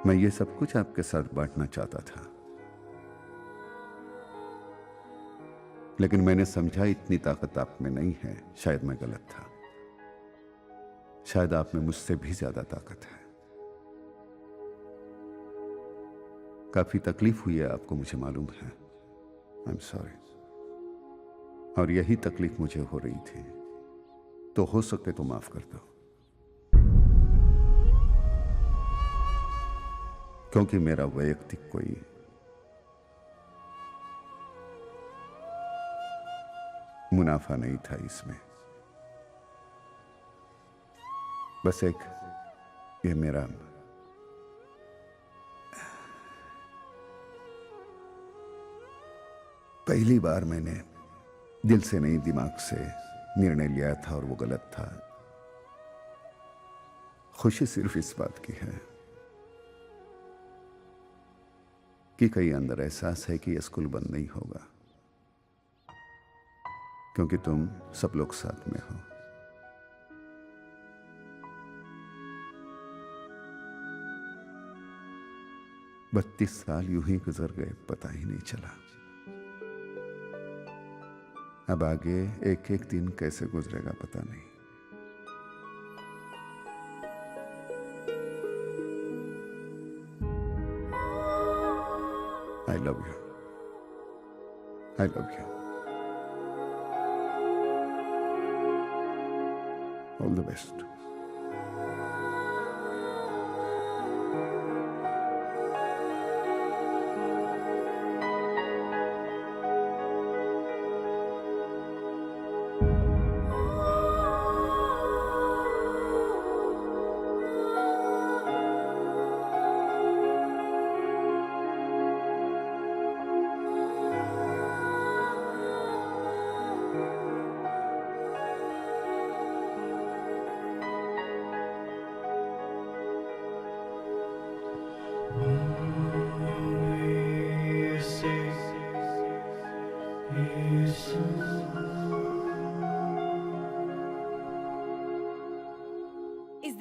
मैं ये सब कुछ आपके साथ बांटना चाहता था, लेकिन मैंने समझा इतनी ताकत आप में नहीं है। शायद मैं गलत था, शायद आप में मुझसे भी ज्यादा ताकत है। काफी तकलीफ हुई है आपको, मुझे मालूम है। I am sorry. और यही तकलीफ मुझे हो रही थी, तो हो सके तो माफ कर दो, क्योंकि मेरा वैयक्तिक कोई मुनाफा नहीं था इसमें। बस एक ये मेरा पहली बार मैंने दिल से नहीं दिमाग से निर्णय लिया था और वो गलत था। खुशी सिर्फ इस बात की है कि कहीं अंदर एहसास है कि यह स्कूल बंद नहीं होगा, क्योंकि तुम सब लोग साथ में हो। बत्तीस साल यूं ही गुजर गए, पता ही नहीं चला। अब आगे एक एक दिन कैसे गुजरेगा पता नहीं। I love you. I love you. All the best.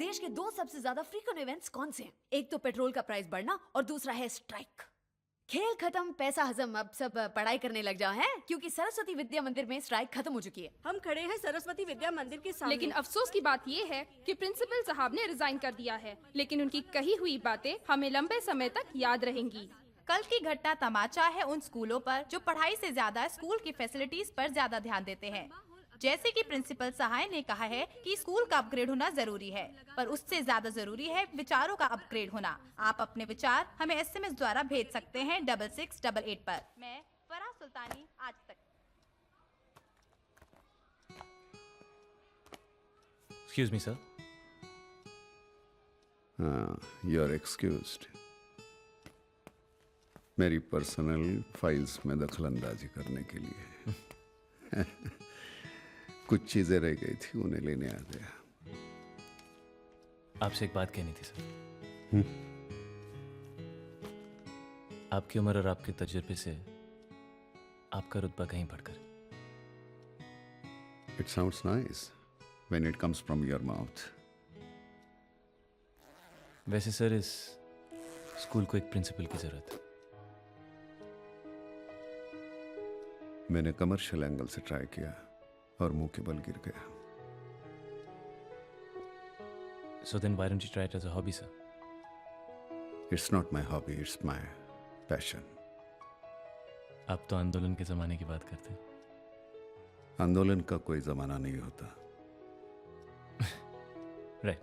देश के दो सबसे ज्यादा फ्रीक्वेंट इवेंट्स कौन से हैं? एक तो पेट्रोल का प्राइस बढ़ना और दूसरा है स्ट्राइक। खेल खत्म, पैसा हजम, अब सब पढ़ाई करने लग जाओ हैं, क्योंकि सरस्वती विद्या मंदिर में स्ट्राइक खत्म हो चुकी है। हम खड़े हैं सरस्वती विद्या मंदिर के सामने। लेकिन अफसोस की बात ये है कि प्रिंसिपल साहब ने रिजाइन कर दिया है, लेकिन उनकी कही हुई बातें हमें लंबे समय तक याद रहेंगी। कल की घटना तमाचा है उन स्कूलों पर जो पढ़ाई से ज्यादा स्कूल की फैसिलिटीज पर ज्यादा ध्यान देते हैं। जैसे कि प्रिंसिपल सहाय ने कहा है कि स्कूल का अपग्रेड होना जरूरी है, पर उससे ज्यादा जरूरी है विचारों का अपग्रेड होना। आप अपने विचार हमें SMS द्वारा भेज सकते हैं 6688 पर। मैं फराह सुल्तानी, आज तक। Excuse me, sir. You are excused. मेरी पर्सनल फाइल्स में दखलंदाजी करने के लिए कुछ चीजें रह गई थी, उन्हें लेने आ गया। आपसे एक बात कहनी थी सर। आपकी उम्र और आपके तजुर्बे से आपका रुतबा कहीं बढ़कर। It sounds nice when it comes from your mouth. वैसे सर इस स्कूल को एक प्रिंसिपल की जरूरत है। मैंने कमर्शियल एंगल से ट्राई किया और मुंह के बल गिर गया। So then why don't you try it as a hobby, sir? It's not my hobby, it's my passion. आप तो आंदोलन के जमाने की बात करते हैं। आंदोलन का कोई जमाना नहीं होता। राइट।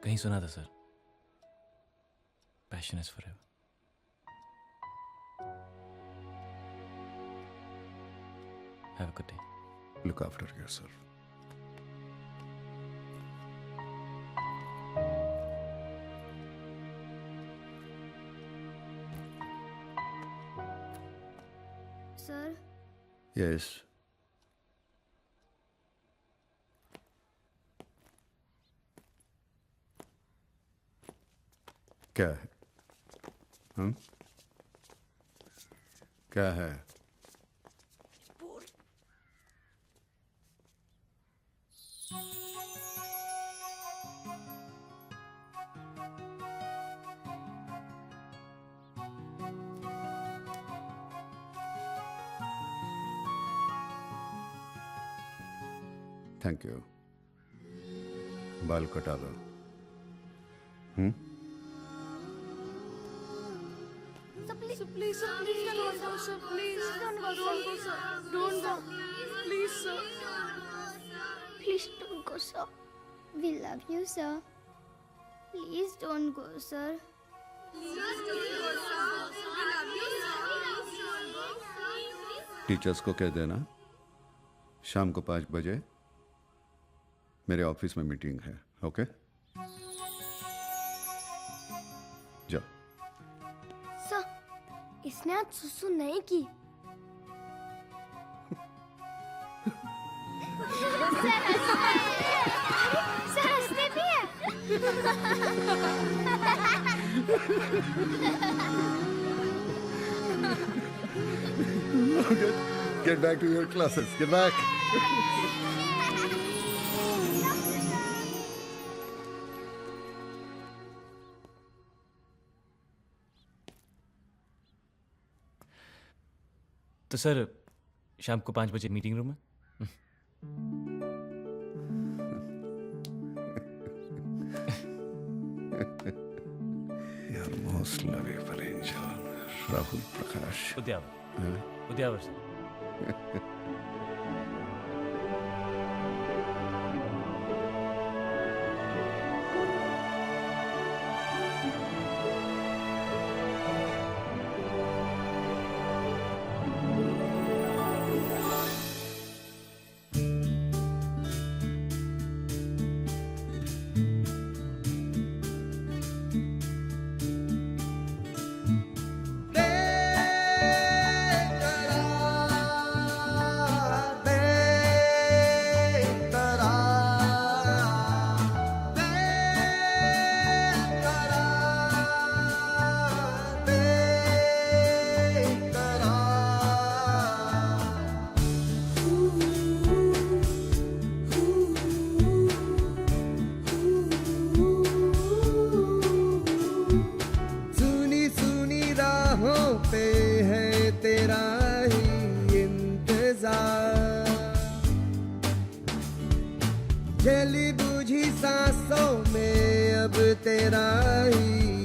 कहीं सुना था sir, passion is forever. Have a good day. Look after yourself. Sir, Yes. क्या है? क्या है? Thank you. बाल कटा दो। Please, don't go, sir. Please, don't go, sir. Don't go. Please, sir. please don't go, sir. We love you, sir. Please don't go, sir. Teachers को कह देना शाम को 5 बजे मेरे ऑफिस में मीटिंग है। ओके, जाओ। सर, इसने आज सुसु नहीं की। सर हंसते भी है। Get back to your classes. Get back. तो सर शाम को 5 बजे मीटिंग रूम में। Your most lovable angel, Rahul Prakash. Udyavar. Udyavar sir. जली बुझी सांसों में अब तेरा ही